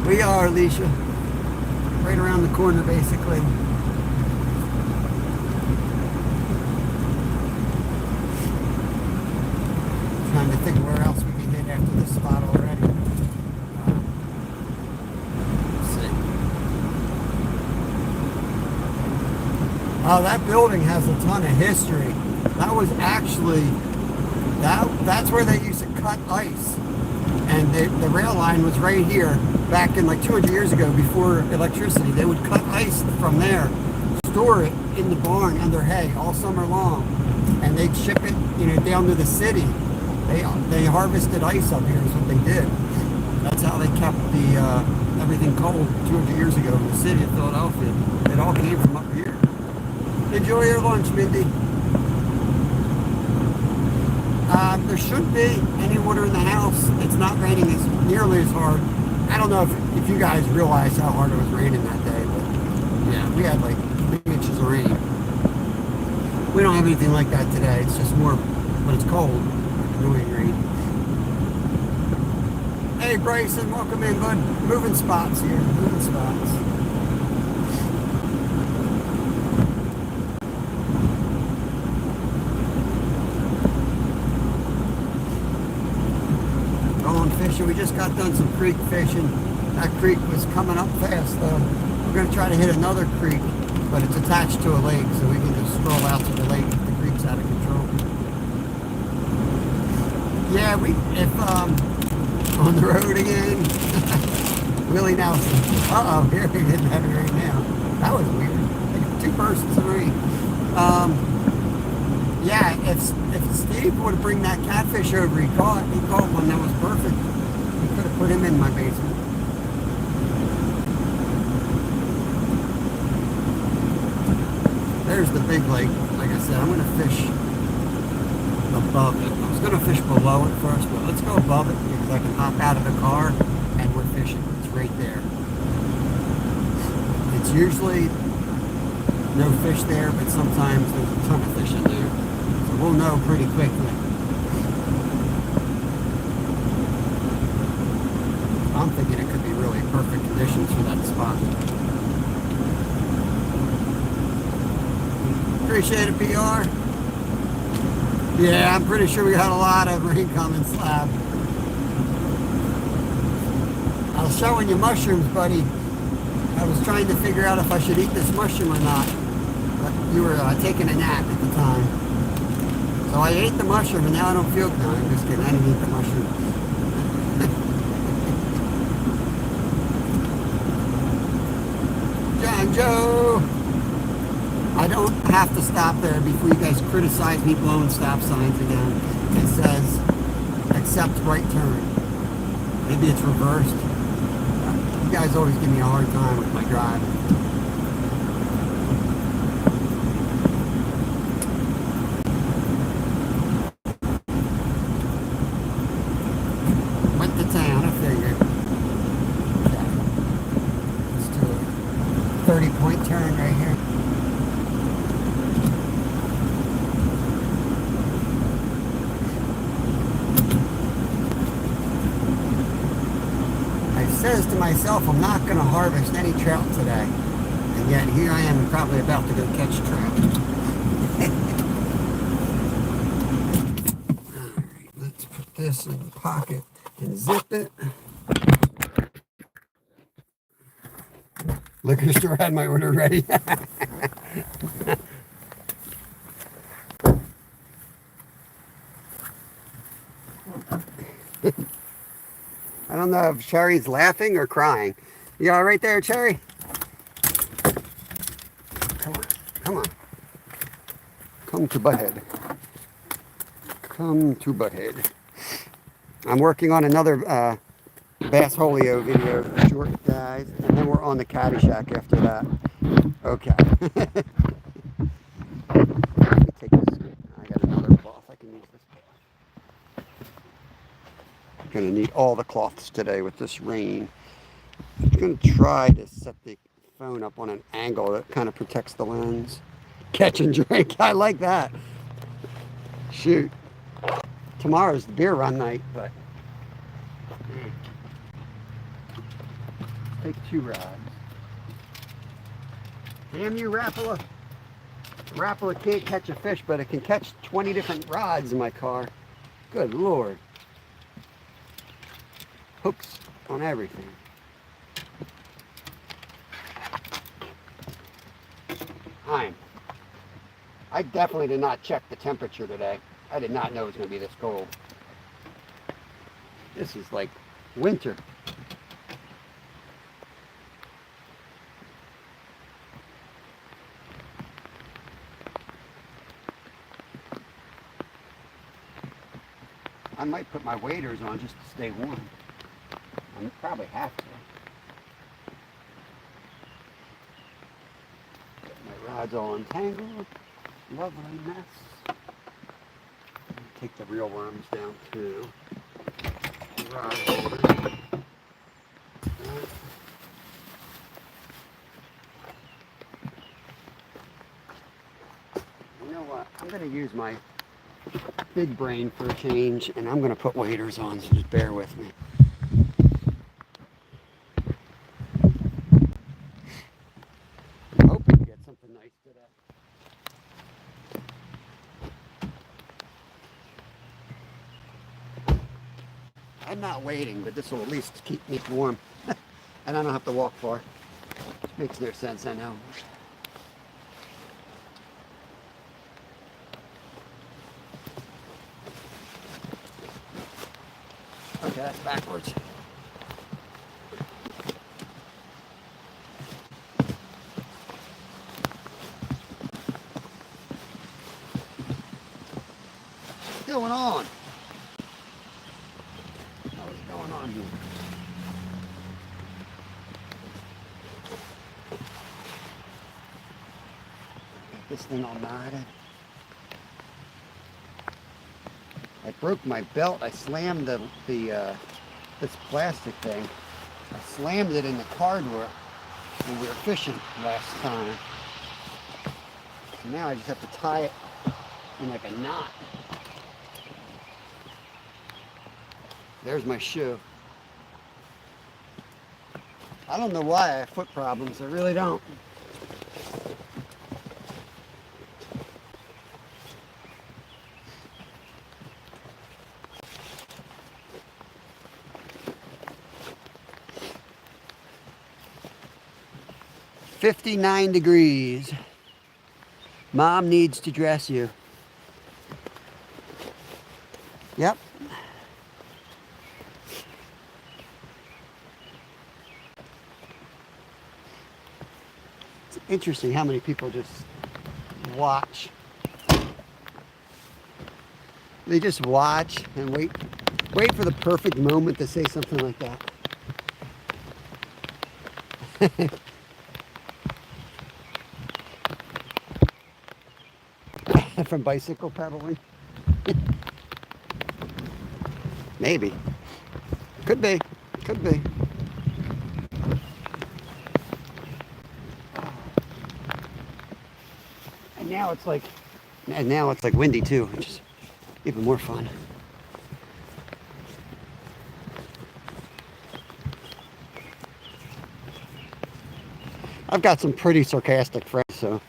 We are, Alicia. Right around the corner, basically. Trying to think where else we can hit after this spot already. Let's see. Oh, that building has a ton of history. That was actually, that's where they used to cut ice. And the rail line was right here back in like 200 years ago before electricity. They would cut ice from there, store it in the barn under hay all summer long, and they'd ship it, down to the city. They harvested ice up here is what they did. That's how they kept the everything cold 200 years ago in the city of Philadelphia. It all came from up here. Enjoy your lunch, Mindy. There shouldn't be any water in the house. It's not raining nearly as hard. I don't know if you guys realize how hard it was raining that day, but yeah, we had like 3 inches of rain. We don't have anything like that today. It's just more when it's cold, annoying rain. Hey Bryson, welcome in, bud. Moving spots here, moving spots. Fishing. We just got done some creek fishing. That creek was coming up fast though. We're going to try to hit another creek, but it's attached to a lake, so we can just stroll out to the lake if the creek's out of control. Yeah, if on the road again. Willie Nelson. Uh-oh, here we didn't have it right now. That was weird. Like 2 persons in rain. Yeah, if Steve would bring that catfish over he caught one that was perfect. We could have put him in my basement. There's the big lake. Like I said, I'm going to fish above it. I was going to fish below it first, but let's go above it because I can hop out of the car and we're fishing. It's right there. It's usually no fish there, but sometimes there's a ton of fish in there. We'll know pretty quickly. I'm thinking it could be really perfect conditions for that spot. Appreciate it, PR. Yeah, I'm pretty sure we got a lot of rain coming, Slab. I was showing you mushrooms, buddy. I was trying to figure out if I should eat this mushroom or not. But you were taking a nap at the time. So I ate the mushroom and now I don't feel good. No, I'm just kidding. I didn't eat the mushroom. John Joe! I don't have to stop there before you guys criticize me blowing stop signs again. It says, accept right turn. Maybe it's reversed. You guys always give me a hard time with my drive. Says to myself, I'm not going to harvest any trout today. And yet here I am probably about to go catch trout. Alright, let's put this in the pocket and zip it. Liquor store had my order ready. I don't know if Cherry's laughing or crying. You all right there, Cherry? Come on, come on. Come to Butthead. Come to Butthead. I'm working on another Bass Holio video short, guys, and then we're on the Caddyshack after that. Okay. Let me take this. I got another cloth. I can use this cloth. I'm gonna need all the cloths today with this rain. I'm gonna try to set the phone up on an angle that kind of protects the lens. Catch and drink. I like that. Shoot. Tomorrow's the beer run night, but take 2 rods. Damn you, Rapala. Rapala can't catch a fish, but it can catch 20 different rods in my car. Good Lord. Hooks on everything. I definitely did not check the temperature today. I did not know it was going to be this cold. This is like winter. I might put my waders on just to stay warm. I probably have to. Get my rods all entangled. Lovely mess. Take the real worms down too. Rod holder. You know what? I'm going to use my big brain for a change, and I'm going to put waders on, so just bear with me. I'm hoping to get something nice today. I'm not waiting, but this will at least keep me warm. And I don't have to walk far. Makes no sense, I know. Okay, that's backwards. What's going on? What's going on here? Got this thing all knotted. I broke my belt. I slammed this plastic thing. I slammed it in the car door when we were fishing last time. So now I just have to tie it in like a knot. There's my shoe. I don't know why I have foot problems. I really don't. "59 degrees. Mom needs to dress you." Yep. It's interesting how many people just watch. They just watch and wait for the perfect moment to say something like that. From bicycle pedaling. Maybe. Could be. Could be. And now it's like windy too, which is even more fun. I've got some pretty sarcastic friends, so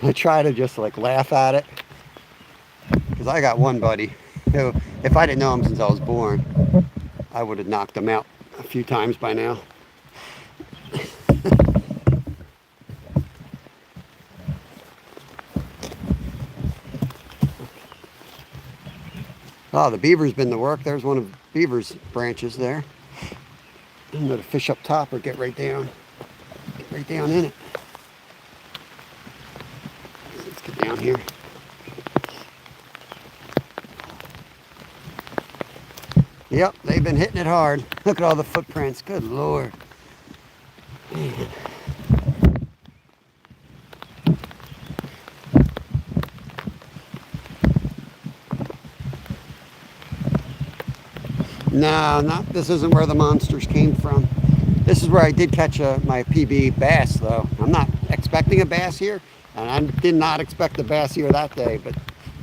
I try to just like laugh at it. Because I got one buddy who, if I didn't know him since I was born, I would have knocked him out a few times by now. Oh, the beaver's been to work. There's one of beaver's branches there. I'm going to fish up top or get right down. Get right down in it. Let's get down here. Yep, they've been hitting it hard. Look at all the footprints. Good Lord. Man. No, this isn't where the monsters came from. This is where I did catch my PB bass, though. I'm not expecting a bass here, and I did not expect a bass here that day, but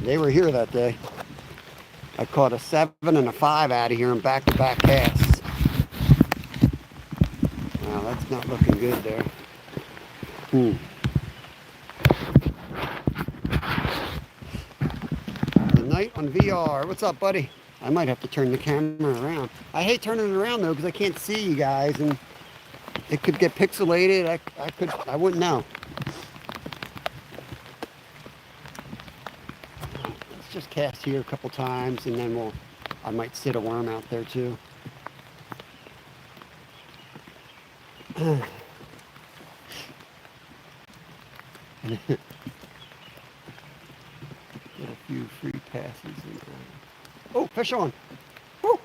they were here that day. I caught a 7 and a 5 out of here in back-to-back casts. Wow, that's not looking good there. The night on VR. What's up, buddy? I might have to turn the camera around. I hate turning it around, though, because I can't see you guys, and it could get pixelated. I wouldn't know. Let's just cast here a couple times, and then I might sit a worm out there too. Get a few free passes. Oh, fish on. Woo.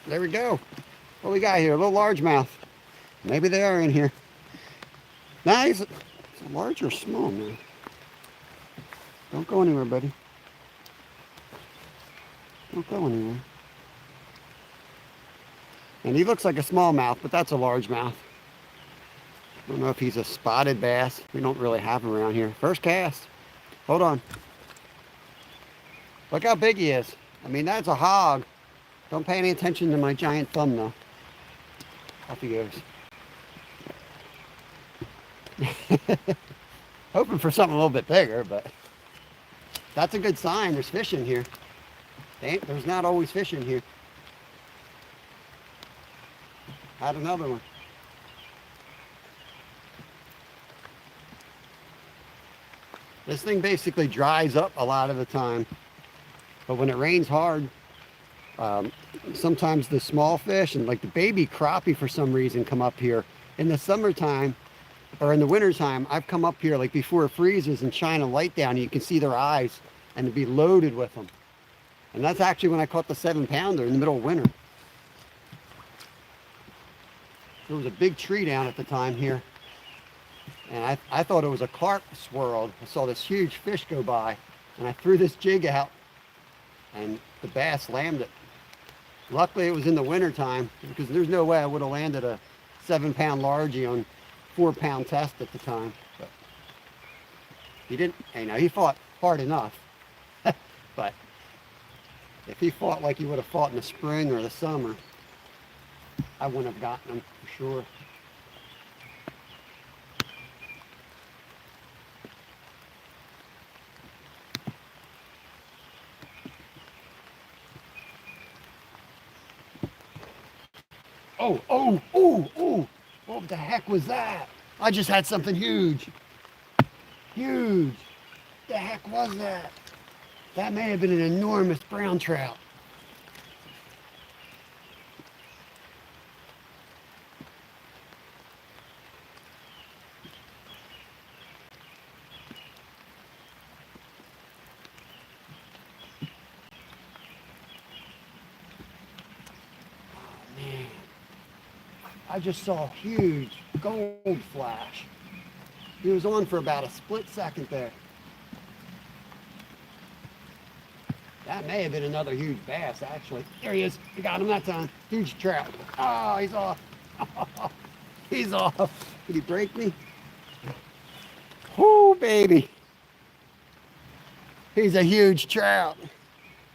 There we go. What we got here? A little largemouth. Maybe they are in here. Nice. It's a large or small, man. Don't go anywhere, buddy. Don't go anywhere. And he looks like a smallmouth, but that's a largemouth. I don't know if he's a spotted bass. We don't really have him around here. First cast. Hold on. Look how big he is. I mean, that's a hog. Don't pay any attention to my giant thumb, though. Off he goes. Hoping for something a little bit bigger, but that's a good sign. There's fish in here. There's not always fish in here. Had another one. This thing basically dries up a lot of the time, but when it rains hard, sometimes the small fish and like the baby crappie for some reason come up here. In the summertime or in the wintertime, I've come up here like before it freezes and shine a light down and you can see their eyes and it'd be loaded with them. And that's actually when I caught the 7-pounder in the middle of winter. There was a big tree down at the time here. And I thought it was a carp swirled. I saw this huge fish go by and I threw this jig out and the bass lammed it. Luckily it was in the winter time because there's no way I would have landed a 7-pound largie on 4-pound test at the time. But he didn't, he fought hard enough. But if he fought like he would have fought in the spring or the summer, I wouldn't have gotten him for sure. Oh, what the heck was that? I just had something huge. Huge. The heck was that? That may have been an enormous brown trout. I just saw a huge gold flash. He was on for about a split second there. That may have been another huge bass, actually. There he is. We got him that time. Huge trout. Oh, he's off. He's off. Did he break me? Oh, baby. He's a huge trout.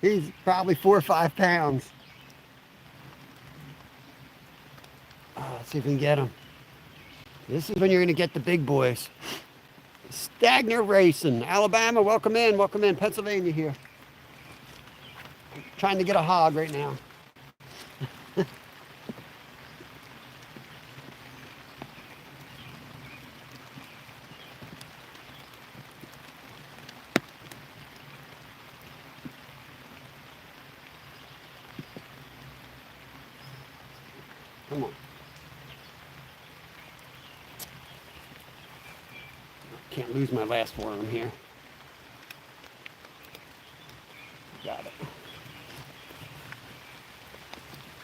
He's probably 4 or 5 pounds. Let's see if we can get him. This is when you're going to get the big boys. Stagner Racing, Alabama, welcome in, Pennsylvania here. I'm trying to get a hog right now. Come on. Can't lose my last worm here. Got it.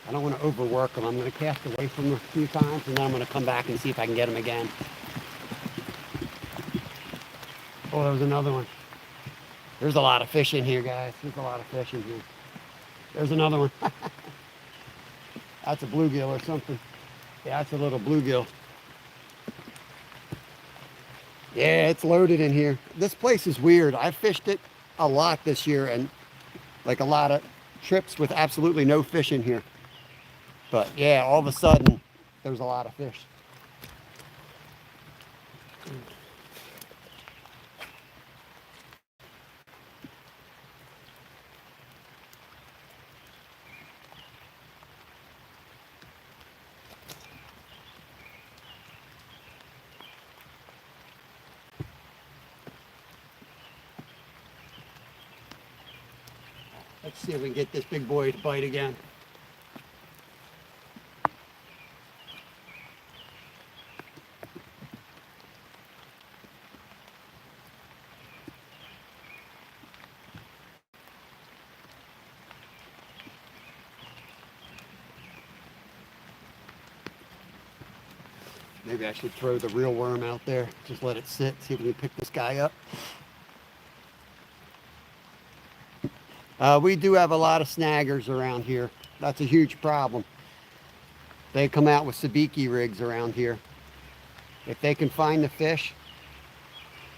I don't want to overwork them. I'm going to cast away from them a few times, and then I'm going to come back and see if I can get them again. Oh, there was another one. There's a lot of fish in here, guys. There's a lot of fish in here. There's another one. That's a bluegill or something. Yeah, that's a little bluegill. Yeah, it's loaded in here. This place is weird. I fished it a lot this year, and like a lot of trips with absolutely no fish in here. But yeah, all of a sudden, there's a lot of fish. Let's see if we can get this big boy to bite again. Maybe I should throw the real worm out there. Just let it sit, see if we can pick this guy up. We do have a lot of snaggers around here. That's a huge problem. They come out with sabiki rigs around here. If they can find the fish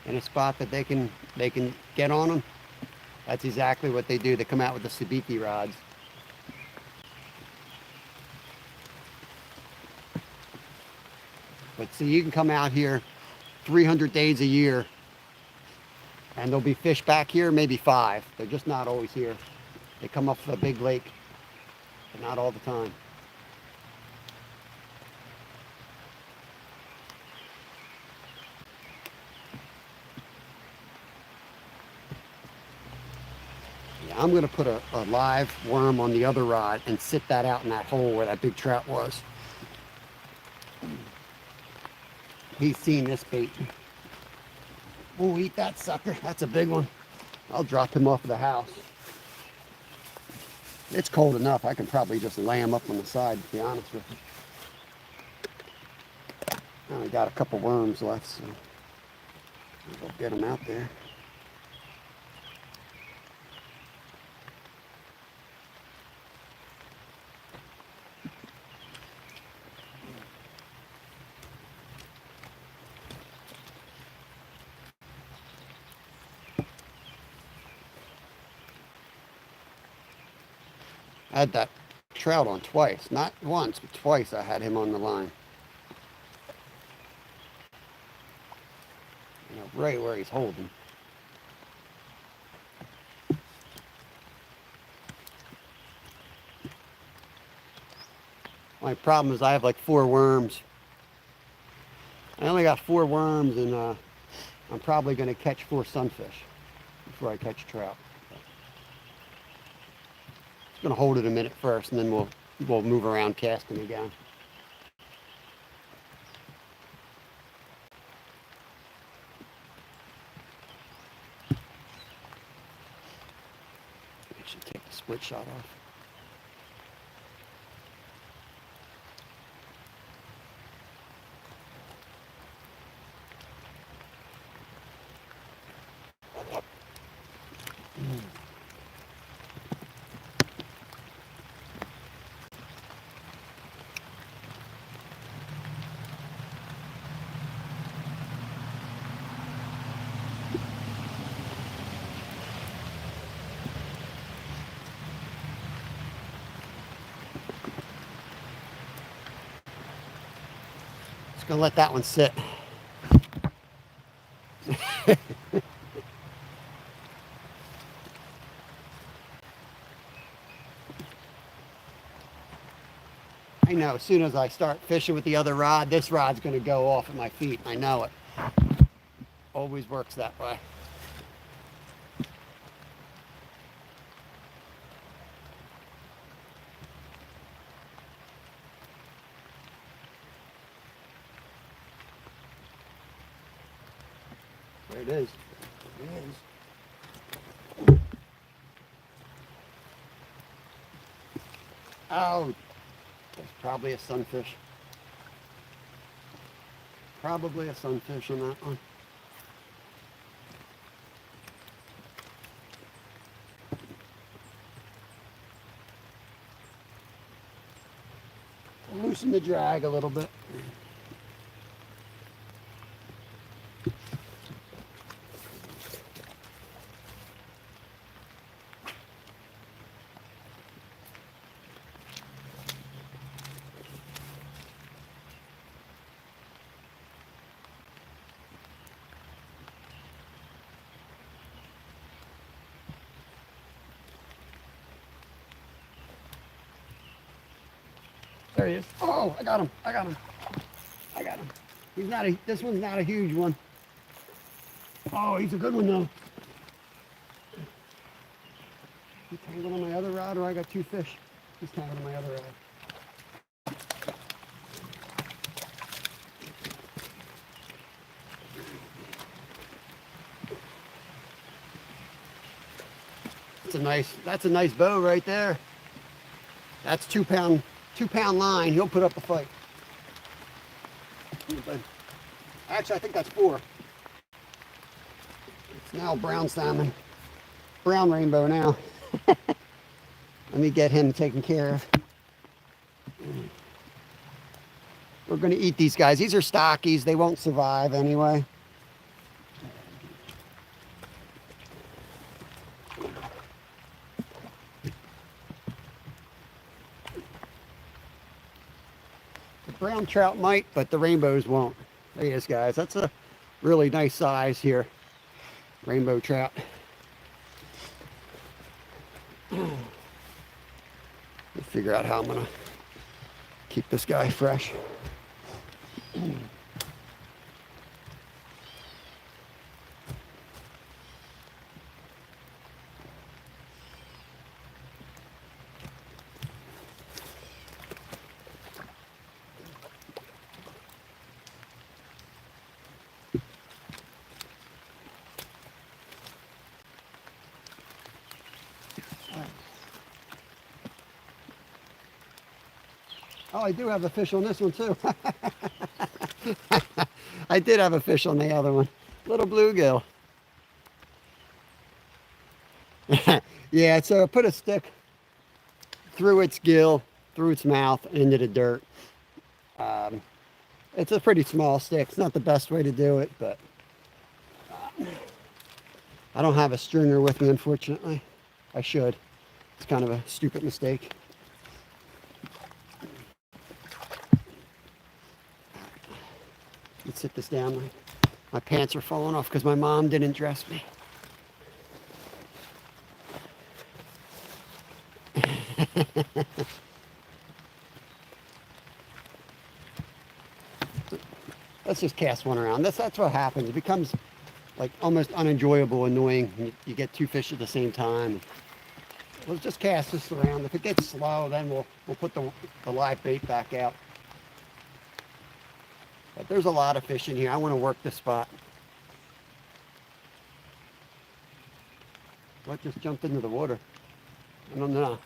in a spot that they can get on them, that's exactly what they do. They come out with the sabiki rods. But see, you can come out here 300 days a year, and there'll be fish back here, maybe 5. They're just not always here. They come up from a big lake, but not all the time. Yeah, I'm going to put a live worm on the other rod and sit that out in that hole where that big trout was. He's seen this bait. Oh, eat that sucker. That's a big one. I'll drop him off of the house. It's cold enough. I can probably just lay him up on the side, to be honest with you. I only got a couple worms left, so we'll get them out there. I had that trout on twice. Not once, but twice I had him on the line. You know, right where he's holding. My problem is I have like 4 worms. I only got 4 worms, and I'm probably going to catch 4 sunfish before I catch trout. I'm going to hold it a minute first, and then we'll move around casting again. I should take the split shot off. Just gonna let that one sit. I know as soon as I start fishing with the other rod, this rod's gonna go off at my feet. I know it. Always works that way. There it is. There it is. Oh, there's probably a sunfish. Probably a sunfish on that one. Loosen the drag a little bit. There he is. Oh, I got him. I got him. I got him. He's not a, this one's not a huge one. Oh, he's a good one though. He's tangled on my other rod, or I got two fish. He's tangled on my other rod. That's a nice bow right there. That's 2 pound line. He'll put up a fight. Actually, I think that's 4. It's now brown salmon. Brown rainbow now. Let me get him taken care of. We're going to eat these guys. These are stockies. They won't survive anyway. The brown trout might, but the rainbows won't. There he is, guys. That's a really nice size here. Rainbow trout. Let me figure out how I'm going to keep this guy fresh. Oh, I do have a fish on this one too. I did have a fish on the other one. Little bluegill. Yeah, so I put a stick through its gill, through its mouth, into the dirt. It's a pretty small stick. It's not the best way to do it, but I don't have a stringer with me, unfortunately. I should. It's kind of a stupid mistake. Let's sit this down. My pants are falling off because my mom didn't dress me. Let's just cast one around. That's what happens. It becomes like almost unenjoyable, annoying. You get 2 fish at the same time. We'll just cast this around. If it gets slow, then we'll put the live bait back out. But there's a lot of fish in here. I want to work this spot. What just jumped into the water? I don't know.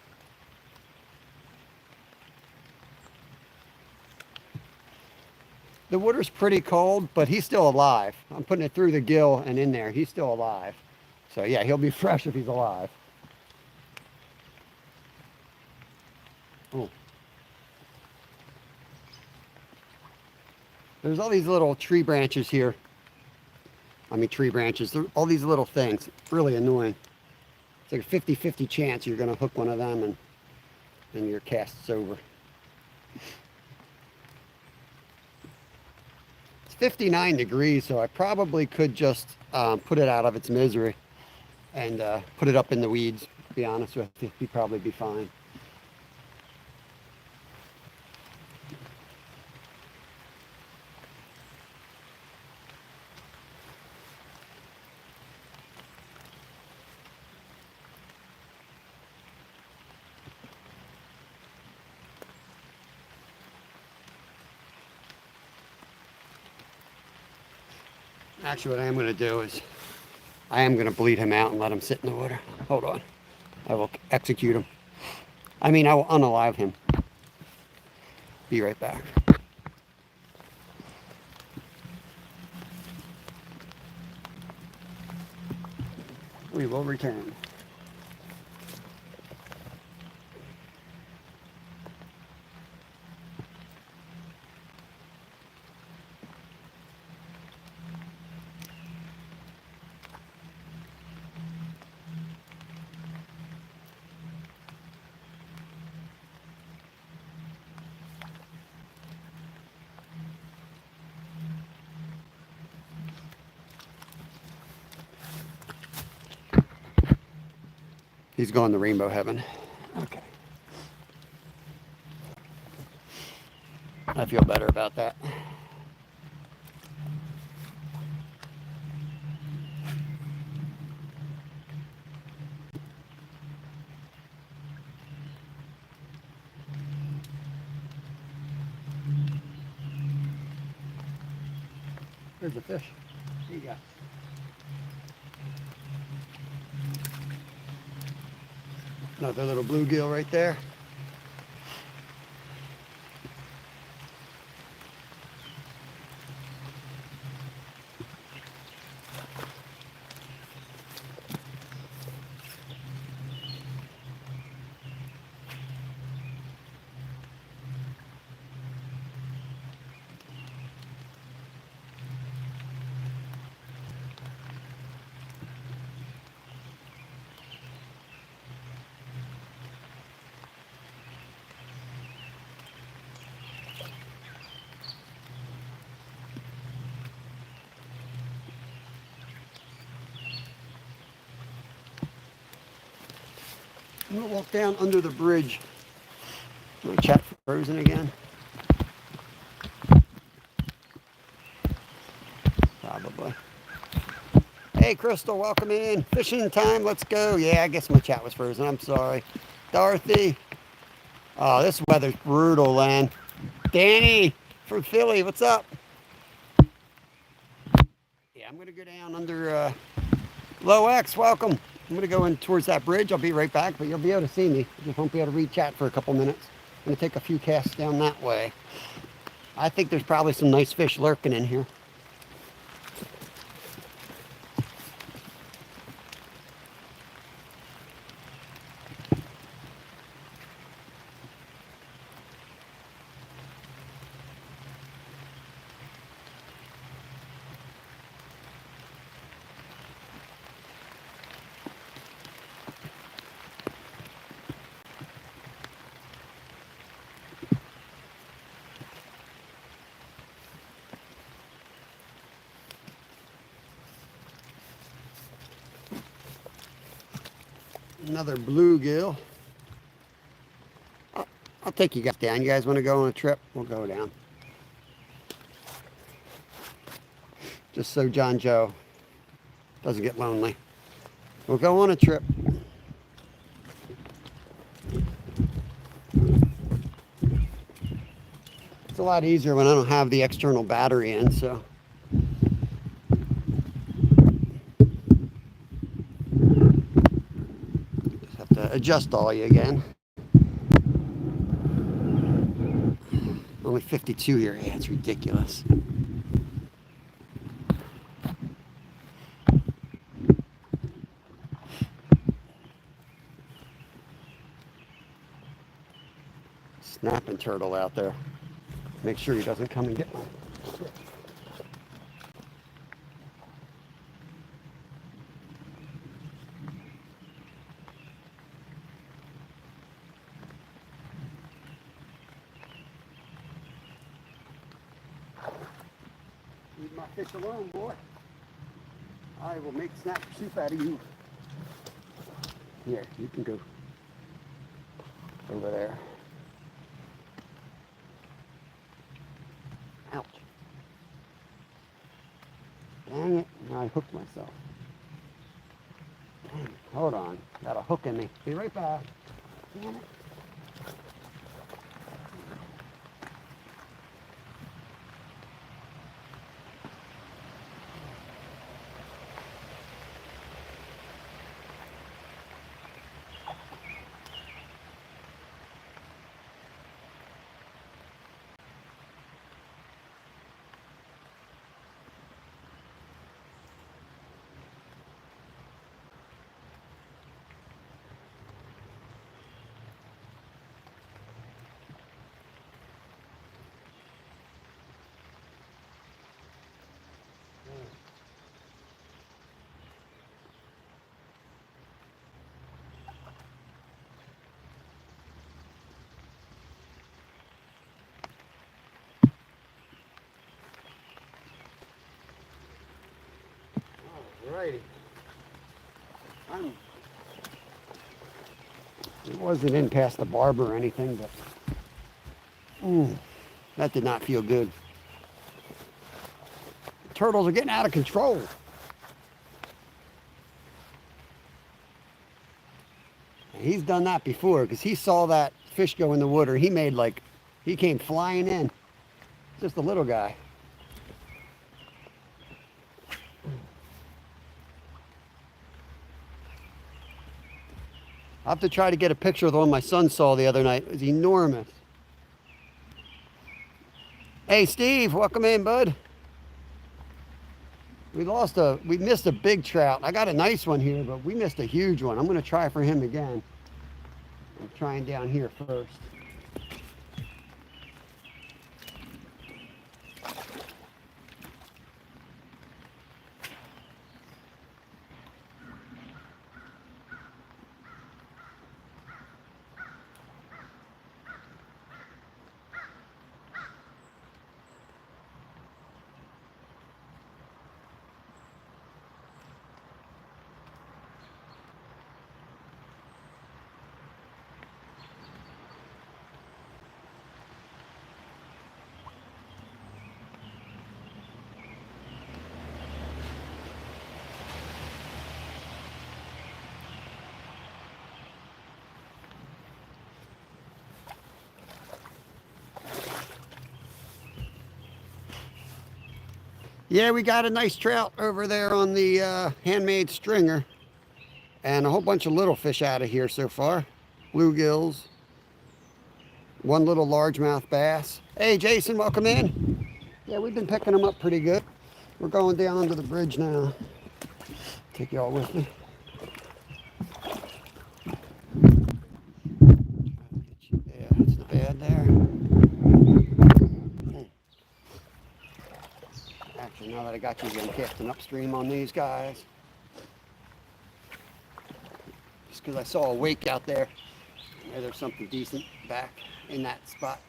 The water's pretty cold, but he's still alive. I'm putting it through the gill and in there. He's still alive. So yeah, he'll be fresh if he's alive. Oh. There's all these little tree branches here. I mean tree branches. All these little things. It's really annoying. It's like a 50-50 chance you're going to hook one of them and your cast's over. It's 59 degrees, so I probably could just put it out of its misery and put it up in the weeds, to be honest with you. He'd probably be fine. Actually, what I am going to do is I am going to bleed him out and let him sit in the water. Hold on. I will execute him. I mean, I will unalive him. Be right back. We will return. He's going to rainbow heaven. Okay. I feel better about that. There's a fish. There you go. Another little bluegill right there. I'm going to walk down under the bridge. My chat frozen again. Probably. Hey, Crystal, welcome in. Fishing time, let's go. Yeah, I guess my chat was frozen. I'm sorry. Dorothy. Oh, this weather's brutal, Len. Danny from Philly, what's up? Yeah, I'm going to go down under Low X, welcome. I'm going to go in towards that bridge. I'll be right back, but you'll be able to see me. You just won't be able to read chat for a couple minutes. I'm going to take a few casts down that way. I think there's probably some nice fish lurking in here. Another bluegill. I'll take you guys down. You guys want to go on a trip? We'll go down. Just so John Joe doesn't get lonely. We'll go on a trip. It's a lot easier when I don't have the external battery in, so. Just have to adjust all you again. Only 52 here. Yeah, it's ridiculous. Snapping turtle out there. Make sure he doesn't come and get one. Leave my fish alone, boy. I will make snap soup out of you. Here, you can go over there. Ouch. Dang it, now I hooked myself. Dang it. Hold on, got a hook in me. Be right back. Damn it. Alrighty. It wasn't in past the barber or anything, but that did not feel good. The turtles are getting out of control. And he's done that before because he saw that fish go in the water. He made like, he came flying in. Just a little guy. I'll have to try to get a picture of the one my son saw the other night. It was enormous. Hey, Steve, welcome in, bud. We missed a big trout. I got a nice one here, but we missed a huge one. I'm going to try for him again. I'm trying down here first. Yeah, we got a nice trout over there on the handmade stringer. And a whole bunch of little fish out of here so far. Bluegills. One little largemouth bass. Hey, Jason, welcome in. Yeah, we've been picking them up pretty good. We're going down under the bridge now. Take y'all with me. Yeah, it's not bad there. Actually, now that I got you again, casting upstream on these guys. Just because I saw a wake out there. Maybe there's something decent back in that spot.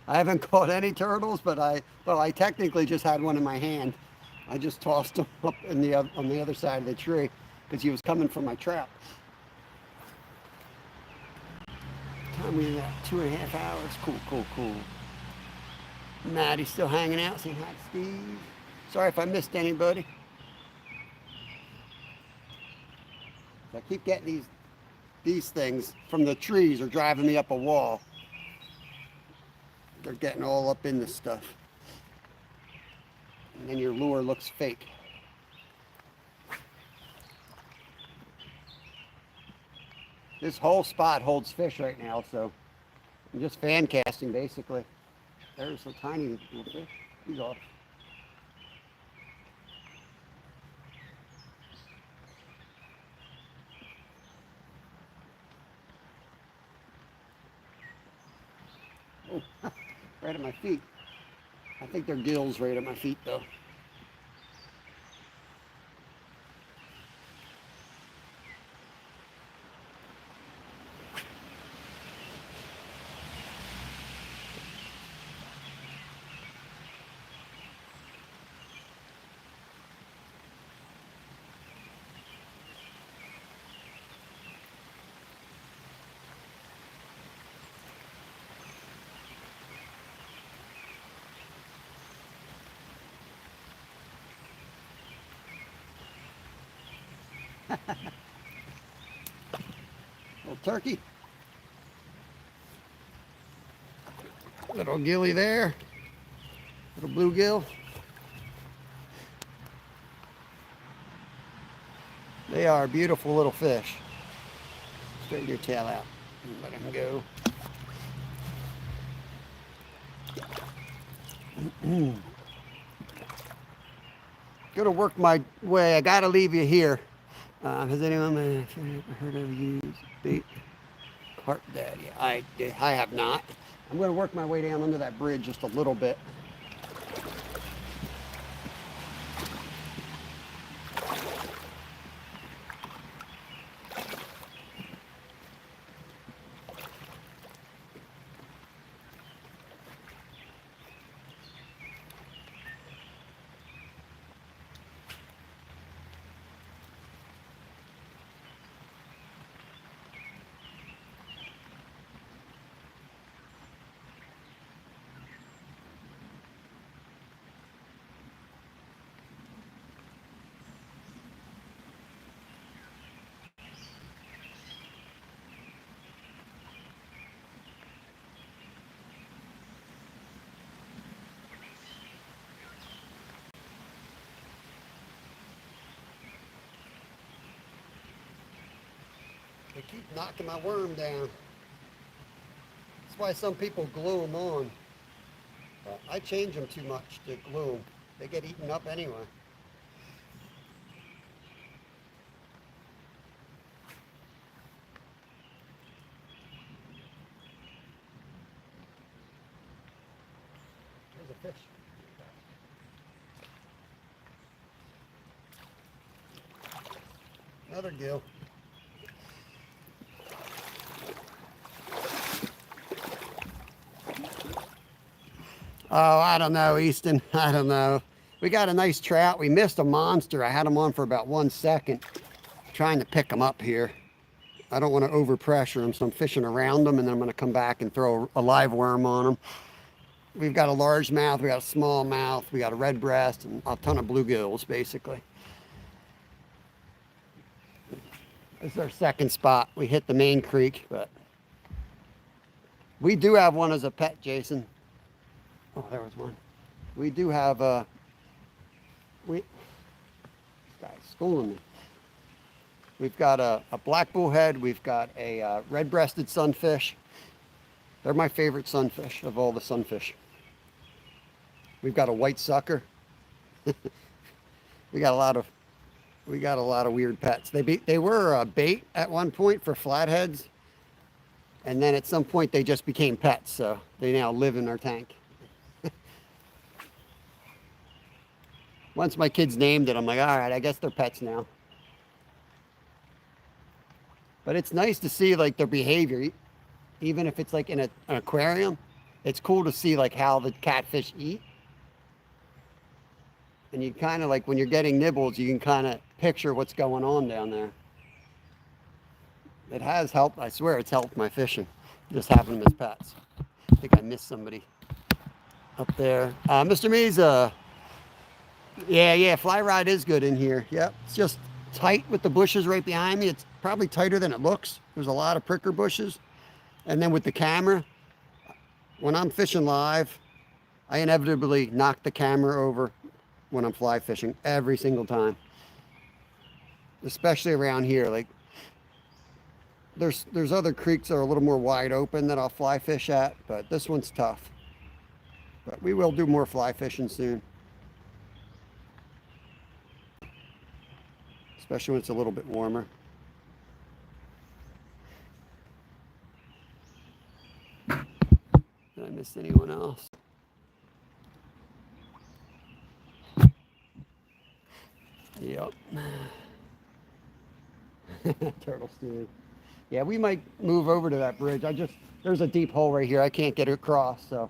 I haven't caught any turtles, but I technically just had one in my hand. I just tossed him up on the other side of the tree because he was coming for my trap. Time we got 2.5 hours. Cool. Maddie's still hanging out. Saying hi, Steve. Sorry if I missed anybody. I keep getting these things from the trees are driving me up a wall. They're getting all up in this stuff. And then your lure looks fake. This whole spot holds fish right now, so I'm just fan casting basically. There's a tiny little fish. He's off. Oh, right at my feet. I think they're gills right at my feet though. Little turkey. Little gilly there. Little bluegill. They are beautiful little fish. Straighten your tail out and let him go. Gonna work my way. I gotta leave you here. Has anyone heard of you bait carp daddy? I have not. I'm gonna work my way down under that bridge just a little bit. They keep knocking my worm down. That's why some people glue them on. But I change them too much to glue them. They get eaten up anyway. There's a fish. Another gill. Oh, I don't know, Easton. I don't know. We got a nice trout. We missed a monster. I had him on for about 1 second, trying to pick him up here. I don't want to overpressure him, so I'm fishing around him, and then I'm going to come back and throw a live worm on him. We've got a largemouth, we got a smallmouth, we got a red breast, and a ton of bluegills, basically. This is our second spot. We hit the main creek, but we do have one as a pet, Jason. Oh, there was one. We do have this guy's schooling me. We've got a black bullhead. We've got a red-breasted sunfish. They're my favorite sunfish of all the sunfish. We've got a white sucker. we got a lot of weird pets. They were bait at one point for flatheads, and then at some point they just became pets. So they now live in our tank. Once my kids named it, I'm like, all right, I guess they're pets now. But it's nice to see like their behavior, even if it's like in an aquarium. It's cool to see like how the catfish eat. And you kind of like when you're getting nibbles, you can kind of picture what's going on down there. It has helped. I swear it's helped my fishing, just having them as pets. I think I missed somebody up there. Mr. Mesa. Yeah, fly rod is good in here. Yep, it's just tight with the bushes right behind me. It's probably tighter than it looks. There's a lot of pricker bushes. And then with the camera, when I'm fishing live, I inevitably knock the camera over when I'm fly fishing every single time. Especially around here. Like there's other creeks that are a little more wide open that I'll fly fish at, but this one's tough. But we will do more fly fishing soon. Especially when it's a little bit warmer. Did I miss anyone else? Yep. Turtle stew. Yeah, we might move over to that bridge. There's a deep hole right here. I can't get it across, so.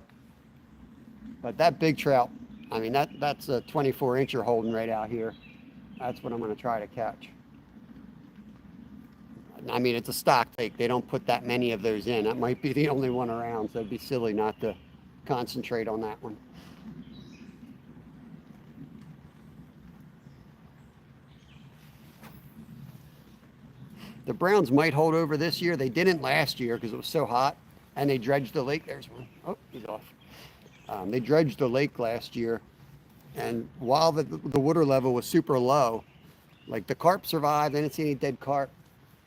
But that big trout, I mean, that's a 24-incher holding right out here. That's what I'm going to try to catch. I mean, it's a stock lake. They don't put that many of those in. That might be the only one around, so it'd be silly not to concentrate on that one. The browns might hold over this year. They didn't last year because it was so hot, and they dredged the lake. There's one. Oh, he's off. They dredged the lake last year, and while the water level was super low, like the carp survived. I didn't see any dead carp.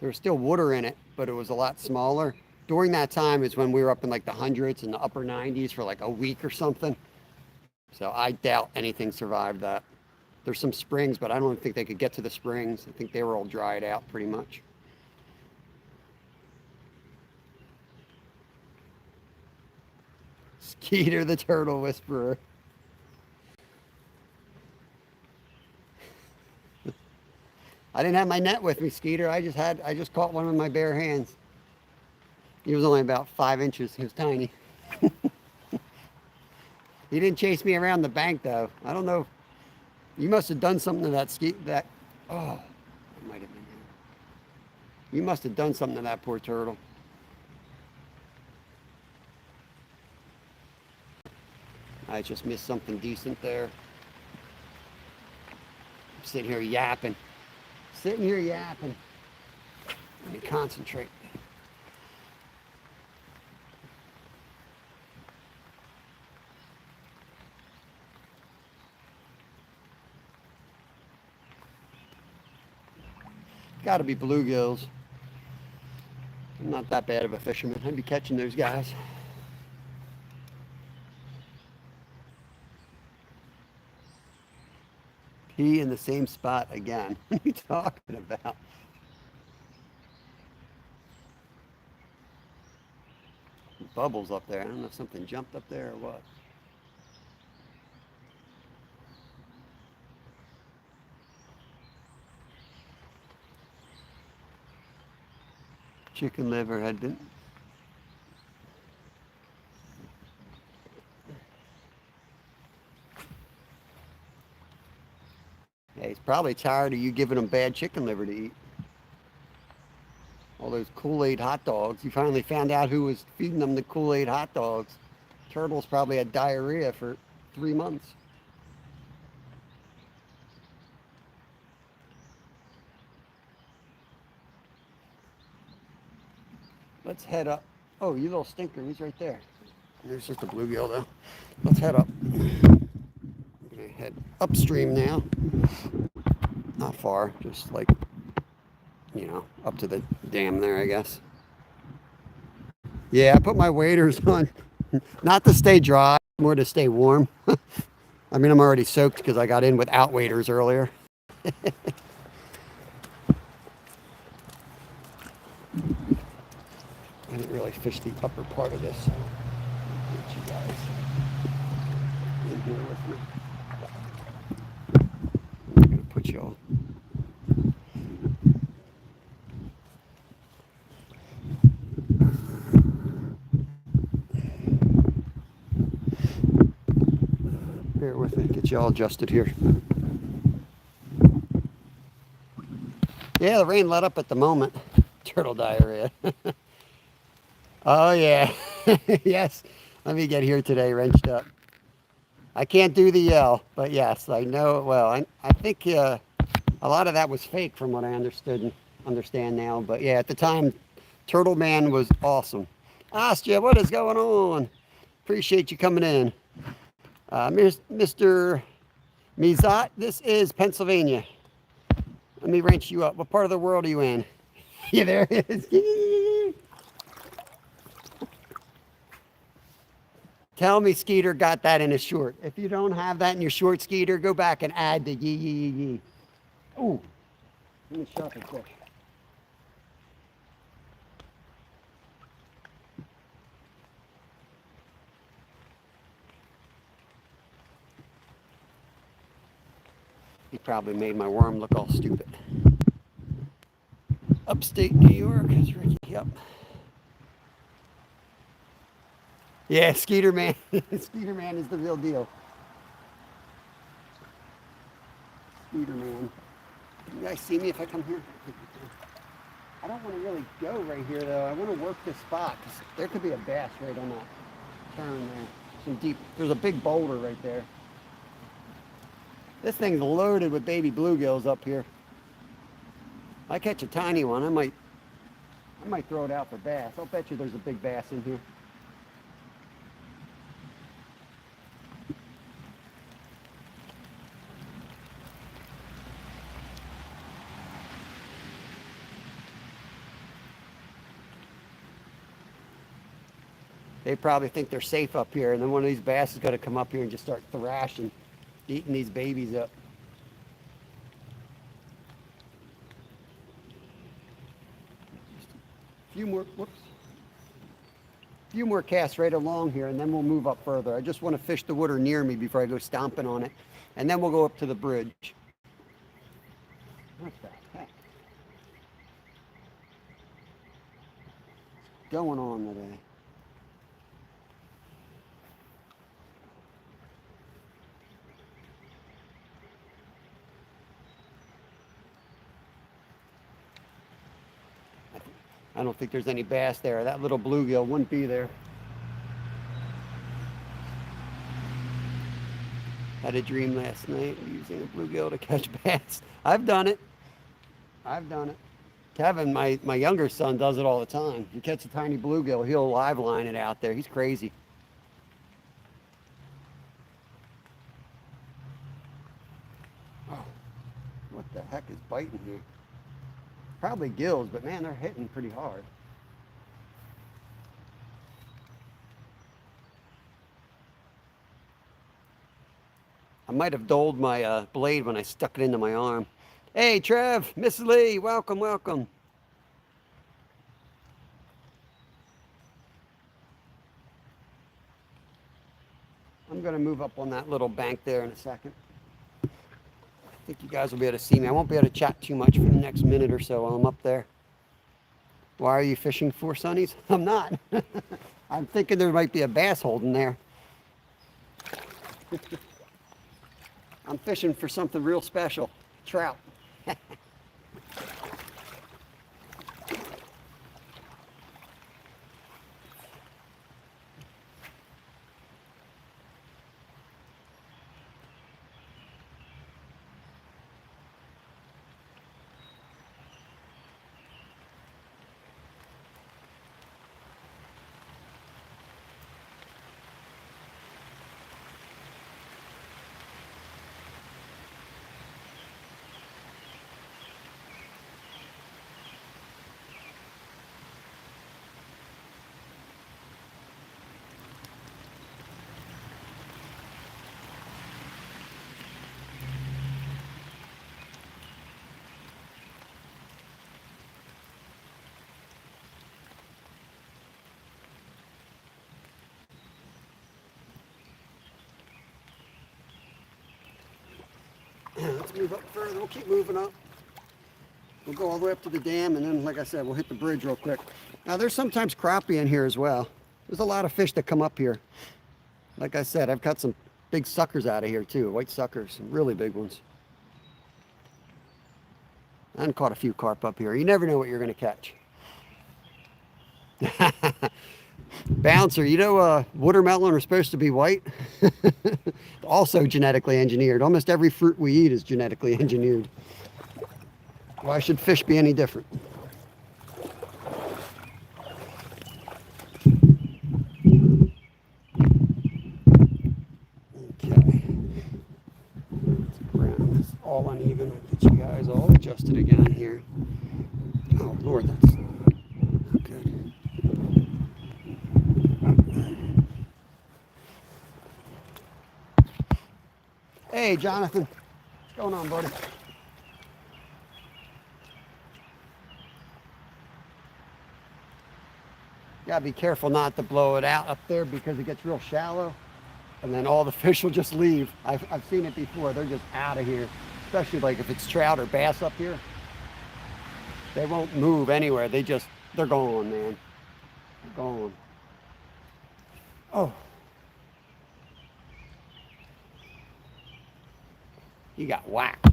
There was still water in it, but it was a lot smaller. During that time is when we were up in like the hundreds and the upper 90s for like a week or something. So I doubt anything survived that. There's some springs, but I don't think they could get to the springs. I think they were all dried out pretty much. Skeeter the turtle whisperer. I didn't have my net with me, Skeeter. I just caught one with my bare hands. He was only about 5 inches. He was tiny. He didn't chase me around the bank though. I don't know. You must have done something to that oh, it might have been him. You must have done something to that poor turtle. I just missed something decent there. I'm sitting here yapping. Let me concentrate. Got to be bluegills. I'm not that bad of a fisherman. I'd be catching those guys. He in the same spot again. What are you talking about? Bubbles up there. I don't know if something jumped up there or what. Chicken liver had been. Yeah, he's probably tired of you giving him bad chicken liver to eat. All those Kool-Aid hot dogs. You finally found out who was feeding them the Kool-Aid hot dogs. Turtles probably had diarrhea for 3 months. Let's head up. Oh, you little stinker. He's right there. There's just a bluegill, though. Let's head up. I'm going to head upstream now. Not far. Just like, up to the dam there, I guess. Yeah, I put my waders on. Not to stay dry, more to stay warm. I mean, I'm already soaked because I got in without waders earlier. I didn't really fish the upper part of this. So get you guys in here with me. I'm going to put you all. Bear with me, get you all adjusted here. Yeah, the rain let up at the moment. Turtle diarrhea. Oh, yeah. Yes. Let me get here today, wrenched up. I can't do the yell, but yes, I know it well. I think a lot of that was fake from what I understand now. But yeah, at the time, Turtle Man was awesome. Astya, what is going on? Appreciate you coming in. Mr. Mizat, this is Pennsylvania. Let me wrench you up. What part of the world are you in? Yeah, there it is. Tell me Skeeter got that in his short. If you don't have that in your short, Skeeter, go back and add the yee yee yee yee. Ooh, let me sharpen fish. He probably made my worm look all stupid. Upstate New York is Ricky. Yep. Yeah, Skeeter Man. Skeeter Man is the real deal. Skeeter Man. You guys see me if I come here? I don't want to really go right here though. I want to work this spot because there could be a bass right on that turn there. Some deep. There's a big boulder right there. This thing's loaded with baby bluegills up here. I catch a tiny one, I might throw it out for bass. I'll bet you there's a big bass in here. They probably think they're safe up here, and then one of these bass is going to come up here and just start thrashing, eating these babies up. Few more casts right along here, and then we'll move up further. I just want to fish the water near me before I go stomping on it, and then we'll go up to the bridge. What the heck? What's going on today? I don't think there's any bass there. That little bluegill wouldn't be there. Had a dream last night using a bluegill to catch bass. I've done it. Kevin, my younger son, does it all the time. He catches a tiny bluegill, he'll live line it out there. He's crazy. Oh, what the heck is biting here? Probably gills, but man, they're hitting pretty hard. I might have dulled my blade when I stuck it into my arm. Hey, Trev, Miss Lee, welcome, welcome. I'm going to move up on that little bank there in a second. I think you guys will be able to see me. I won't be able to chat too much for the next minute or so while I'm up there. Why are you fishing for sunnies? I'm not. I'm thinking there might be a bass holding there. I'm fishing for something real special. Trout. Let's move up further. We'll keep moving up. We'll go all the way up to the dam, and then, like I said, we'll hit the bridge real quick. Now, there's sometimes crappie in here as well. There's a lot of fish that come up here. Like I said, I've caught some big suckers out of here, too. White suckers, some really big ones. I've caught a few carp up here. You never know what you're going to catch. Bouncer, you know watermelon are supposed to be white? Also genetically engineered. Almost every fruit we eat is genetically engineered. Why should fish be any different? Okay. Ground is all uneven. I'll get you guys all adjusted again here. Oh Lord, that's not good. Hey Jonathan, what's going on, buddy? Gotta be careful not to blow it out up there because it gets real shallow and then all the fish will just leave. I've seen it before. They're just out of here, especially like if it's trout or bass up here. They won't move anywhere. They're gone, man. They're gone. Oh. You got whacked.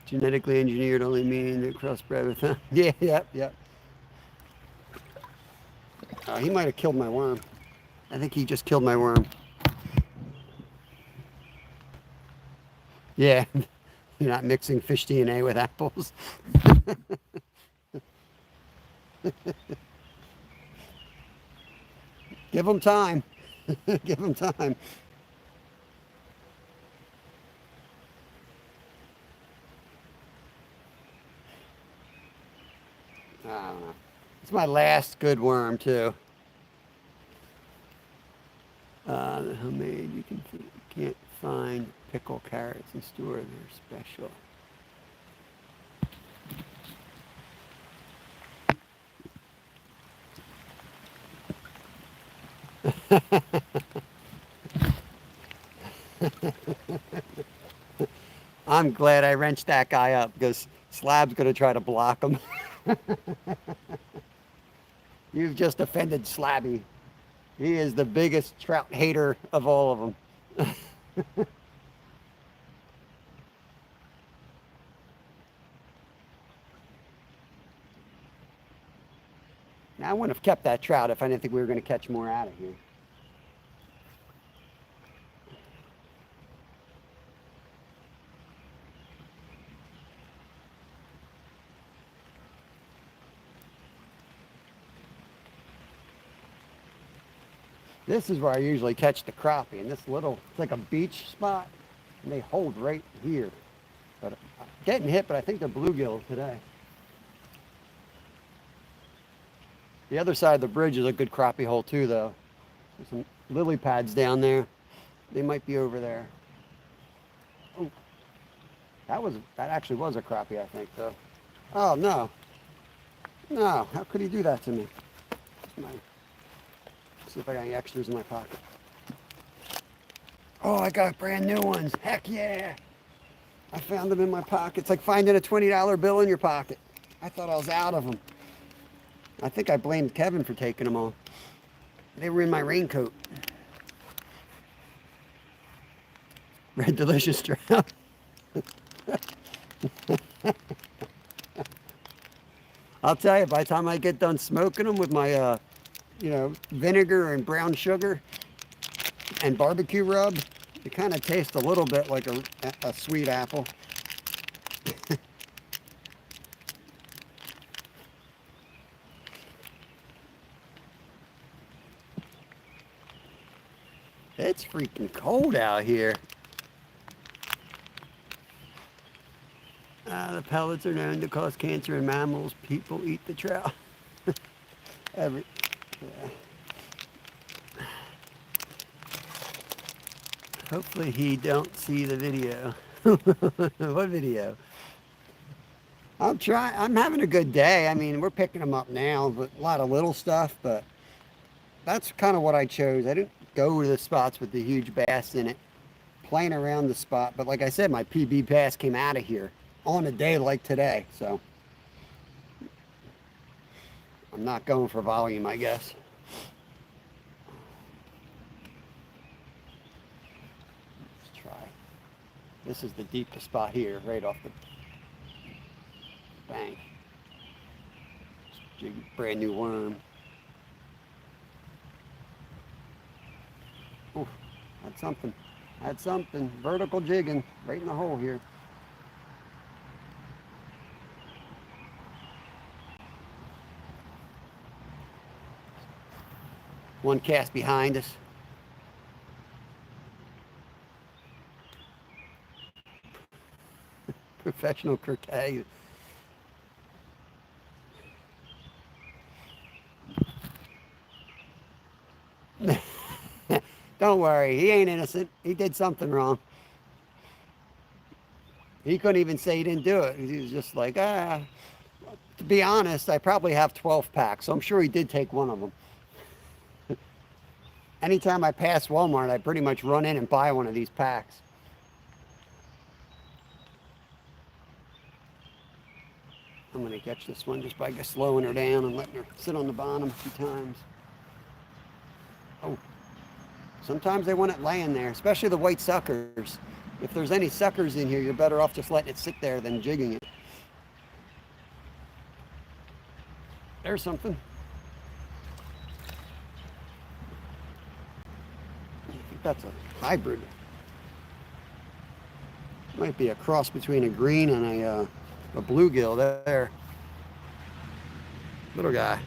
Genetically engineered only meaning they're crossbred with them. Yeah, yep. He might have killed my worm. I think he just killed my worm. Yeah, you're not mixing fish DNA with apples. Give them time. Give them time. I don't know. It's my last good worm too. The homemade can't find pickle carrots in store. They're special. I'm glad I wrenched that guy up because Slab's going to try to block him. You've just offended Slabby. He is the biggest trout hater of all of them. Now, I wouldn't have kept that trout if I didn't think we were going to catch more out of here. This is where I usually catch the crappie, and this little, it's like a beach spot, and they hold right here. But I'm getting hit, but I think they're bluegill today. The other side of the bridge is a good crappie hole too, though. There's some lily pads down there. They might be over there. Oh, that actually was a crappie, I think, though. Oh no, no! How could he do that to me? See if I got any extras in my pocket. Oh, I got brand new ones. Heck yeah! I found them in my pocket. It's like finding a $20 bill in your pocket. I thought I was out of them. I think I blamed Kevin for taking them all. They were in my raincoat. Red Delicious Trout. I'll tell you, by the time I get done smoking them with my, vinegar and brown sugar and barbecue rub, it kind of tastes a little bit like a sweet apple. It's freaking cold out here. The pellets are known to cause cancer in mammals. People eat the trout. Yeah. Hopefully he don't see the video. What video? I'm having a good day. I mean, we're picking them up now, but a lot of little stuff, but that's kind of what I chose. I didn't go to the spots with the huge bass in it, playing around the spot. But like I said, my PB bass came out of here on a day like today, so I'm not going for volume, I guess. Let's try. This is the deepest spot here, right off the bank. Brand new worm. Ooh, had something. Vertical jigging right in the hole here. One cast behind us. Professional croquet. Don't worry, he ain't innocent. He did something wrong. He couldn't even say he didn't do it. He was just like, To be honest, I probably have 12 packs, so I'm sure he did take one of them. Anytime I pass Walmart, I pretty much run in and buy one of these packs. I'm going to catch this one just by slowing her down and letting her sit on the bottom a few times. Oh, sometimes they want it laying there, especially the white suckers. If there's any suckers in here, you're better off just letting it sit there than jigging it. There's something. I think that's a hybrid. Might be a cross between a green and a bluegill there. Little guy.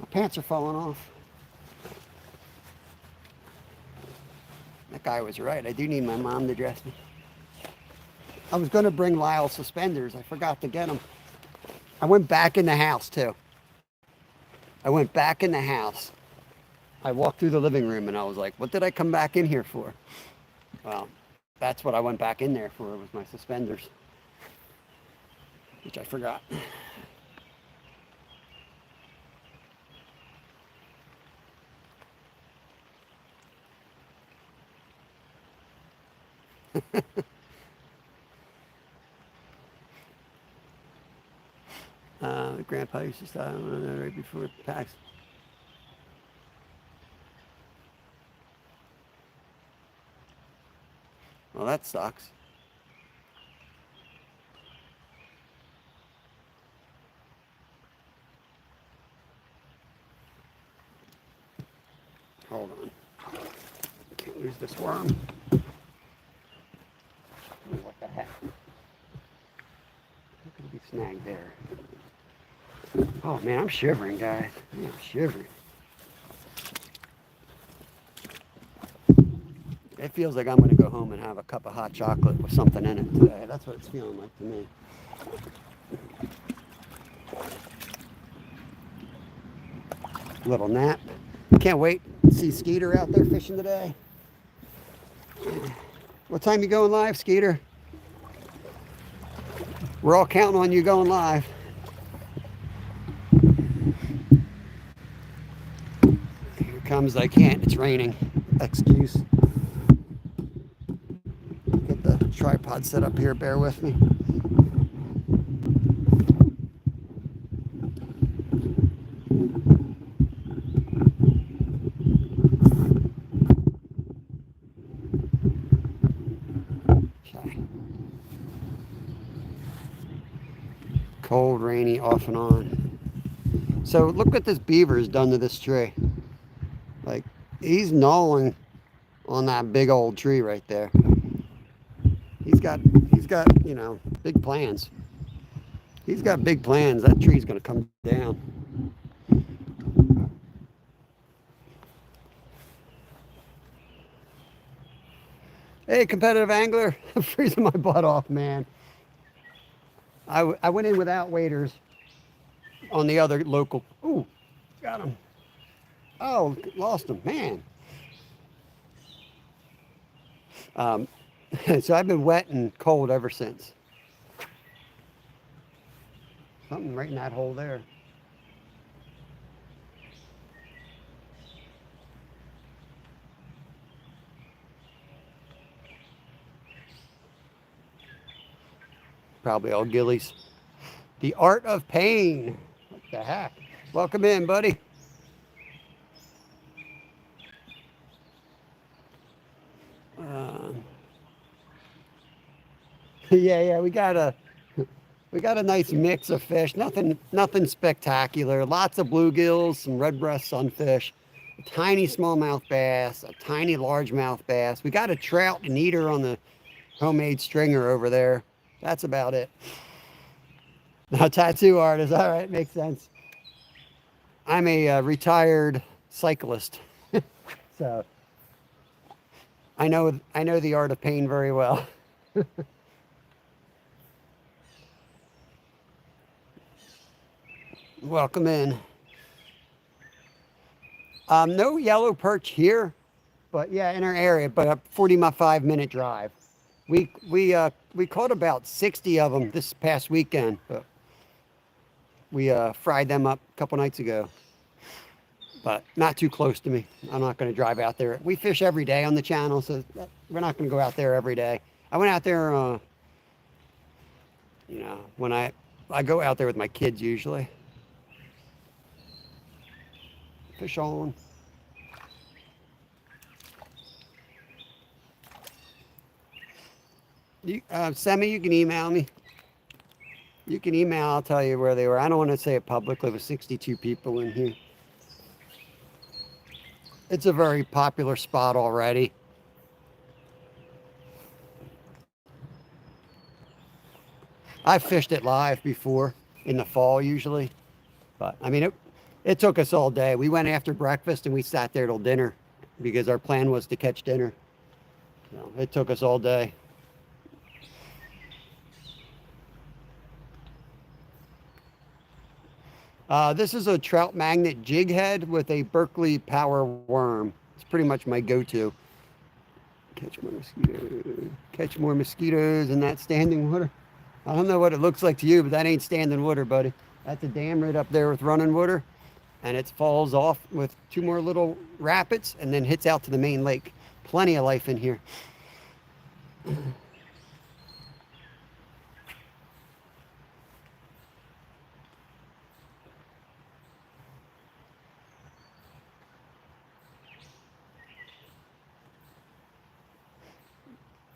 My pants are falling off. That guy was right. I do need my mom to dress me. I was going to bring Lyle suspenders. I forgot to get them. I went back in the house, too. I went back in the house. I walked through the living room, and I was like, what did I come back in here for? Well, that's what I went back in there for, was my suspenders, which I forgot. Grandpa used to start right before packs. Well, that sucks. Hold on. Can't lose this worm. What the heck? How could it be snagged there? Oh man, I'm shivering, guys. I'm shivering. It feels like I'm going to go home and have a cup of hot chocolate with something in it today. That's what it's feeling like to me. Little nap. Can't wait to see Skeeter out there fishing today. What time you going live, Skeeter? We're all counting on you going live. Here comes, I can't, it's raining. Excuse. Get the tripod set up here, bear with me. Okay. Cold, rainy, off and on. So look what this beaver has done to this tree. Like, he's gnawing on that big old tree right there. He's got, you know, big plans. He's got big plans. That tree's going to come down. Hey, competitive angler. I'm freezing my butt off, man. I went in without waders on the other local. Ooh, got him. Oh, lost him, man. So I've been wet and cold ever since. Something right in that hole there. Probably all gillies. The art of pain. What the heck? Welcome in, buddy. Yeah, we got a nice mix of fish. Nothing spectacular. Lots of bluegills, some red breast sunfish, a tiny smallmouth bass, a tiny largemouth bass. We got a trout and eater on the homemade stringer over there. That's about it. A tattoo artist. All right, makes sense. I'm a retired cyclist, so I know the art of pain very well. Welcome in. No yellow perch here, but yeah, in our area, but a 45-minute drive. We caught about 60 of them this past weekend, but we fried them up a couple nights ago. But not too close to me. I'm not going to drive out there. We fish every day on the channel, so we're not going to go out there every day. I went out there, you know, when I go out there with my kids usually. Fish on. Semi, you can email me. You can email, I'll tell you where they were. I don't want to say it publicly. There was 62 people in here. It's a very popular spot already. I've fished it live before in the fall usually, but I mean, it took us all day. We went after breakfast and we sat there till dinner because our plan was to catch dinner. So it took us all day. This is a trout magnet jig head with a Berkeley power worm. It's pretty much my go-to. Catch more mosquitoes. Catch more mosquitoes in that standing water. I don't know what it looks like to you, but that ain't standing water, buddy. That's a dam right up there with running water. And it falls off with two more little rapids and then hits out to the main lake. Plenty of life in here.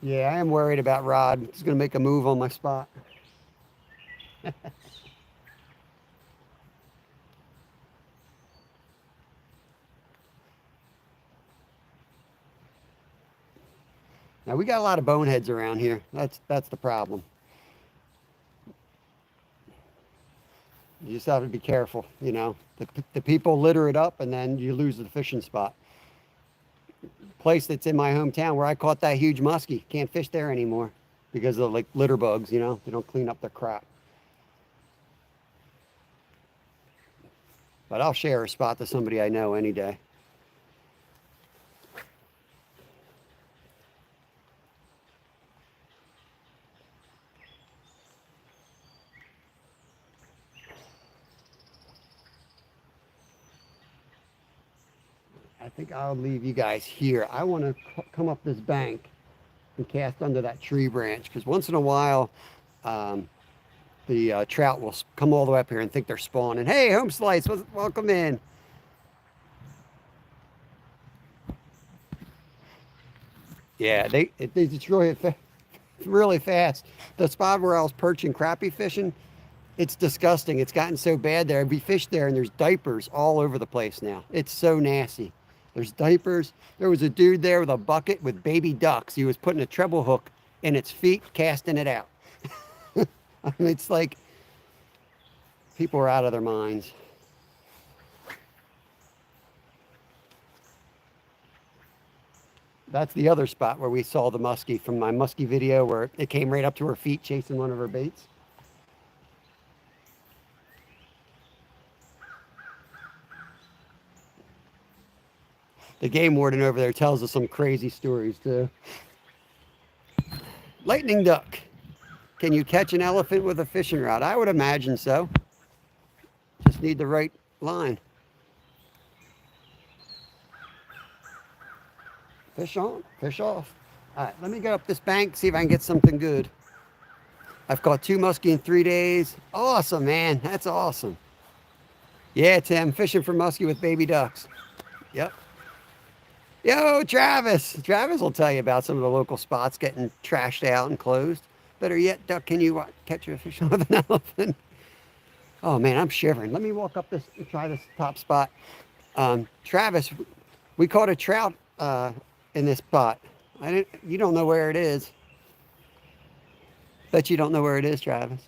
Yeah, I am worried about Rod. He's going to make a move on my spot. Now, we got a lot of boneheads around here. That's the problem. You just have to be careful, you know. The people litter it up, and then you lose the fishing spot. Place that's in my hometown where I caught that huge muskie. Can't fish there anymore because of like litter bugs, you know. They don't clean up their crap. But I'll share a spot to somebody I know any day. I think I'll leave you guys here. I want to come up this bank and cast under that tree branch because once in a while, um, the trout will come all the way up here and think they're spawning. Hey, home slice, welcome in. Yeah, they destroy it really fast. The spot where I was perching crappie fishing, it's disgusting. It's gotten so bad there. We fish there and there's diapers all over the place now. It's so nasty. There's diapers. There was a dude there with a bucket with baby ducks. He was putting a treble hook in its feet, casting it out. I mean, it's like people are out of their minds. That's the other spot where we saw the muskie from my muskie video where it came right up to her feet chasing one of her baits. The game warden over there tells us some crazy stories too. Lightning duck. Can you catch an elephant with a fishing rod? I would imagine so. Just need the right line. Fish on, fish off. All right, let me go up this bank, see if I can get something good. I've caught 2 muskie in 3 days. Awesome, man. That's awesome. Yeah, Tim, fishing for muskie with baby ducks. Yep. Yo, Travis. Travis will tell you about some of the local spots getting trashed out and closed. Better yet, Duck, can you catch a fish with an elephant? Oh, man, I'm shivering. Let me walk up this and try this top spot. Travis, we caught a trout in this spot. You don't know where it is. Bet you don't know where it is, Travis.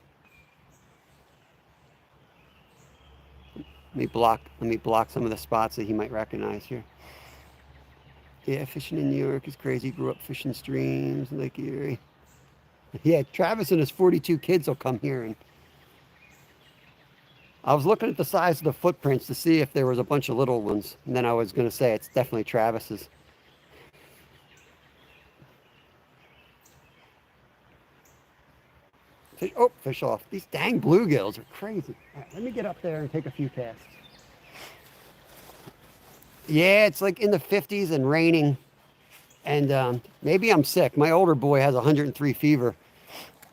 Let me block some of the spots that he might recognize here. Yeah, fishing in New York is crazy. Grew up fishing streams, Lake Erie. Yeah, Travis and his 42 kids will come here. And I was looking at the size of the footprints to see if there was a bunch of little ones. And then I was going to say it's definitely Travis's. Fish off. These dang bluegills are crazy. All right, let me get up there and take a few casts. Yeah, it's like in the 50s and raining. And maybe I'm sick. My older boy has 103 fever.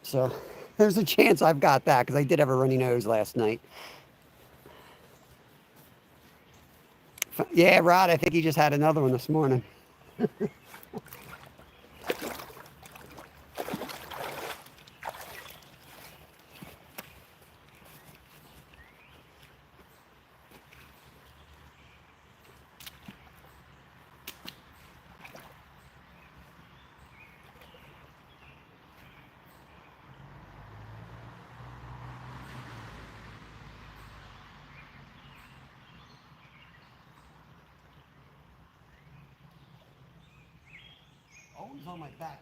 So there's a chance I've got that because I did have a runny nose last night. Yeah, Rod, I think he just had another one this morning. Always on my back.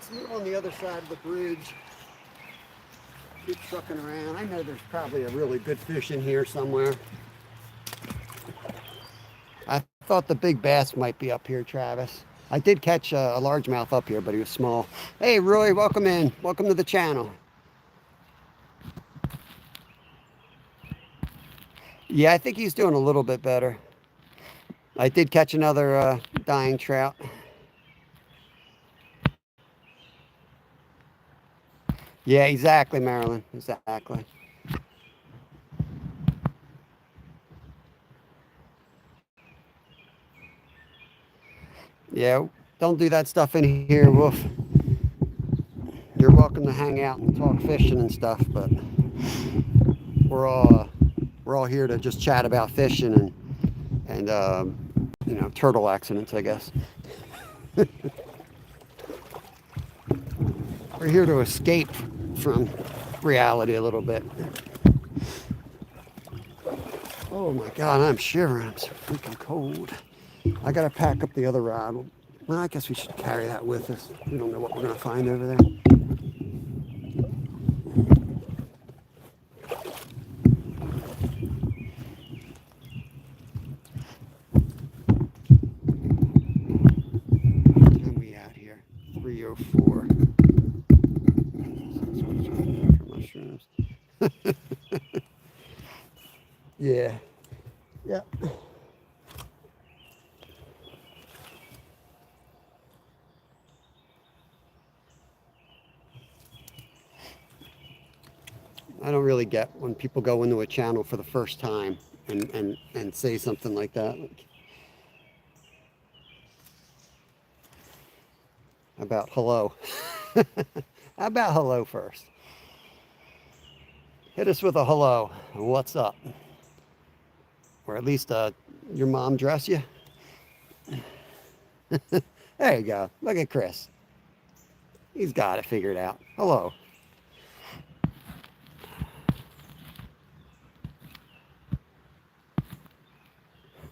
let's move on the other side of the bridge. Keep trucking around. I know there's probably a really good fish in here somewhere. I thought the big bass might be up here, Travis. I did catch a largemouth up here, but he was small. Hey, Roy, welcome in. Welcome to the channel. Yeah, I think he's doing a little bit better. I did catch another dying trout. Yeah, exactly, Marilyn. Exactly. Yeah, don't do that stuff in here, Wolf. You're welcome to hang out and talk fishing and stuff, but we're all here to just chat about fishing and you know, turtle accidents, I guess. We're here to escape from reality a little bit. Oh my God, I'm shivering. I'm so freaking cold. I gotta pack up the other rod. Well, I guess we should carry that with us. We don't know what we're gonna find over there. What are we at here? 304. Mushrooms. Yeah. Yeah. I don't really get when people go into a channel for the first time and say something like that. Like, about hello. How about hello first? Hit us with a hello. What's up? Or at least your mom dress you. There you go. Look at Chris. He's got it figured out. Hello.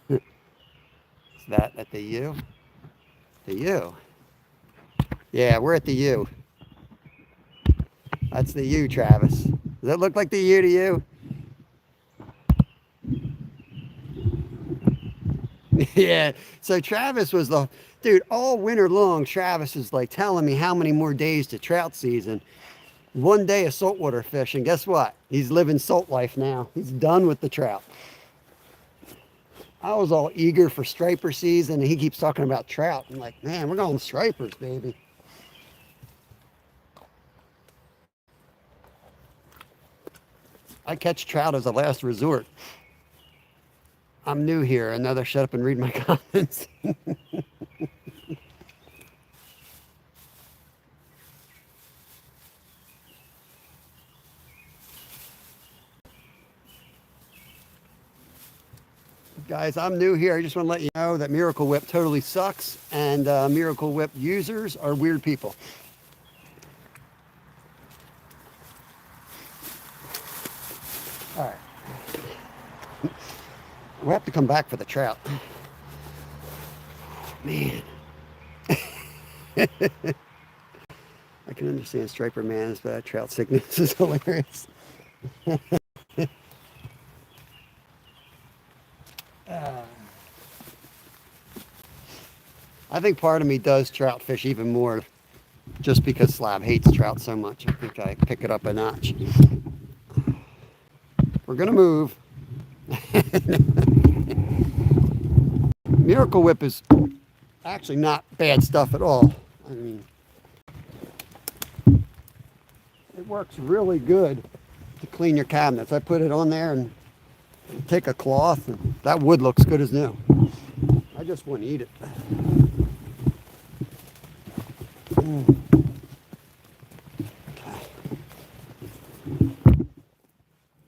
Is that at the U? The U. Yeah, we're at the U. That's the U, Travis. Does that look like the U to you? Yeah. So Travis was the dude all winter long. Travis is like telling me how many more days to trout season. One day of saltwater fishing. Guess what? He's living salt life now. He's done with the trout. I was all eager for striper season, and he keeps talking about trout. I'm like, man, we're going stripers, baby. I catch trout as a last resort. I'm new here. Another shut up and read my comments. Guys, I'm new here. I just want to let you know that Miracle Whip totally sucks, and Miracle Whip users are weird people. All right. We'll have to come back for the trout. Man. I can understand striper man, but trout sickness is hilarious. I think part of me does trout fish even more just because Slab hates trout so much. I think I pick it up a notch. We're going to move. Miracle Whip is actually not bad stuff at all. I mean, it works really good to clean your cabinets. I put it on there and take a cloth, and that wood looks good as new. I just wouldn't eat it.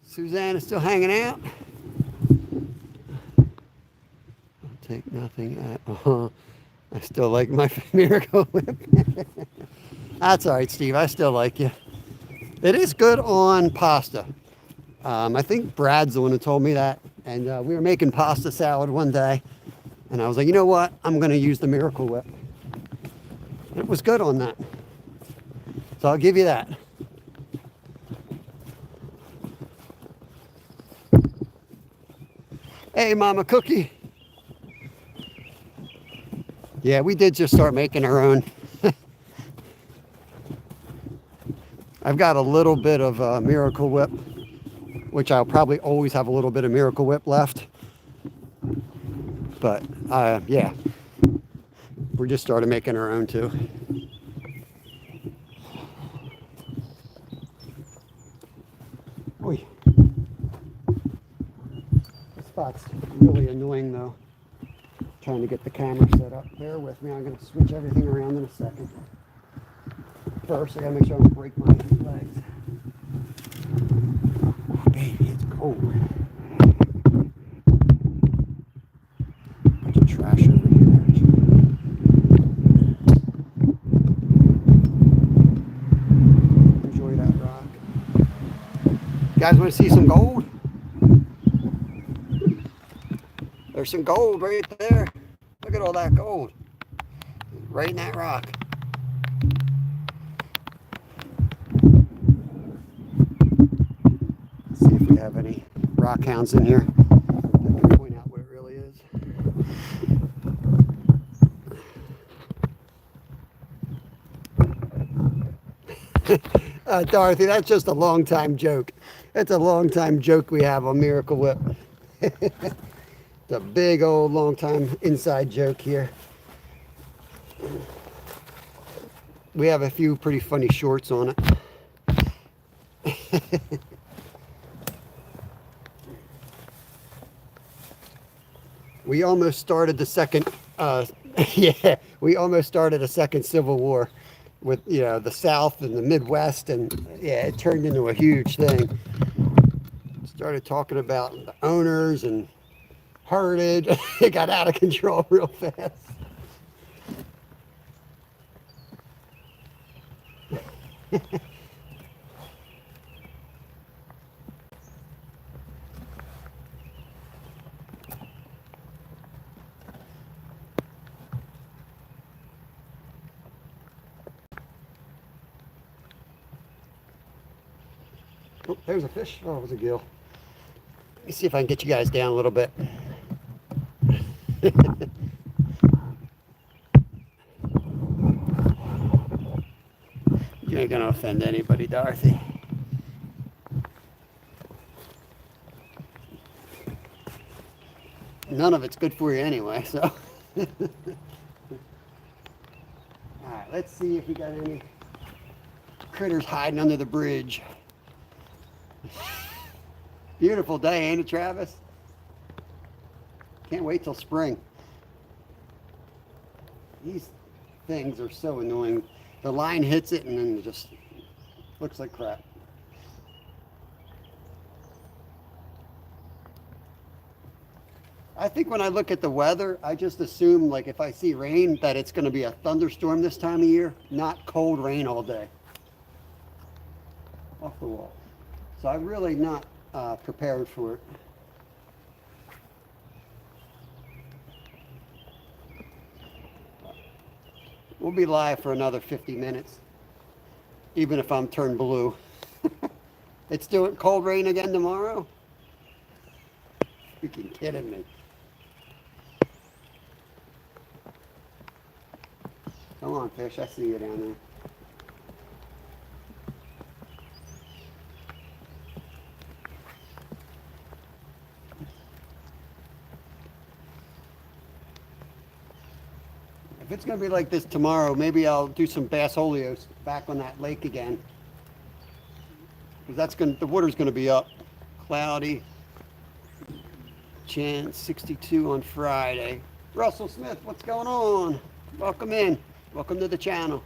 Suzanne is still hanging out. I'll take nothing at I still like my Miracle Whip. That's all right, Steve. I still like you. It is good on pasta. I think Brad's the one who told me that. And we were making pasta salad one day. And I was like, you know what? I'm going to use the Miracle Whip. It was good on that. So I'll give you that. Hey, Mama Cookie. Yeah, we did just start making our own. I've got a little bit of Miracle Whip, which I'll probably always have a little bit of Miracle Whip left. But yeah, we just started making our own too. Oy. This spot's really annoying though. Trying to get the camera set up. Bear with me, I'm going to switch everything around in a second. First, I got to make sure I don't break my legs. Oh, baby, it's cold. Bunch of trash over here. Enjoy that rock. You guys want to see some gold? There's some gold right there. Look at all that gold. Right in that rock. Let's see if we have any rock hounds in here that can point out what it really is. Dorothy, that's just a long time joke. It's a long time joke we have on Miracle Whip. It's a big old long time inside joke here. We have a few pretty funny shorts on it. We almost started the second, yeah, we almost started a second Civil War with, you know, the South and the Midwest, and yeah, it turned into a huge thing. Started talking about the owners and herded. It got out of control real fast. Oh, there's a fish. Oh, it was a gill. Let me see if I can get you guys down a little bit. You ain't gonna offend anybody, Dorothy. None of it's good for you anyway, so. All right, let's see if we got any critters hiding under the bridge. Beautiful day, ain't it, Travis? Can't wait till spring. These things are so annoying. The line hits it and then it just looks like crap. I think when I look at the weather, I just assume, like, if I see rain, that it's going to be a thunderstorm this time of year, not cold rain all day. Off the wall. So I'm really not prepared for it. We'll be live for another 50 minutes, even if I'm turned blue. It's doing cold rain again tomorrow? Freaking kidding me. Come on, fish, I see you down there. If it's going to be like this tomorrow, maybe I'll do some bass holios back on that lake again. Because the water's going to be up. Cloudy. Chance 62 on Friday. Russell Smith, what's going on? Welcome in. Welcome to the channel.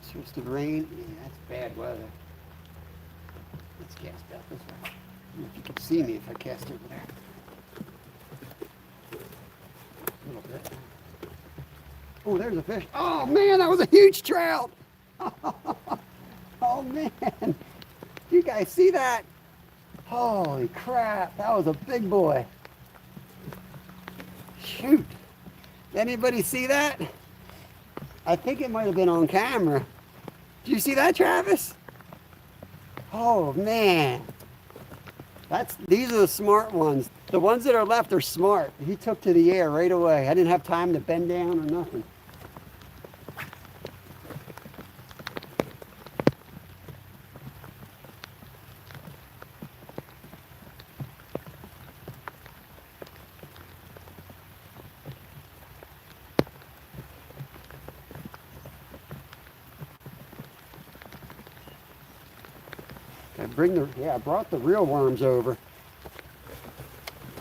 Supposed to rain. Yeah, that's bad weather. Let's cast out this way. I don't know if you can see me if I cast over there. A little bit. Oh, there's a fish. Oh man, that was a huge trout. Oh man, you guys see that? Holy crap, that was a big boy. Shoot, anybody see that? I think it might have been on camera. Do you see that, Travis? Oh man, these are the smart ones. The ones that are left are smart. He took to the air right away. I didn't have time to bend down or nothing. I brought the real worms over.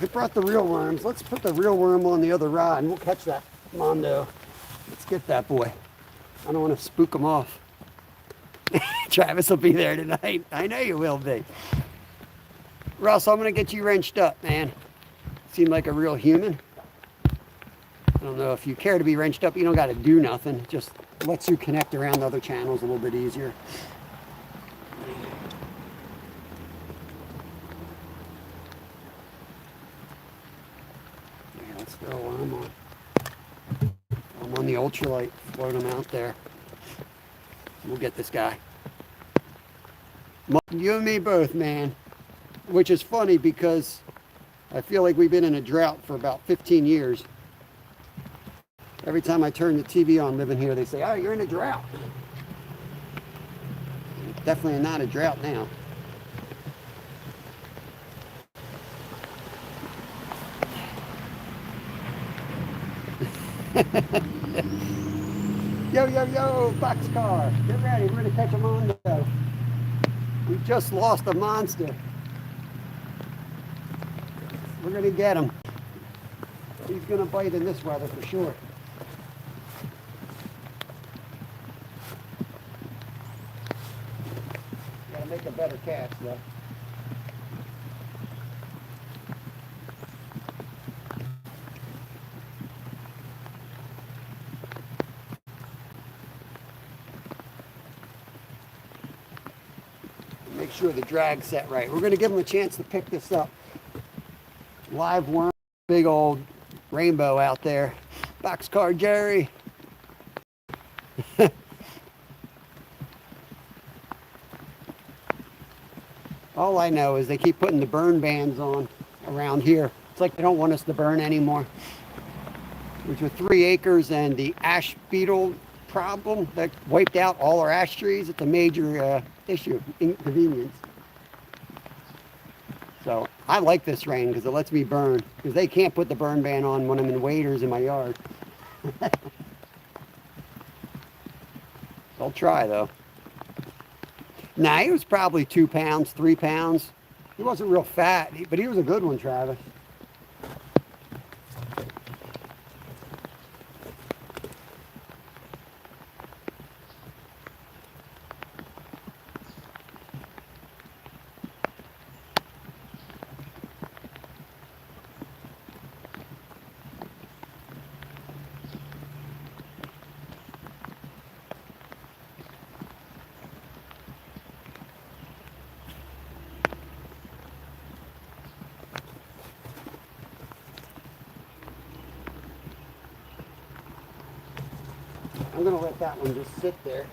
I brought the real worms. Let's put the real worm on the other rod and we'll catch that Mondo. Let's get that boy. I don't want to spook him off. Travis will be there tonight. I know you will be. Russ, I'm going to get you wrenched up, man. Seem like a real human. I don't know if you care to be wrenched up. You don't got to do nothing. It just lets you connect around the other channels a little bit easier. Yeah, let's throw a worm on. I'm on the ultralight. Float him out there. We'll get this guy. You and me both, man. Which is funny because I feel like we've been in a drought for about 15 years. Every time I turn the TV on living here, they say, oh, you're in a drought. Definitely not a drought now. Yo, yo, yo, boxcar. Get ready. We're going to catch a Mondo. We just lost a monster. We're going to get him. He's going to bite in this weather for sure. Got to make a better catch, though. Make sure the drag's set right. We're going to give him a chance to pick this up. Live worm, big old rainbow out there. Boxcar Jerry. All I know is they keep putting the burn bans on around here. It's like they don't want us to burn anymore. Which with 3 acres and the ash beetle problem that wiped out all our ash trees, it's a major issue, inconvenience. So I like this rain because it lets me burn. Because they can't put the burn ban on when I'm in waders in my yard. I'll try though. Nah, he was probably 2 pounds, 3 pounds. He wasn't real fat, but he was a good one, Travis. I'm going to let that one just sit there.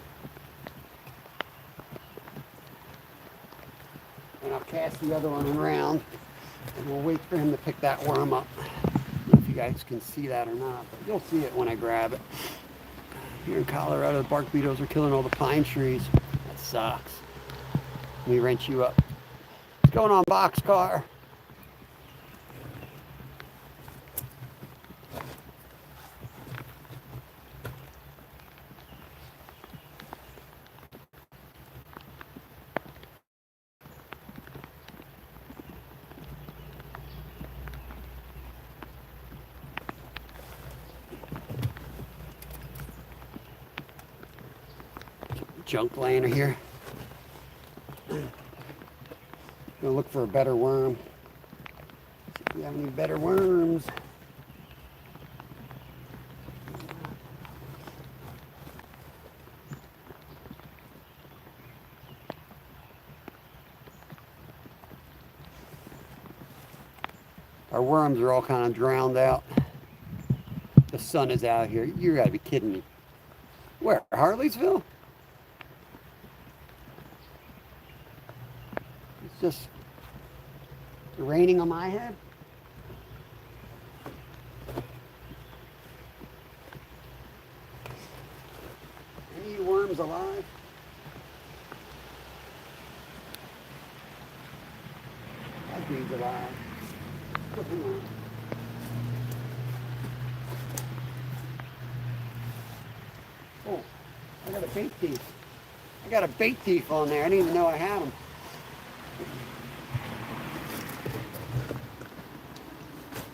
And I'll cast the other one around. And we'll wait for him to pick that worm up. I don't know if you guys can see that or not, but you'll see it when I grab it. Here in Colorado, the bark beetles are killing all the pine trees. That sucks. Let me wrench you up. What's going on, boxcar? Junk laying here. Gonna look for a better worm. See if we have any better worms. Our worms are all kind of drowned out. The sun is out here. You gotta be kidding me. Where? Harleysville? It's just raining on my head. Any worms alive? That dude's alive. Look at him. Oh, I got a bait thief. I got a bait thief on there. I didn't even know I had him.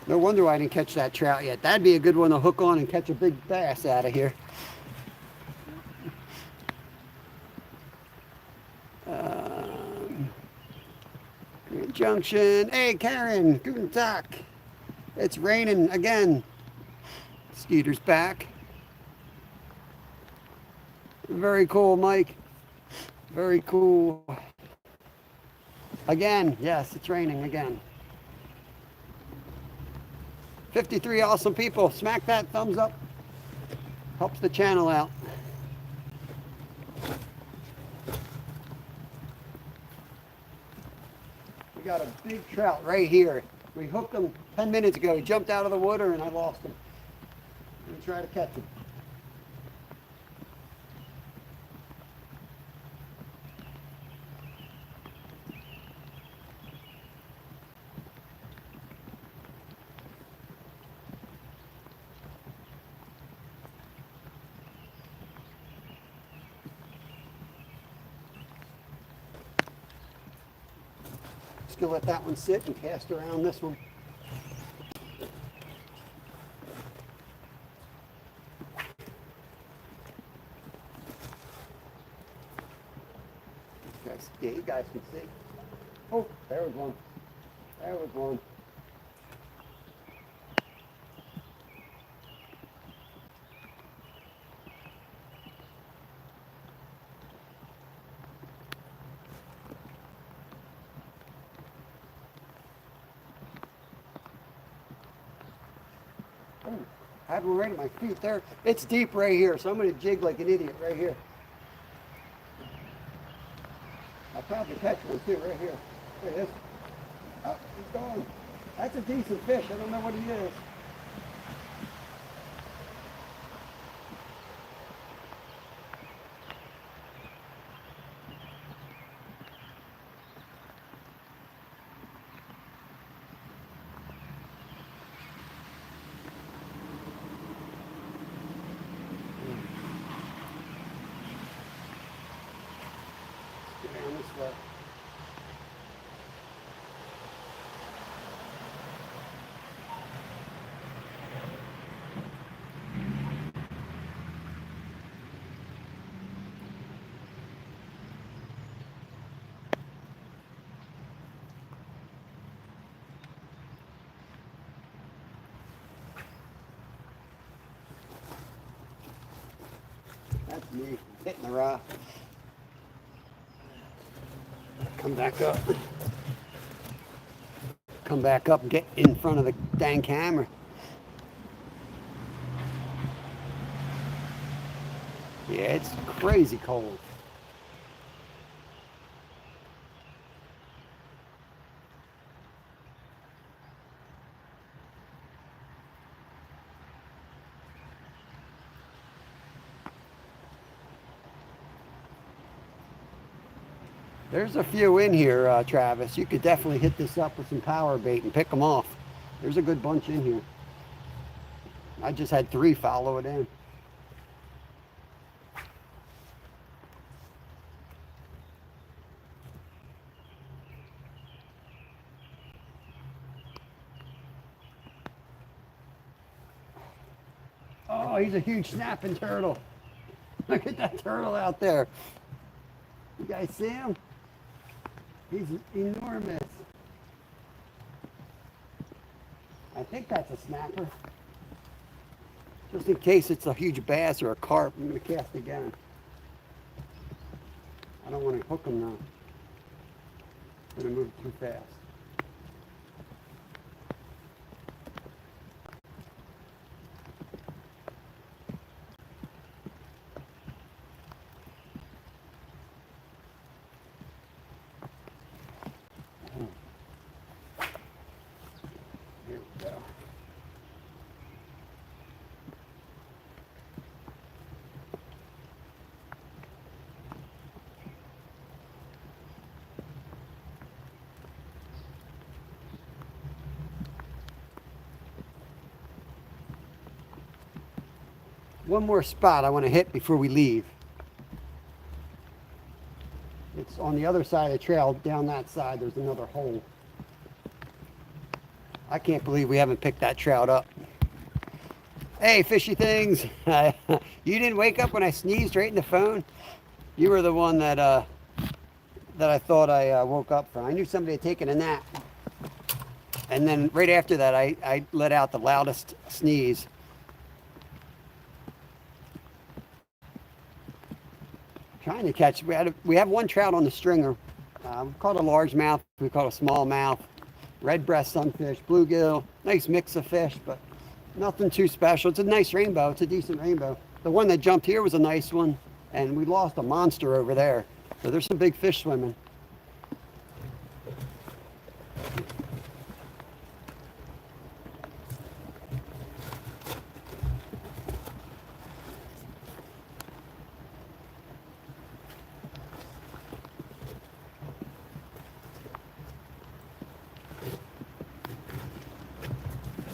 No wonder why I didn't catch that trout yet. That'd be a good one to hook on and catch a big bass out of here. Green Junction. Hey, Karen. Guten Tag. It's raining again. Skeeter's back. Very cool, Mike. Very cool. Again, yes, it's raining again. 53 awesome people. Smack that thumbs up. Helps the channel out. We got a big trout right here. We hooked him 10 minutes ago. He jumped out of the water and I lost him. I'm going to try to catch him. Just gonna let that one sit and cast around this one. Yeah, you guys can see. Oh, there was one. There was one. Oh, I had one right at my feet there. It's deep right here, so I'm going to jig like an idiot right here. I'll probably catch one too right here. There it is. Oh, he's gone. That's a decent fish. I don't know what he is. Get down this way. That's me hitting the rock. Come back up. Come back up and get in front of the dang camera. Yeah, it's crazy cold. There's a few in here, Travis. You could definitely hit this up with some power bait and pick them off. There's a good bunch in here. I just had 3 follow it in. Oh, he's a huge snapping turtle. Look at that turtle out there. You guys see him? He's enormous. I think that's a snapper. Just in case it's a huge bass or a carp, I'm going to cast again. I don't want to hook him now. I'm going to move too fast. one more spot I want to hit before we leave. It's on the other side of the trail. Down that side, there's another hole. I can't believe we haven't picked that trout up. Hey, fishy things. You didn't wake up when I sneezed right in the phone? You were the one that I thought I woke up from. I knew somebody had taken a nap. And then right after that, I let out the loudest sneeze. Trying to catch. We have one trout on the stringer. We caught a largemouth. We caught a smallmouth, red breast sunfish, bluegill. Nice mix of fish, but nothing too special. It's a nice rainbow. It's a decent rainbow. The one that jumped here was a nice one, and we lost a monster over there. So there's some big fish swimming.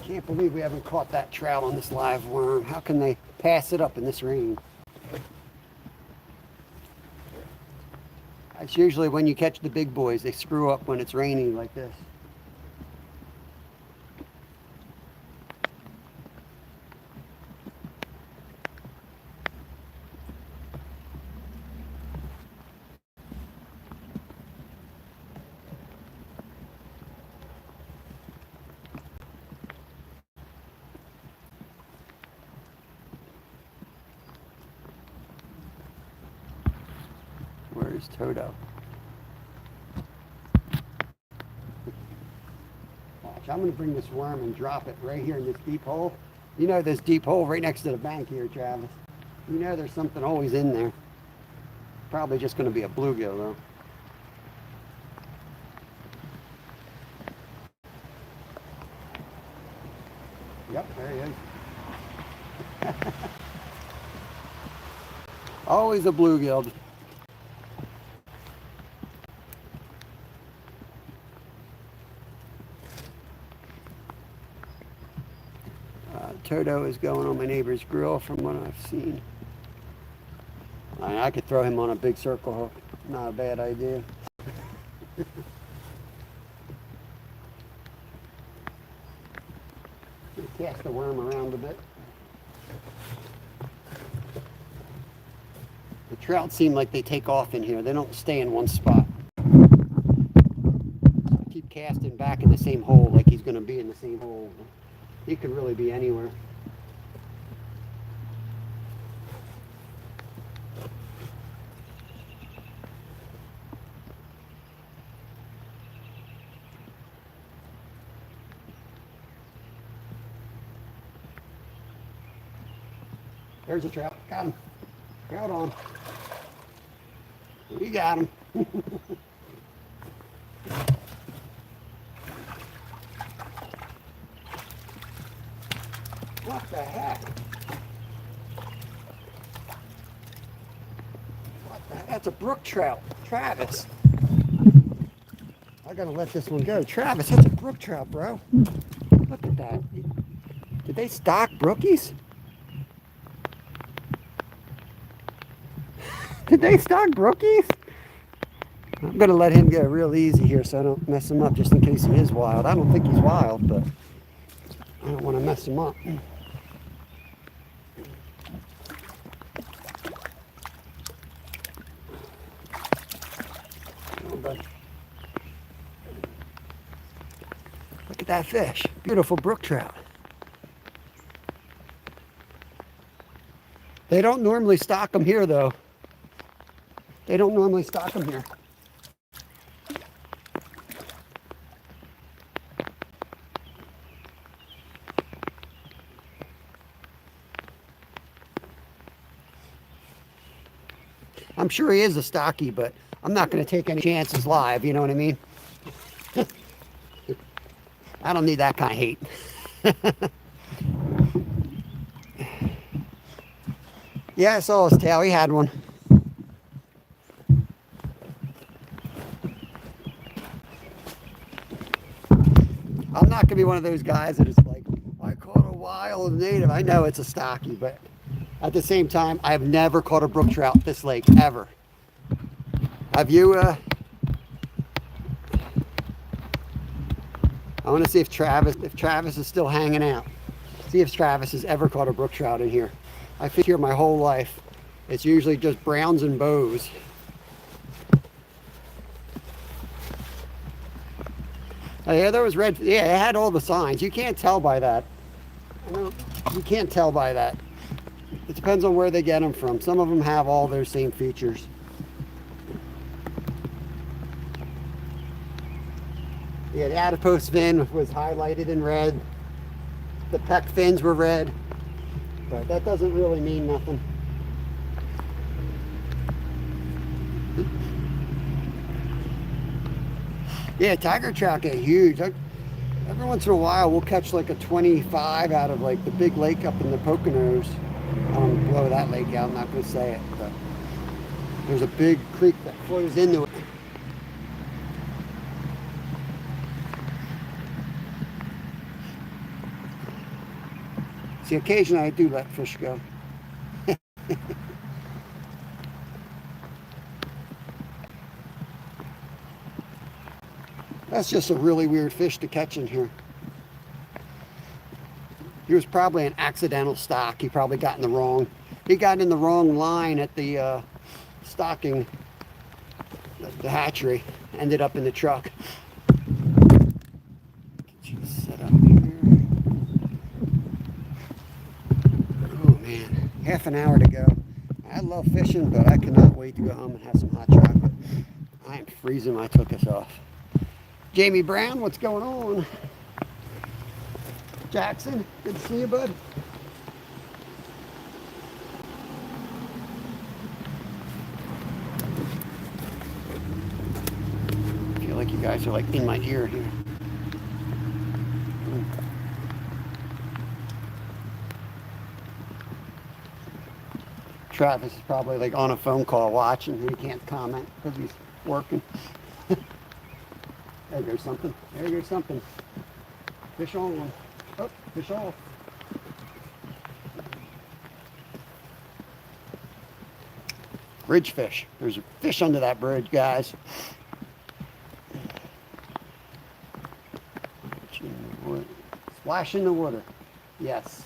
Can't believe we haven't caught that trout on this live worm. How can they pass it up in this rain? That's usually when you catch the big boys. They screw up when it's raining like this. Where's Toto? Watch, I'm going to bring this worm and drop it right here in this deep hole. You know this deep hole right next to the bank here, Travis. You know there's something always in there. Probably just going to be a bluegill though. Yep, there he is. Always a bluegill. Toto is going on my neighbor's grill from what I've seen. I could throw him on a big circle hook. Not a bad idea. Cast the worm around a bit. The trout seem like they take off in here. They don't stay in one spot. I keep casting back in the same hole like he's going to be in the same hole. He could really be anywhere. There's a trout. Got him. Trout on. We got him. What the heck? What the heck? That's a brook trout. Travis. I gotta let this one go. Travis, that's a brook trout, bro. Look at that. Did they stock brookies? Did they stock brookies? I'm gonna let him go real easy here so I don't mess him up just in case he is wild. I don't think he's wild, but I don't want to mess him up. Look at that fish. Beautiful brook trout. They don't normally stock them here, though. They don't normally stock them here. I'm sure he is a stocky, but I'm not going to take any chances live, you know what I mean? I don't need that kind of hate. Yeah, I saw his tail. He had one. I'm not going to be one of those guys that is like, I caught a wild native. I know it's a stocky, but At the same time, I have never caught a brook trout at this lake, ever. Have you? I want to see if Travis is still hanging out. See if Travis has ever caught a brook trout in here. I fish here my whole life. It's usually just browns and bows. Oh, yeah, there was red. Yeah, it had all the signs. You can't tell by that. You can't tell by that. It depends on where they get them from. Some of them have all their same features. Yeah, the adipose fin was highlighted in red. The pec fins were red. But that doesn't really mean nothing. Yeah, tiger trout get huge. Every once in a while, we'll catch like a 25 out of like the big lake up in the Poconos. I don't want to blow that lake out, I'm not going to say it, but there's a big creek that flows into it. See, occasionally I do let fish go. That's just a really weird fish to catch in here. He was probably an accidental stock. He probably got in the wrong. He got in the wrong line at the stocking, the hatchery. Ended up in the truck. Just set up here. Oh man, half an hour to go. I love fishing, but I cannot wait to go home and have some hot chocolate. I am freezing my tuchus off. Jamie Brown, what's going on? Jackson, good to see you, bud. I feel like you guys are like in my ear here. Travis is probably like on a phone call watching. He can't comment because he's working. There goes something. There goes something. Fish on. Oh, fish off. Bridge fish. There's a fish under that bridge, guys. Splash in the water. Yes.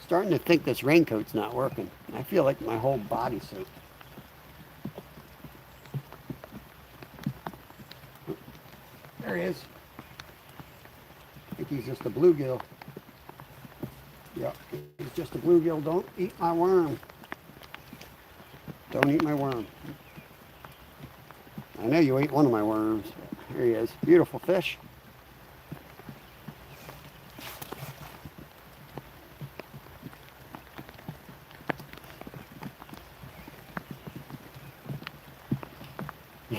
Starting to think this raincoat's not working. I feel like my whole body's soaked. There he is. I think he's just a bluegill. Yep, he's just a bluegill. Don't eat my worm. Don't eat my worm. I know you ate one of my worms. Here he is. Beautiful fish.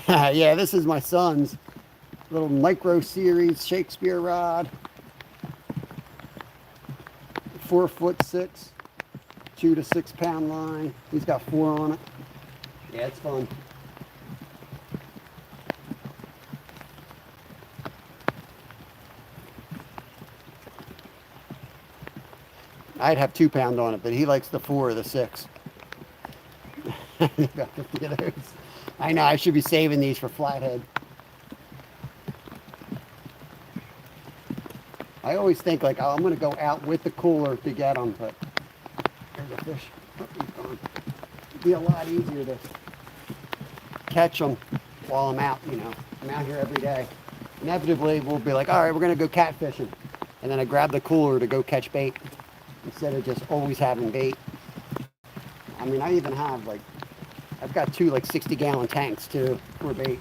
Yeah, this is my son's little micro series Shakespeare rod. 4'6", 2 to 6 pound line. He's got 4 on it. Yeah, it's fun. I'd have 2 pound on it, but he likes the 4 or the 6. Got 50 of those. I know, I should be saving these for flathead. I always think like, oh, I'm going to go out with the cooler to get them, but there's a fish. Oh, he's gone. It'd be a lot easier to catch them while I'm out, you know. I'm out here every day. Inevitably, we'll be like, all right, we're going to go catfishing. And then I grab the cooler to go catch bait instead of just always having bait. I mean, I even have like, I've got 2 like 60-gallon tanks too for bait.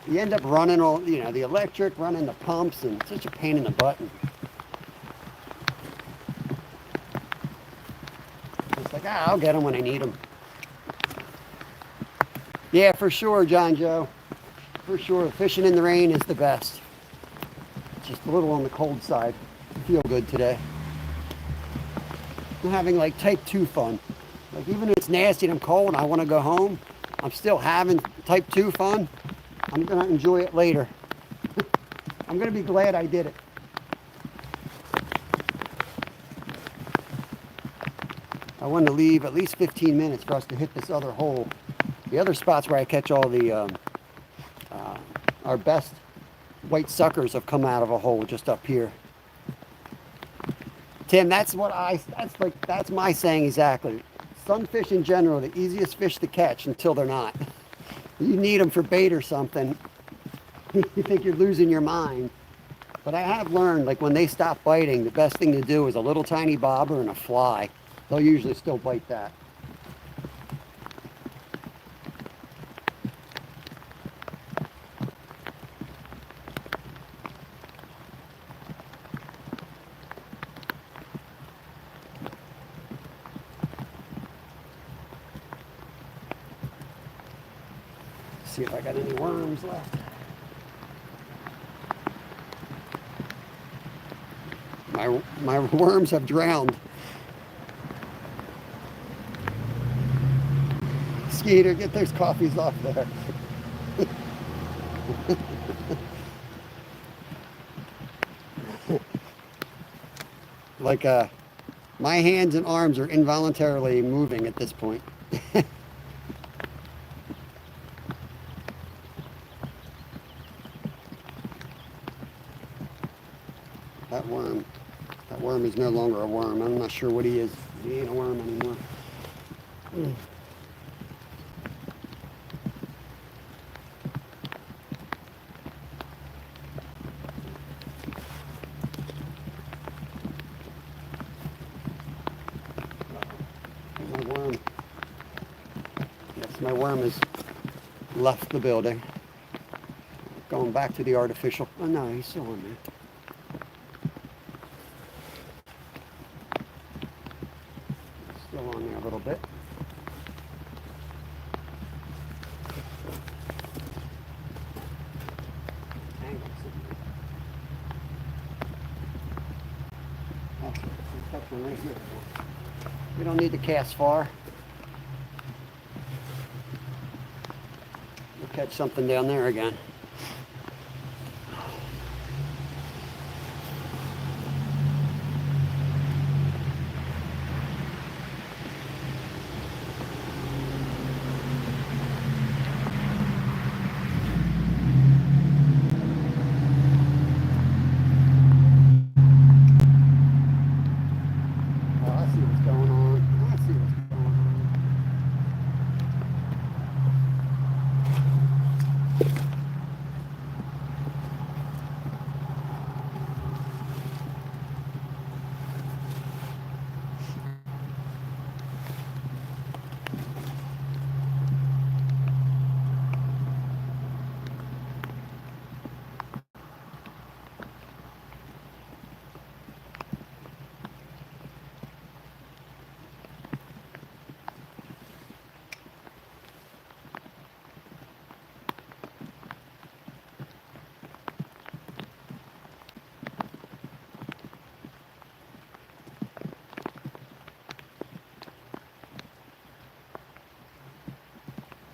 You end up running all, you know, the electric, running the pumps, and it's such a pain in the butt. It's like, I'll get them when I need them. Yeah, for sure, John Joe. For sure, fishing in the rain is the best. Just a little on the cold side. I feel good today. I'm having like type 2 fun. Like even if it's nasty and I'm cold and I want to go home, I'm still having type 2 fun. I'm going to enjoy it later. I'm going to be glad I did it. I wanted to leave at least 15 minutes for us to hit this other hole. The other spots where I catch all the our best white suckers have come out of a hole just up here. Tim, that's my saying exactly. Sunfish in general, the easiest fish to catch until they're not. You need them for bait or something. You think you're losing your mind. But I have learned, like when they stop biting, the best thing to do is a little tiny bobber and a fly. They'll usually still bite that. See if I got any worms left. My worms have drowned. Skeeter, get those coffees off there. Like my hands and arms are involuntarily moving at this point. That worm is no longer a worm. I'm not sure what he is. He ain't a worm anymore. My worm. Yes, my worm has left the building. Going back to the artificial. Oh no, he's still on there. Still on there a little bit. Right here. We don't need to cast far. We'll catch something down there again.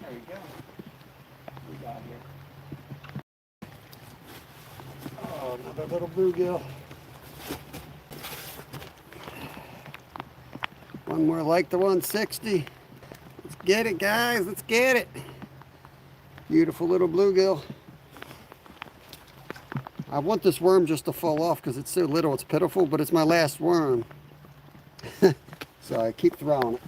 There you go. What we got here? Oh, another little bluegill. One more like the 160. Let's get it, guys. Let's get it. Beautiful little bluegill. I want this worm just to fall off because it's so little, it's pitiful, but it's my last worm. So I keep throwing it.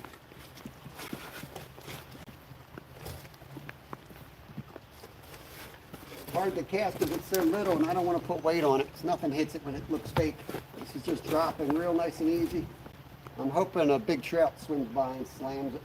Hard to cast because it's so little and I don't want to put weight on it because nothing hits it when it looks fake. This is just dropping real nice and easy. I'm hoping a big trout swims by and slams it.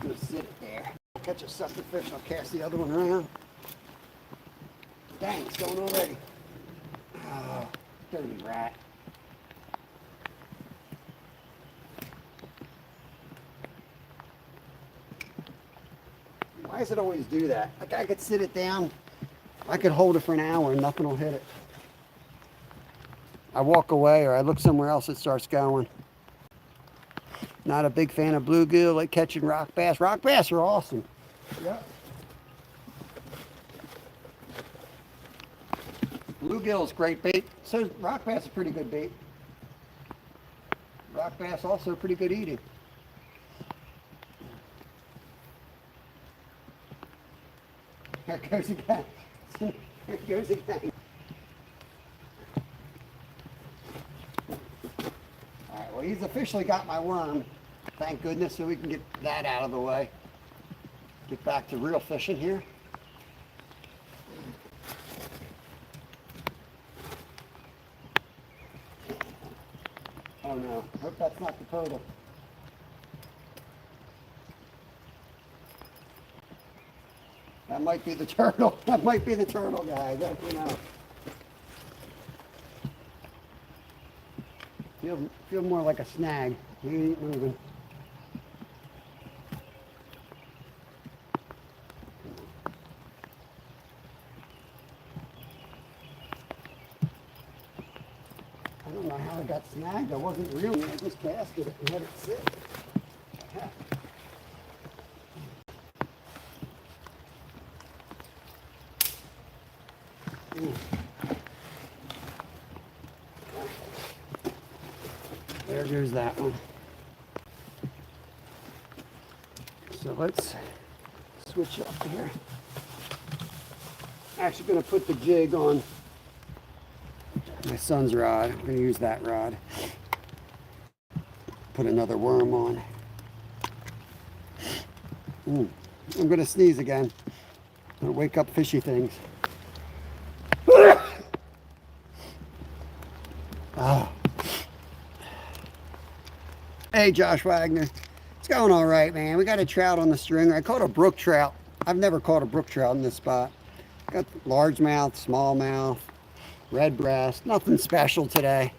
Gonna sit it there. Catch a sucker fish, I'll cast the other one around. Dang, it's going already. Oh, dirty rat. Why does it always do that? Like I could sit it down, I could hold it for an hour and nothing will hit it. I walk away or I look somewhere else, it starts going. Not a big fan of bluegill, like catching rock bass. Rock bass are awesome. Yep. Bluegill is great bait. So rock bass is pretty good bait. Rock bass also pretty good eating. There goes again. There goes again. All right, well, he's officially got my worm. Thank goodness, so we can get that out of the way. Get back to real fishing here. Oh no, hope that's not the turtle. That might be the turtle. That might be the turtle, guys. You know. Feel more like a snag. He ain't moving. I don't know how it got snagged. I wasn't reeling. I just casted it and let it sit. There goes that one. So let's switch up here. I'm actually going to put the jig on my son's rod. I'm going to use that rod. Put another worm on. I'm going to sneeze again. I'm going to wake up fishy things. Oh. Hey, Josh Wagner. It's going all right, man. We got a trout on the stringer. I caught a brook trout. I've never caught a brook trout in this spot. Got largemouth, smallmouth, red breast. Nothing special today.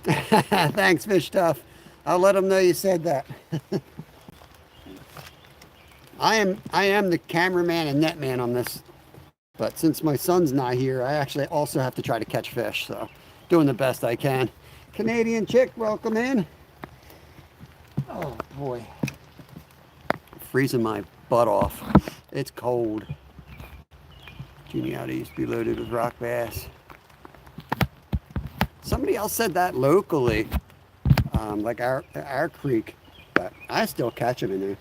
Thanks, Fish Stuff. I'll let them know you said that. I am the cameraman and netman on this. But since my son's not here, I actually also have to try to catch fish. So doing the best I can. Canadian chick, welcome in. Oh boy. Freezing my butt off. It's cold. Juniata used to be loaded with rock bass. Somebody else said that locally, like our creek, but I still catch them in there.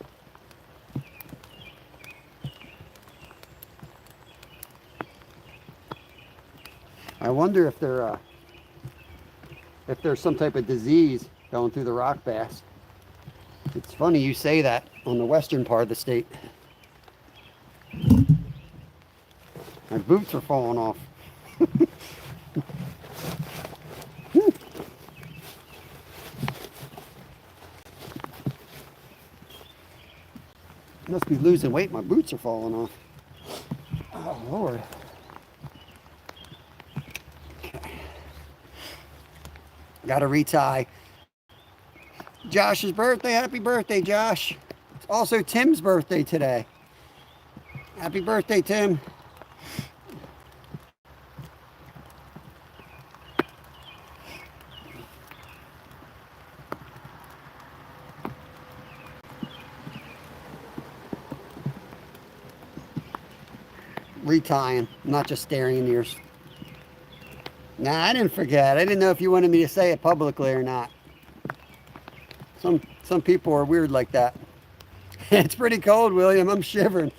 I wonder if there's some type of disease going through the rock bass. It's funny you say that on the western part of the state. My boots are falling off. Must be losing weight. My boots are falling off. Oh, Lord. Got to retie. Josh's birthday. Happy birthday, Josh. It's also Tim's birthday today. Happy birthday, Tim. Retying, not just staring in yours. Nah, I didn't forget. I didn't know if you wanted me to say it publicly or not. Some people are weird like that. It's pretty cold, William. I'm shivering.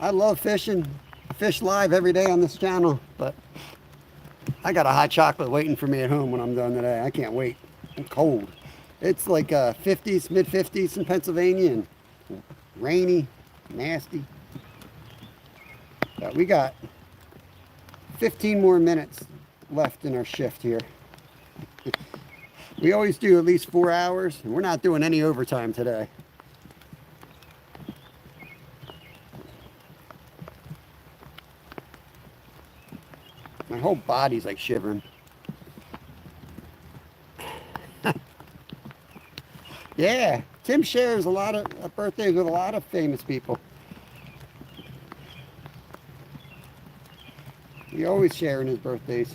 I love fishing. I fish live every day on this channel, but I got a hot chocolate waiting for me at home when I'm done today. I can't wait. I'm cold. It's like 50s, mid 50s in Pennsylvania and rainy, nasty. But we got 15 more minutes left in our shift here. We always do at least 4 hours, and we're not doing any overtime today. My whole body's like shivering. Yeah, Tim shares a lot of birthdays with a lot of famous people. He always sharing his birthdays.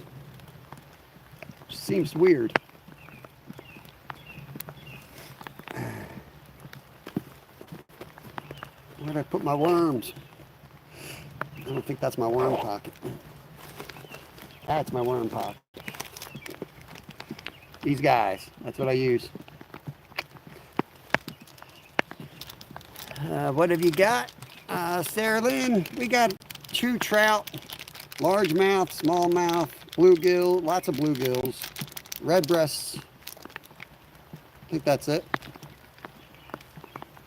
Seems weird. Where did I put my worms? I don't think that's my worm pocket. That's my worm pocket. These guys, that's what I use. What have you got? Sarah Lynn, we got 2 trout, largemouth, smallmouth, bluegill, lots of bluegills, red breasts. I think that's it.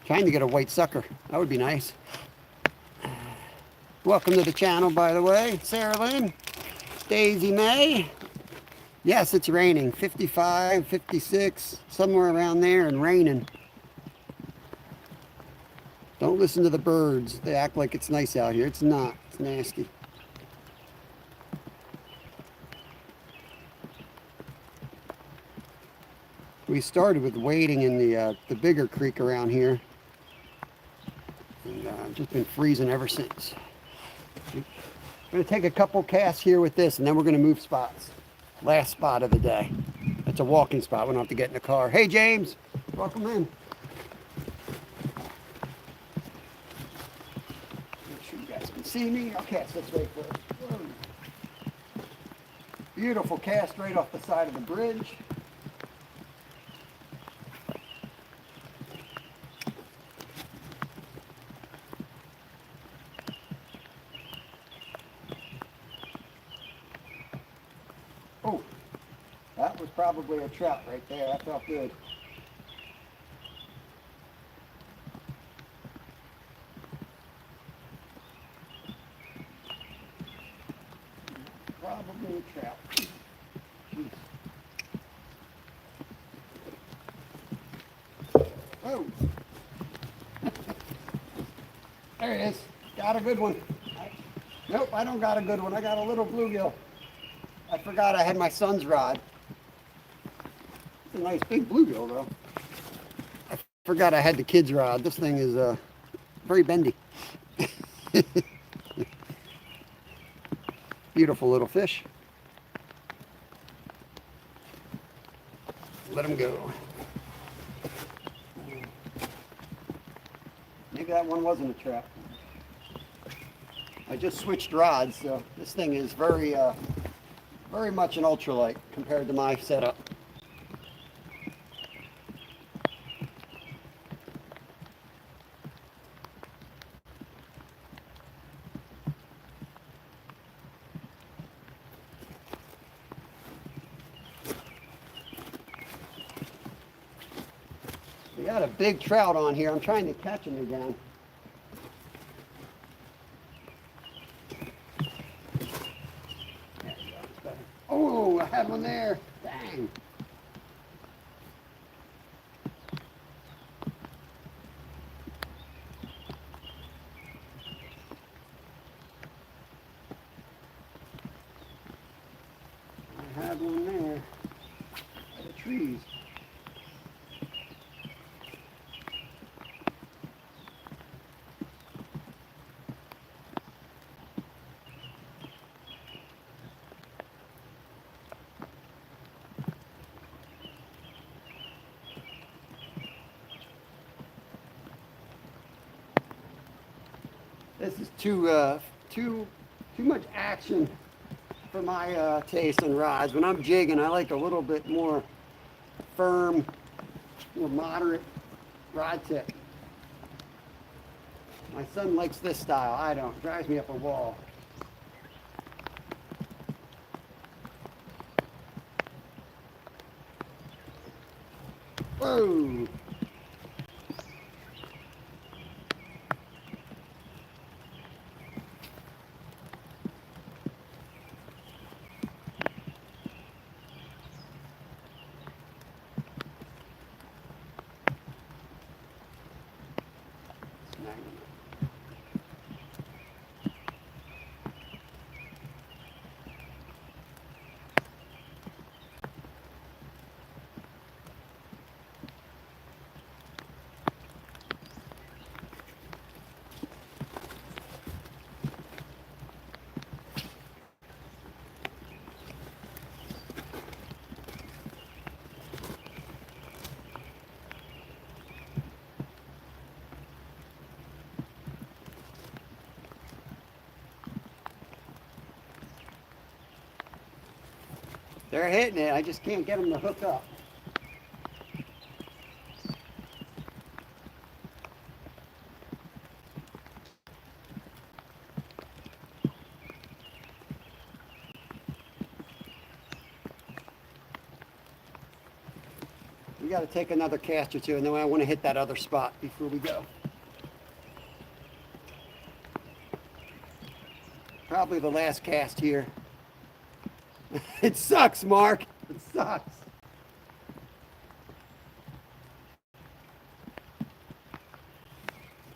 Trying to get a white sucker. That would be nice. Welcome to the channel, by the way, Sarah Lynn. Daisy May. Yes, it's raining. 55, 56, somewhere around there, and raining. Don't listen to the birds. They act like it's nice out here. It's not. It's nasty. We started with wading in the bigger creek around here. And just been freezing ever since. I'm going to take a couple casts here with this, and then we're going to move spots. Last spot of the day. It's a walking spot. We don't have to get in the car. Hey, James. Welcome in. Make sure you guys can see me. I'll cast this way first. Whoa. Beautiful cast right off the side of the bridge. Oh, that was probably a trout right there. That felt good. Probably a trout. Jeez. Oh. There he is. Got a good one. Nope, I don't got a good one. I got a little bluegill. I forgot I had my son's rod. It's a nice big bluegill, though. I forgot I had the kid's rod. This thing is very bendy. Beautiful little fish. Let him go. Maybe that one wasn't a trap. I just switched rods, so this thing is very much an ultralight compared to my setup. We got a big trout on here. I'm trying to catch him again. Oh, I had one there. Dang. I had one there by the trees. This is too much action for my taste on rods. When I'm jigging, I like a little bit more firm, more moderate rod tip. My son likes this style. I don't. It drives me up a wall. Whoa! They're hitting it. I just can't get them to hook up. We got to take another cast or two, and then I want to hit that other spot before we go. Probably the last cast here. It sucks, Mark. It sucks.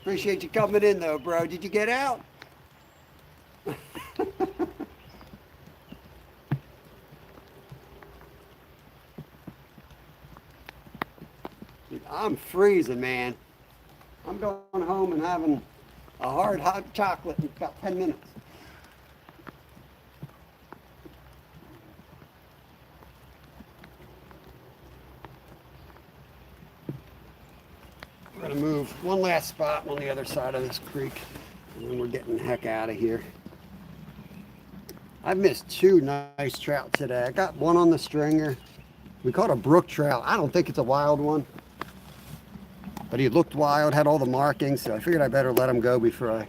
Appreciate you coming in, though, bro. Did you get out? Dude, I'm freezing, man. I'm going home and having a hard hot chocolate in about 10 minutes. We're going to move one last spot on the other side of this creek, and then we're getting the heck out of here. I've missed two nice trout today. I got one on the stringer. We caught a brook trout. I don't think it's a wild one, but he looked wild, had all the markings, so I figured I better let him go before I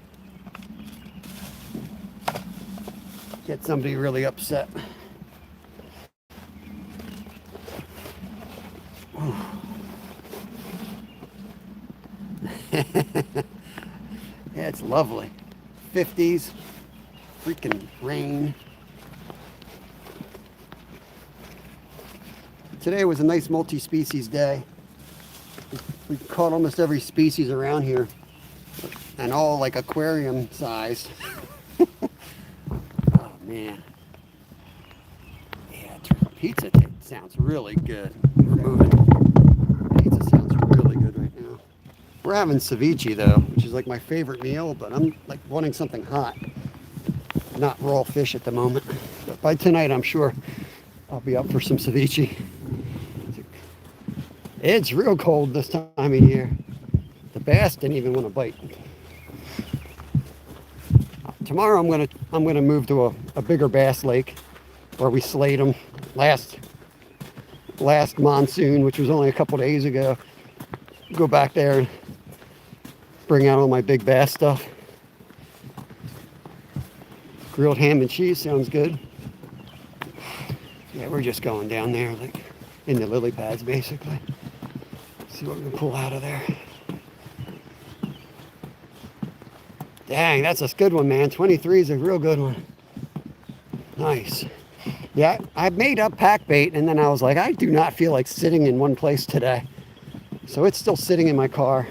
get somebody really upset. Yeah, it's lovely. 50s, freaking rain. Today was a nice multi-species day. We caught almost every species around here, and all like aquarium sized. Oh man. Yeah, pizza sounds really good. We're moving. Pizza sounds really good right now. We're having ceviche though, which is like my favorite meal, but I'm like wanting something hot. Not raw fish at the moment. But by tonight, I'm sure I'll be up for some ceviche. It's real cold this time of year. The bass didn't even want to bite. Tomorrow I'm gonna move to a bigger bass lake where we slayed them last monsoon, which was only a couple days ago. Go back there and bring out all my big bass stuff. Grilled ham and cheese sounds good. Yeah, we're just going down there like in the lily pads basically. See what we can pull out of there. Dang, that's a good one, man. 23 is a real good one. Nice. Yeah, I made up pack bait, and then I was like, I do not feel like sitting in one place today. So it's still sitting in my car.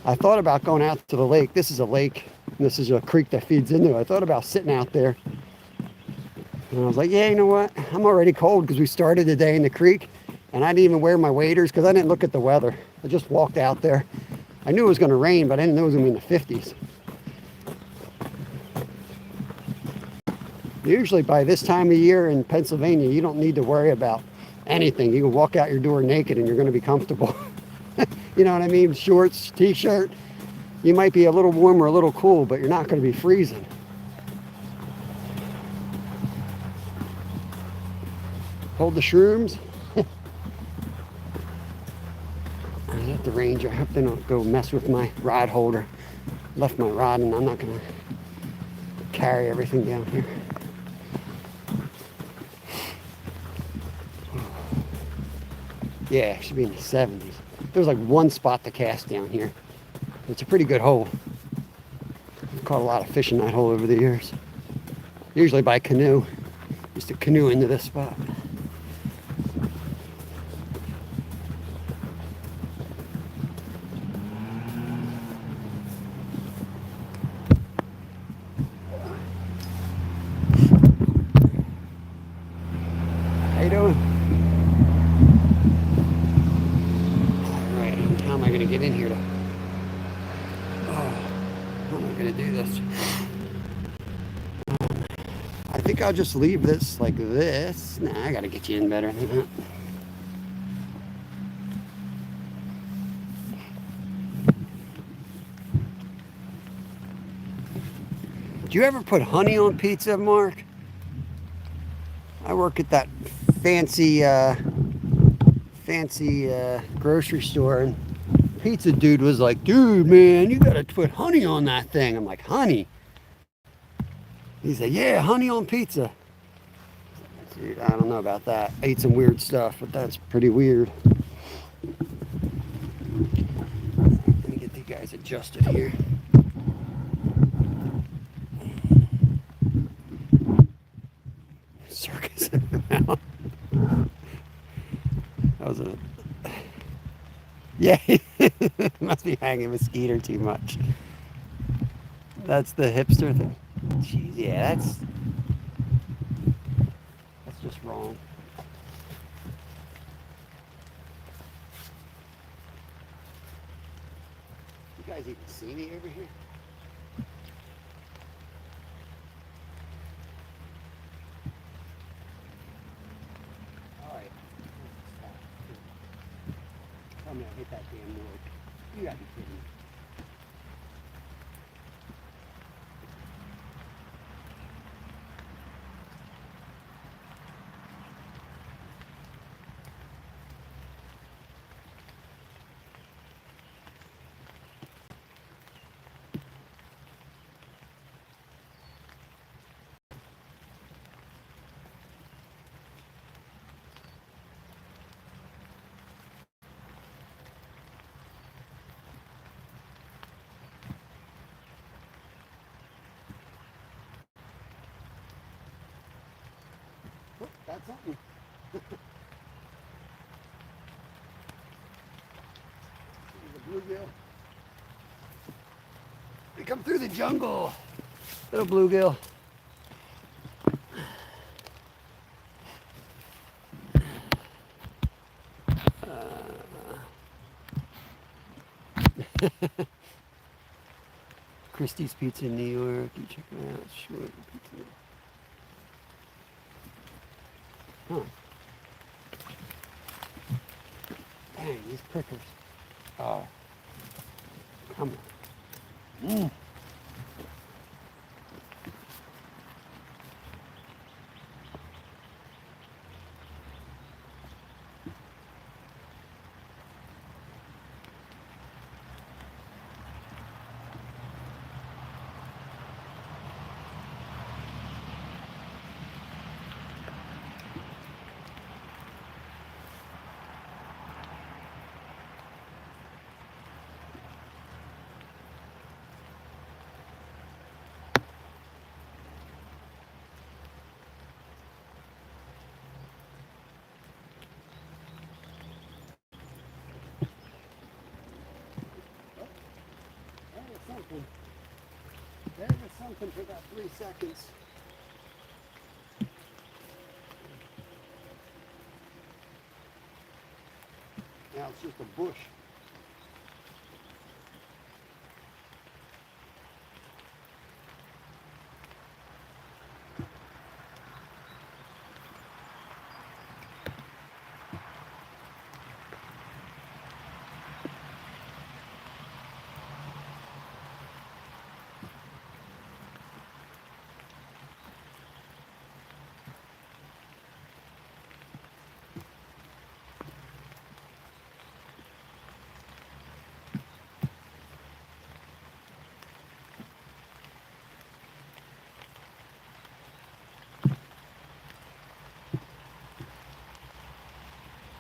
I thought about going out to the lake. This is a lake. This is a creek that feeds into it. I thought about sitting out there. And I was like, yeah, you know what? I'm already cold because we started the day in the creek. And I didn't even wear my waders because I didn't look at the weather. I just walked out there. I knew it was going to rain, but I didn't know it was going to be in the 50s. Usually by this time of year in Pennsylvania, you don't need to worry about anything. You can walk out your door naked and you're going to be comfortable. You know what I mean? Shorts, t-shirt. You might be a little warm or a little cool, but you're not going to be freezing. Hold the shrooms. I at the Ranger. I hope they don't go mess with my rod holder. Left my rod and I'm not going to carry everything down here. Yeah, it should be in the 70s. There's like one spot to cast down here. It's a pretty good hole. I've caught a lot of fish in that hole over the years. Usually by canoe. Used to canoe into this spot. How you doing? All right, how am I going to get in here to... How am I going to do this? I think I'll just leave this like this. Nah, I got to get you in better than that. Do you ever put honey on pizza, Mark? I work at that fancy grocery store, and pizza dude was like, dude, man, you gotta put honey on that thing. I'm like, honey? He said, yeah, honey on pizza. Dude, I don't know about that. I ate some weird stuff, but that's pretty weird. Let me get these guys adjusted here. Circus in the mouth. That was a... Yeah, must be hanging with Skeeter too much. That's the hipster thing. Jeez, yeah, that's just wrong. You guys even see me over here? All right. Tell me I hit that damn wood. You gotta be kidding me. Oh, that's something. The bluegill. We come through the jungle. Little bluegill. Christie's Pizza in New York. You check it out. Sure. Pizza. Huh. Dang, these prickers. Oh. Come on. Something. There was something for about 3 seconds. Now it's just a bush.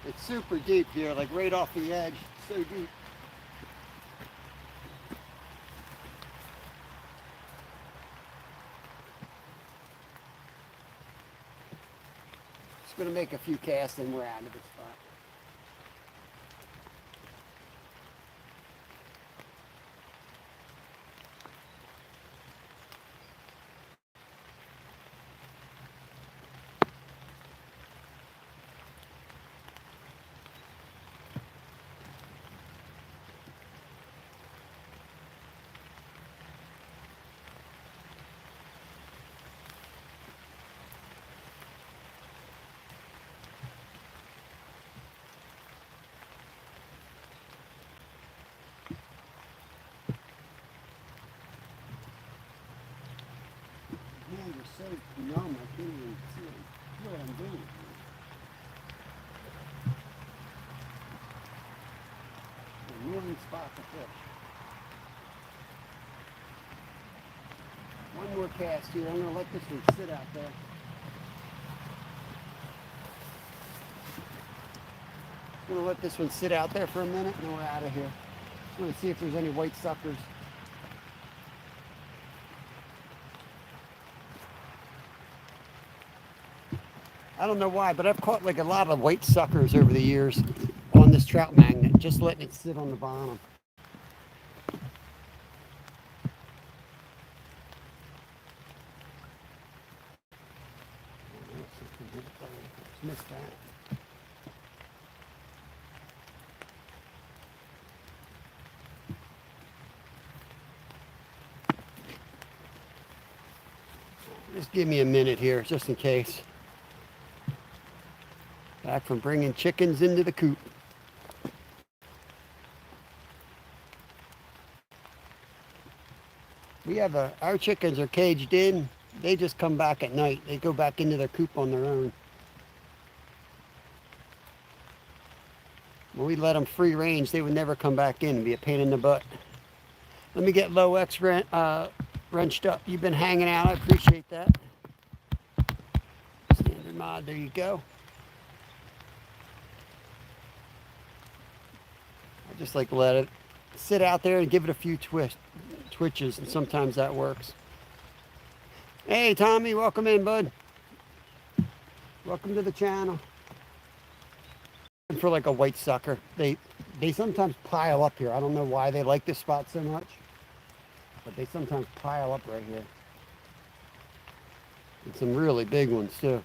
It's super deep here, like right off the edge. So deep. Just gonna make a few casts and we're out of this spot. Man, you're so numb, I can't even feel what I'm doing. A kneeling spot to fish. One more cast here. I'm going to let this one sit out there. I'm going to let this one sit out there for a minute and then we're out of here. I'm going to see if there's any white suckers. I don't know why, but I've caught like a lot of white suckers over the years on this trout magnet, just letting it sit on the bottom. Missed that. Just give me a minute here, just in case. Back from bringing chickens into the coop. We have our chickens are caged in. They just come back at night. They go back into their coop on their own. When we let them free range, they would never come back in and be a pain in the butt. Let me get low X wrenched up. You've been hanging out. I appreciate that. Standard mod. There you go. I just like to let it sit out there and give it a few twitches, and sometimes that works. Hey, Tommy, welcome in, bud. Welcome to the channel. For like a white sucker, they sometimes pile up here. I don't know why they like this spot so much, but they sometimes pile up right here. And some really big ones too.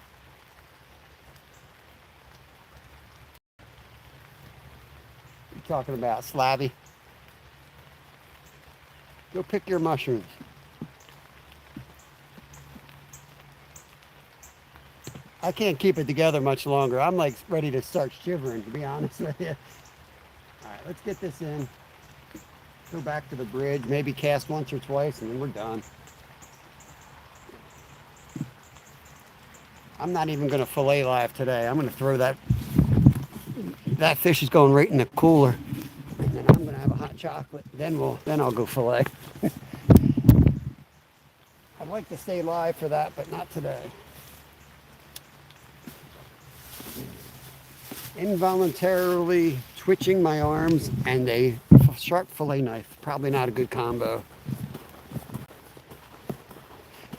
What are you talking about, Slabby? Go pick your mushrooms. I can't keep it together much longer. I'm like ready to start shivering, to be honest with you. All right, let's get this in. Go back to the bridge, maybe cast once or twice, and then we're done. I'm not even going to fillet live today. I'm going to throw that. That fish is going right in the cooler, and then I'm going to have a hot chocolate. Then I'll go fillet. I'd like to stay live for that, but not today. Involuntarily twitching my arms and a sharp fillet knife. Probably not a good combo.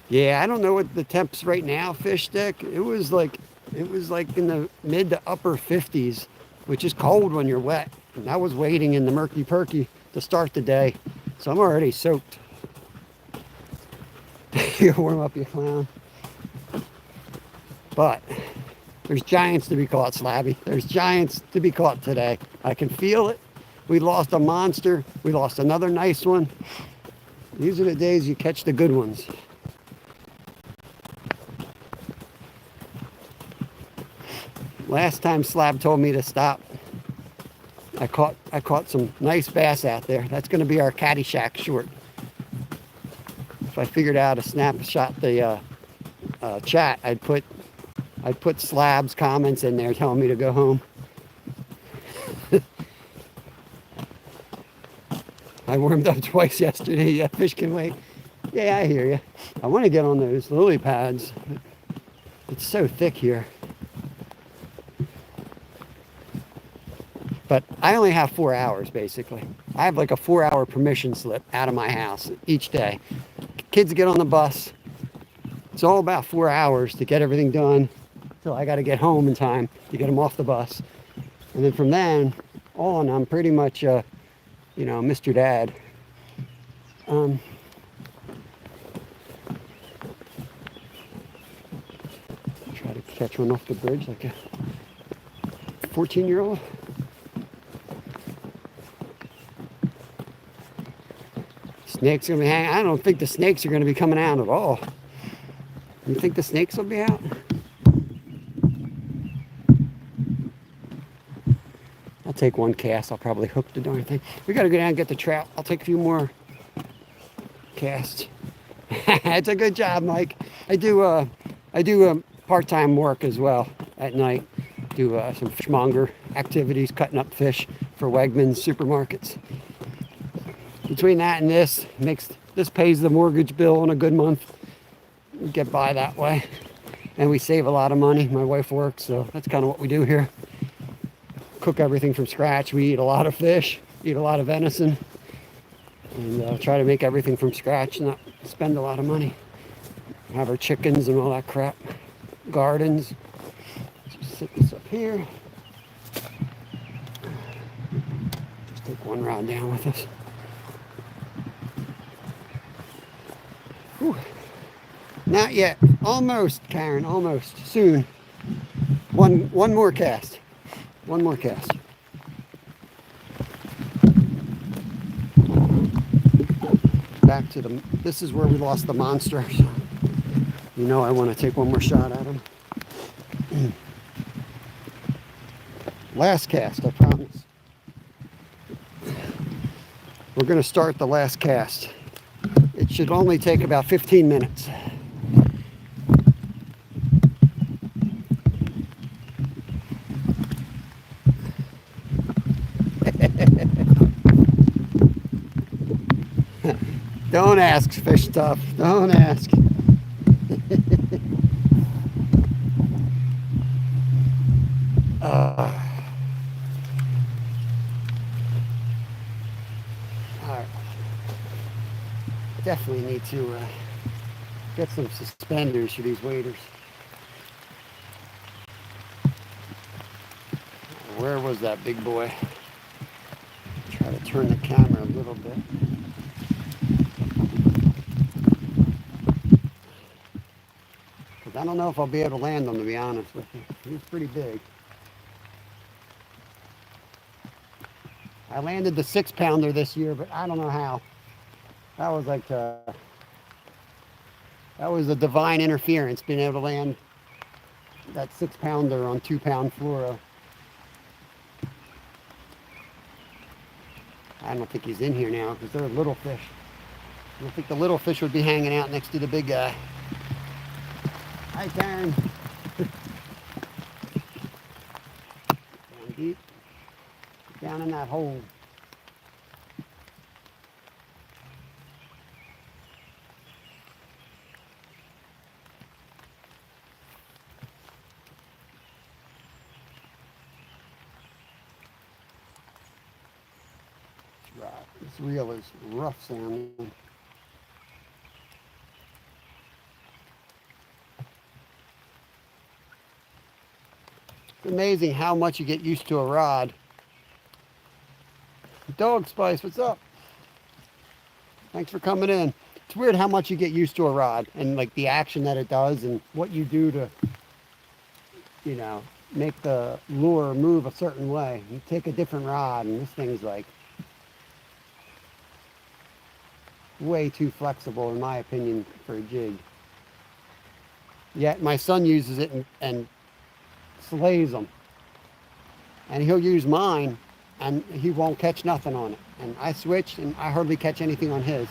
Yeah, I don't know what the temps right now, fish stick. It was like in the mid to upper 50s, which is cold when you're wet. And I was waiting in the murky perky to start the day, so I'm already soaked. You warm up, you clown. But there's giants to be caught, Slabby. There's giants to be caught today. I can feel it. We lost a monster. We lost another nice one. These are the days you catch the good ones. Last time Slab told me to stop, I caught some nice bass out there. That's going to be our Caddyshack short. If I figured out how to snapshot the chat, I'd put Slab's comments in there telling me to go home. I warmed up twice yesterday. Yeah, fish can wait. Yeah, I hear you. I want to get on those lily pads. It's so thick here. But I only have 4 hours, basically. I have like a 4-hour permission slip out of my house each day. Kids get on the bus. It's all about 4 hours to get everything done. So I got to get home in time to get them off the bus. And then from then on, I'm pretty much, Mr. Dad. Try to catch one off the bridge like a 14-year-old. Snakes going to be hanging. I don't think the snakes are going to be coming out at all. You think the snakes will be out? I'll take one cast. I'll probably hook the darn thing. We got to go down and get the trout. I'll take a few more casts. It's a good job, Mike. I do part-time work as well at night. Do some fishmonger activities, cutting up fish for Wegmans supermarkets. Between that and this pays the mortgage bill in a good month. We get by that way, and we save a lot of money. My wife works, so that's kind of what we do here. Cook everything from scratch. We eat a lot of fish, eat a lot of venison, and try to make everything from scratch, not spend a lot of money. Have our chickens and all that crap. Gardens. Just set this up here. Just take one rod down with us. Whew. Not yet. Almost, Karen. Almost. Soon. One more cast. One more cast. Back to this is where we lost the monster. So you know I want to take one more shot at him. Last cast, I promise. We're going to start the last cast. It should only take about 15 minutes. Don't ask, fish stuff. Don't ask. All right. Definitely need to get some suspenders for these waders. Where was that big boy? Try to turn the camera a little bit. I don't know if I'll be able to land them, to be honest with you. He's pretty big. I landed the 6-pounder this year, but I don't know how. That was like that was a divine interference, being able to land that 6-pounder on 2-pound fluoro. I don't think he's in here now because they're little fish. I don't think the little fish would be hanging out next to the big guy. Hi, Karen. Down deep. Down in that hole. Right. This reel is rough sounding. It's amazing how much you get used to a rod. Dog Spice, what's up? Thanks for coming in. It's weird how much you get used to a rod and like the action that it does and what you do to, you know, make the lure move a certain way. You take a different rod and this thing's like way too flexible in my opinion for a jig. Yet my son uses it and slays them. And he'll use mine and he won't catch nothing on it. And I switched and I hardly catch anything on his.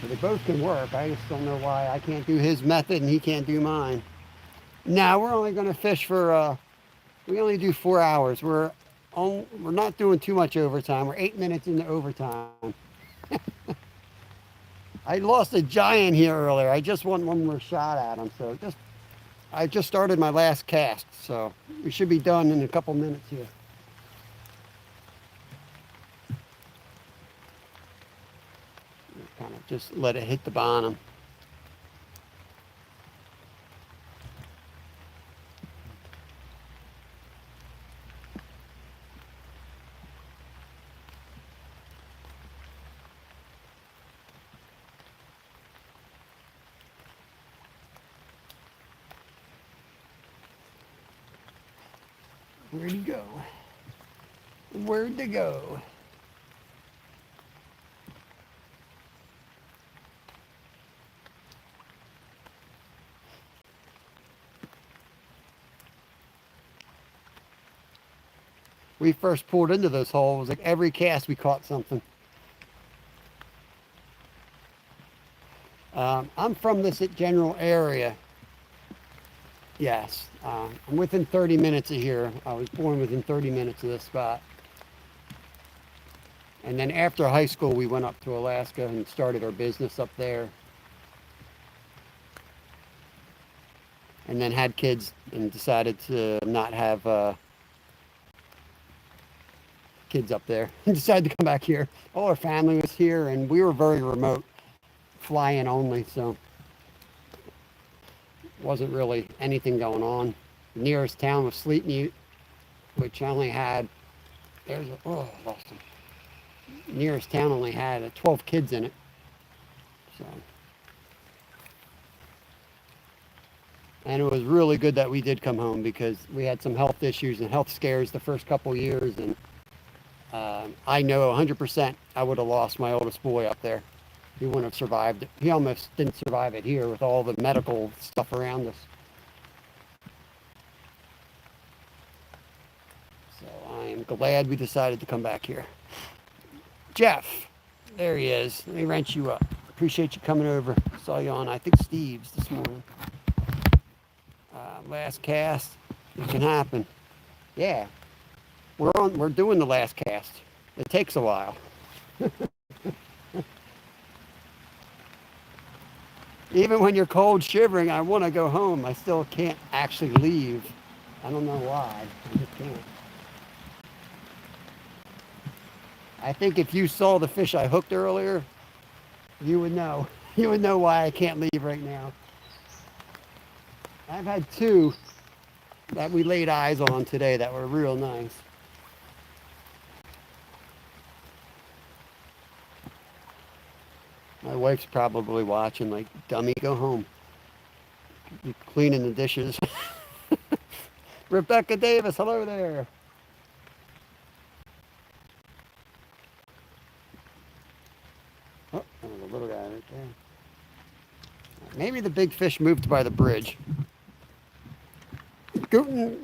So they both can work. I just don't know why I can't do his method and he can't do mine. Now we're only going to fish for, we only do 4 hours. We're not doing too much overtime. We're 8 minutes into overtime. I lost a giant here earlier. I just want one more shot at him. So I just started my last cast. So we should be done in a couple minutes here. Kind of just let it hit the bottom. Where'd he go? Where'd they go? We first pulled into this hole, it was like every cast we caught something. I'm from this general area. Yes, I'm within 30 minutes of here. I was born within 30 minutes of this spot. And then after high school, we went up to Alaska and started our business up there. And then had kids and decided to not have kids up there and decided to come back here. All our family was here and we were very remote, fly-in only, so wasn't really anything going on. The nearest town was Sleet Mute, which only had, lost them. Nearest town only had 12 kids in it. So, and it was really good that we did come home because we had some health issues and health scares the first couple years, and I know 100% I would have lost my oldest boy up there. He wouldn't have survived it. He almost didn't survive it here with all the medical stuff around us. So I am glad we decided to come back here. Jeff, there he is. Let me wrench you up. Appreciate you coming over. Saw you on, I think, Steve's this morning. Last cast. It can happen. Yeah. We're doing the last cast. It takes a while. Even when you're cold shivering, I want to go home. I still can't actually leave. I don't know why. I just can't. I think if you saw the fish I hooked earlier, you would know. You would know why I can't leave right now. I've had two that we laid eyes on today that were real nice. My wife's probably watching like, dummy, go home. You're cleaning the dishes. Rebecca Davis, hello there. Oh, there's a little guy right there. Maybe the big fish moved by the bridge. Guten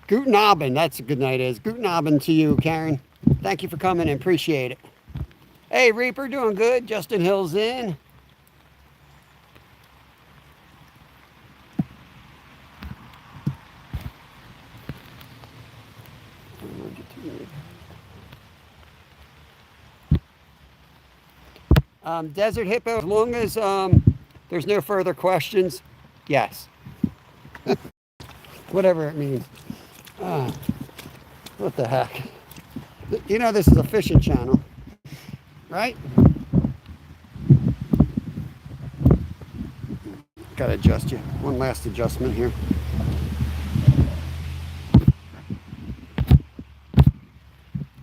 Abend, that's a good night is. Guten Abend to you, Karen. Thank you for coming and appreciate it. Hey, Reaper, doing good. Justin Hill's in. Desert Hippo, as long as there's no further questions, yes. Whatever it means. What the heck? You know this is a fishing channel, right? Gotta adjust you. One last adjustment here.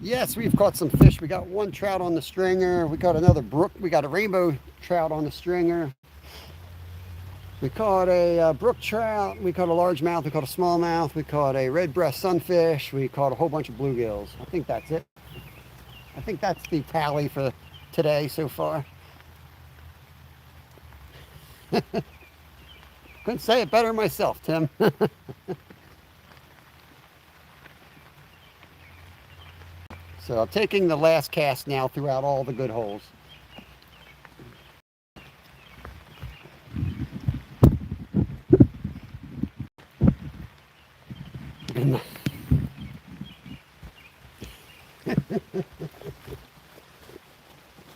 Yes, we've caught some fish. We got one trout on the stringer. We got another brook. We got a rainbow trout on the stringer. We caught a brook trout. We caught a largemouth. We caught a smallmouth. We caught a red breast sunfish. We caught a whole bunch of bluegills. I think that's it. I think that's the tally for today so far. Couldn't say it better myself, Tim. So I'm taking the last cast now throughout all the good holes.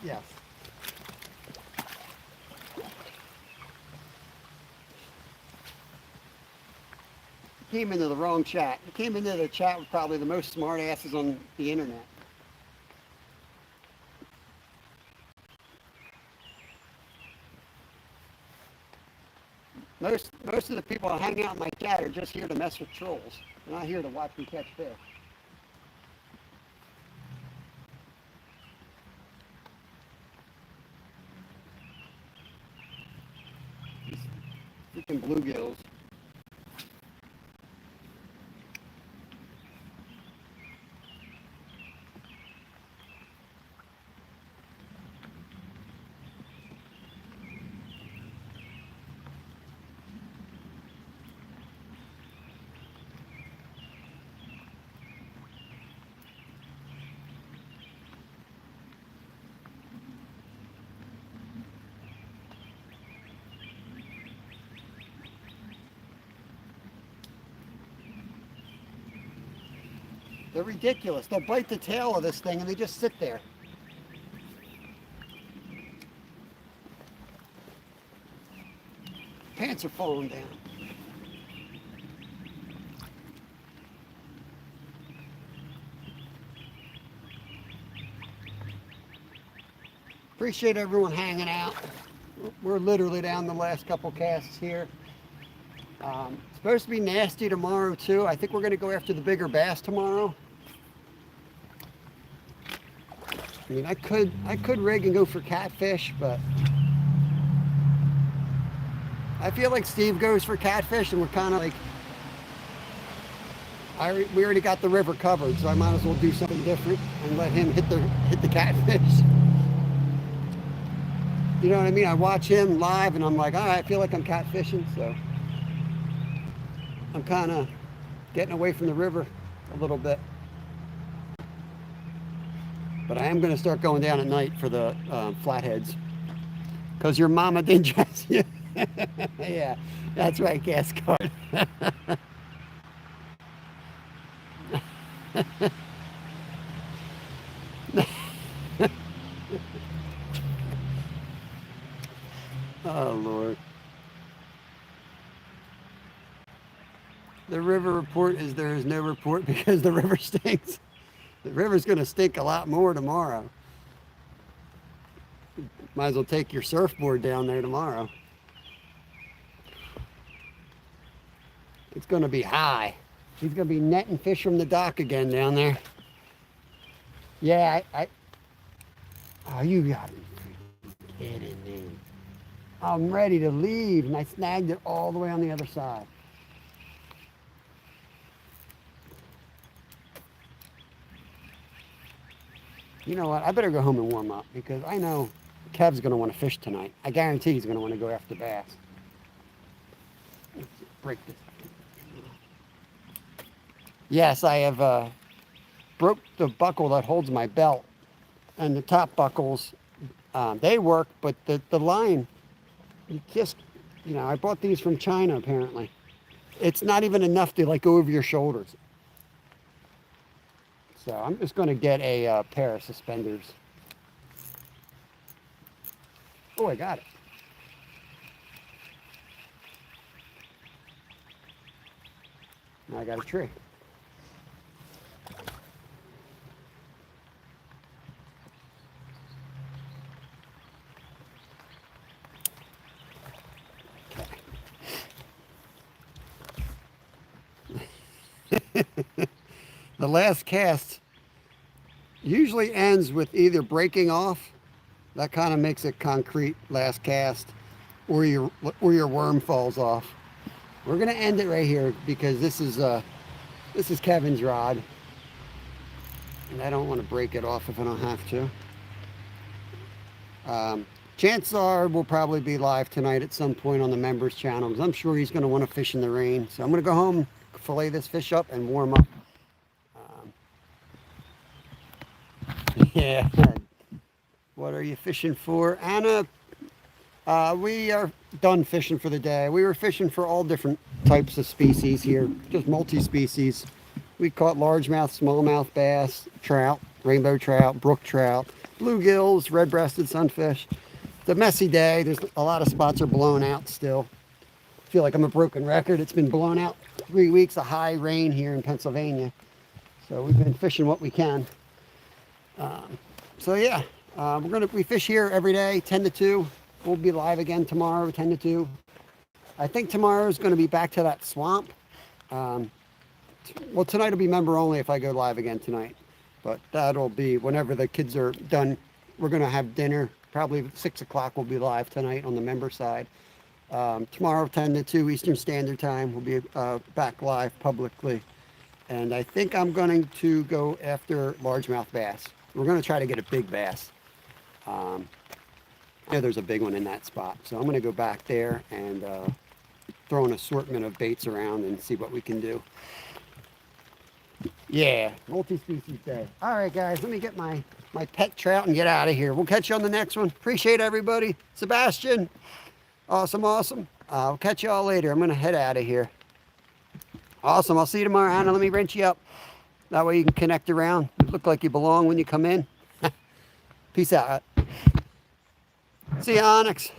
Yes. Came into the wrong chat. You came into the chat with probably the most smart asses on the internet. Most of the people that hang out in my chat are just here to mess with trolls. They're not here to watch me catch fish. Freaking bluegills. They're ridiculous. They'll bite the tail of this thing and they just sit there. Pants are falling down. Appreciate everyone hanging out. We're literally down the last couple casts here. Supposed to be nasty tomorrow too. I think we're going to go after the bigger bass tomorrow. I mean, I could rig and go for catfish, but I feel like Steve goes for catfish, and we're kind of like, we already got the river covered, so I might as well do something different and let him hit the catfish. You know what I mean? I watch him live, and I'm like, all right, I feel like I'm catfishing, so I'm kind of getting away from the river a little bit. But I am going to start going down at night for the flatheads. Because your mama didn't dress you. Yeah, that's right, gas card. Oh, Lord. The river report is there is no report because the river stinks. The river's going to stink a lot more tomorrow. Might as well take your surfboard down there tomorrow. It's going to be high. He's going to be netting fish from the dock again down there. Yeah, oh, you got to be kidding me. I'm ready to leave, and I snagged it all the way on the other side. You know what? I better go home and warm up because I know Kev's going to want to fish tonight. I guarantee he's going to want to go after bass. Let's break this. Yes, I have broke the buckle that holds my belt, and the top buckles, they work, but the line, you just, you know, I bought these from China apparently. It's not even enough to like go over your shoulders. So I'm just going to get a pair of suspenders. Oh, I got it. Now I got a tree. The last cast usually ends with either breaking off, that kind of makes it concrete last cast, or your worm falls off. We're gonna end it right here because this is Kevin's rod, and I don't want to break it off if I don't have to. Chances are we'll probably be live tonight at some point on the members channel because I'm sure he's going to want to fish in the rain. So I'm going to go home, fillet this fish up, and warm up. Yeah. What are you fishing for, Anna? We are done fishing for the day. We were fishing for all different types of species here, just multi-species. We caught largemouth, smallmouth bass, trout, rainbow trout, brook trout, bluegills, red-breasted sunfish. It's a messy day. There's a lot of spots are blown out still. I feel like I'm a broken record. It's been blown out 3 weeks of high rain here in Pennsylvania. So we've been fishing what we can. So yeah, we fish here every day, 10 to 2. We'll be live again tomorrow, 10 to 2. I think tomorrow is going to be back to that swamp. Well, tonight will be member only if I go live again tonight. But that'll be whenever the kids are done. We're going to have dinner. Probably 6 o'clock we'll be live tonight on the member side. Tomorrow, 10 to 2 Eastern Standard Time, we'll be back live publicly. And I think I'm going to go after largemouth bass. We're going to try to get a big bass. Yeah, there's a big one in that spot. So I'm going to go back there and throw an assortment of baits around and see what we can do. Yeah, multi-species day. All right, guys, let me get my pet trout and get out of here. We'll catch you on the next one. Appreciate everybody. Sebastian, awesome. I'll catch you all later. I'm going to head out of here. Awesome. I'll see you tomorrow, Anna. Let me wrench you up. That way you can connect around. You look like you belong when you come in. Peace out. See you, Onyx.